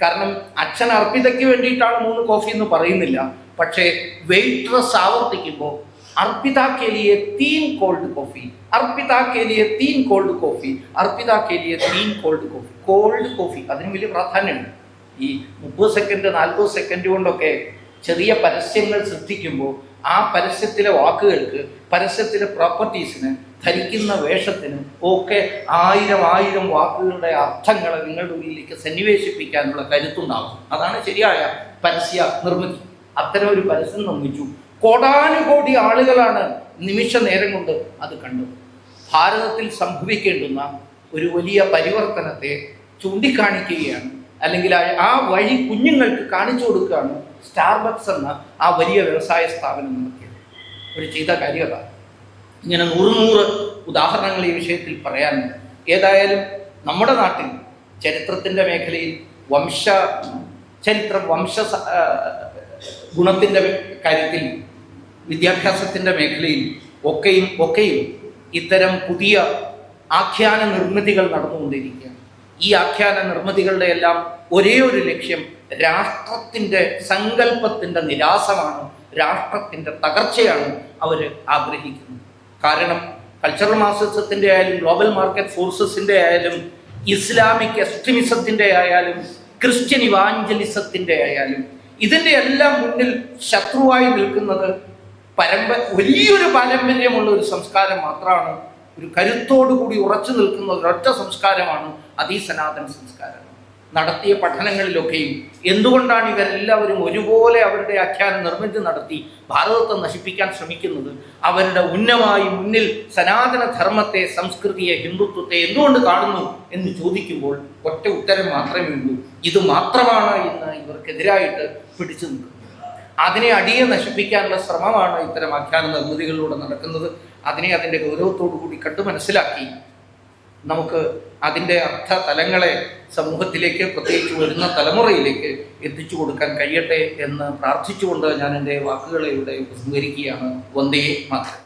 കാരണം അച്ഛൻ അർപ്പിതയ്ക്ക് വേണ്ടിയിട്ടാണ് 3 കോഫി എന്ന് പറയുന്നില്ല, പക്ഷേ വെയിട്രസ് ആവർത്തിക്കുമ്പോൾ अर्पिता के लिए 3 कोल्ड कॉफी, अर्पिता के लिए 3 कोल्ड कॉफी, अर्पिता के लिए 3 കോൾഡ് കോഫി. അതിന് വലിയ പ്രാധാന്യമുണ്ട്. ഈ 30 സെക്കൻഡ് 40 സെക്കൻഡ് കൊണ്ടൊക്കെ ചെറിയ പരസ്യങ്ങൾ സൃഷ്ടിക്കുമ്പോൾ ആ പരസ്യത്തിലെ വാക്കുകൾക്ക്, പരസ്യത്തിലെ പ്രോപ്പർട്ടീസിന്, ധരിക്കുന്ന വേഷത്തിന് ഒക്കെ 1000 വാക്കുകളുടെ അർത്ഥങ്ങളെ നിങ്ങളുടെ ഉള്ളിലേക്ക് സന്നിവേശിപ്പിക്കാനുള്ള കരുത്തുണ്ടാകും. അതാണ് ശരിയായ പരസ്യ നിർമ്മിതി. അത്തരം ഒരു പരസ്യം നിർമ്മിച്ചു. കോടാനുകോടി ആളുകളാണ് നിമിഷ നേരം കൊണ്ട് അത് കണ്ടത്. ഭാരതത്തിൽ സംഭവിക്കേണ്ടുന്ന ഒരു വലിയ പരിവർത്തനത്തെ ചൂണ്ടിക്കാണിക്കുകയാണ്, അല്ലെങ്കിൽ ആ വഴി കുഞ്ഞുങ്ങൾക്ക് കാണിച്ചു കൊടുക്കുകയാണ് സ്റ്റാർബക്സ് എന്ന ആ വലിയ വ്യവസായ സ്ഥാപനം നടത്തിയത്. ഒരു ചെയ്ത കാര്യത. ഇങ്ങനെ 100 ഉദാഹരണങ്ങൾ ഈ വിഷയത്തിൽ പറയാനുണ്ട്. ഏതായാലും നമ്മുടെ നാട്ടിൽ ചരിത്രത്തിൻ്റെ മേഖലയിൽ വംശ ഗുണത്തിൻ്റെ കാര്യത്തിൽ, വിദ്യാഭ്യാസത്തിൻ്റെ മേഖലയിൽ ഒക്കെയും ഇത്തരം പുതിയ ആഖ്യാന നിർമ്മിതികൾ നടന്നുകൊണ്ടിരിക്കുകയാണ്. ഈ ആഖ്യാന നിർമ്മിതികളുടെ എല്ലാം ഒരേ ഒരു ലക്ഷ്യം രാഷ്ട്രത്തിൻ്റെ സങ്കല്പത്തിൻ്റെ നിരാസമാണ്, രാഷ്ട്രത്തിൻ്റെ തകർച്ചയാണ് അവർ ആഗ്രഹിക്കുന്നത്. കാരണം കൾച്ചറൽ മാർക്സിസത്തിൻ്റെ ആയാലും, ഗ്ലോബൽ മാർക്കറ്റ് ഫോഴ്സസിൻ്റെ ആയാലും, ഇസ്ലാമിക് എക്സ്ട്രീമിസത്തിൻ്റെ ആയാലും, ക്രിസ്ത്യൻ ഇവാഞ്ചലിസത്തിൻ്റെ ആയാലും, ഇതിൻ്റെ എല്ലാം മുന്നിൽ ശത്രുവായി നിൽക്കുന്നത് വലിയൊരു പാരമ്പര്യമുള്ള ഒരു സംസ്കാരം മാത്രമാണ്. ഒരു കരുത്തോടുകൂടി ഉറച്ചു നിൽക്കുന്ന ഒരൊറ്റ സംസ്കാരമാണ് അതിസനാതന സംസ്കാരം. നടത്തിയ പഠനങ്ങളിലൊക്കെയും എന്തുകൊണ്ടാണ് ഇവരെല്ലാവരും ഒരുപോലെ അവരുടെ ആഖ്യാന നിർമ്മിതി നടത്തി ഭാരതത്തെ നശിപ്പിക്കാൻ ശ്രമിക്കുന്നത്? അവരുടെ ഉന്നമായി മുന്നിൽ സനാതന ധർമ്മത്തെ, സംസ്കൃതിയെ, ഹിന്ദുത്വത്തെ എന്തുകൊണ്ട് കാണുന്നു എന്ന് ചോദിക്കുമ്പോൾ ഒറ്റ ഉത്തരം മാത്രമേ ഉള്ളൂ: ഇത് മാത്രമാണ് ഇന്ന് ഇവർക്കെതിരായിട്ട് പിടിച്ചു നിൽക്കുന്നത്. അതിനെ അടിയെ നശിപ്പിക്കാനുള്ള ശ്രമമാണ് ഇത്തരം ആഖ്യാന നിർമ്മിതികളിലൂടെ നടക്കുന്നത്. അതിനെ അതിൻ്റെ ഗൗരവത്തോടു കൂടി കണ്ടു മനസ്സിലാക്കി നമുക്ക് അതിൻ്റെ അർത്ഥ തലങ്ങളെ സമൂഹത്തിലേക്ക്, പ്രത്യേകിച്ച് വരുന്ന തലമുറയിലേക്ക് എത്തിച്ചു കൊടുക്കാൻ കഴിയട്ടെ എന്ന് പ്രാർത്ഥിച്ചുകൊണ്ട് ഞാൻ എൻ്റെ വാക്കുകളെ ഇവിടെ ഉപസംഹരിക്കുകയാണ്. വന്ദേ മാതരം.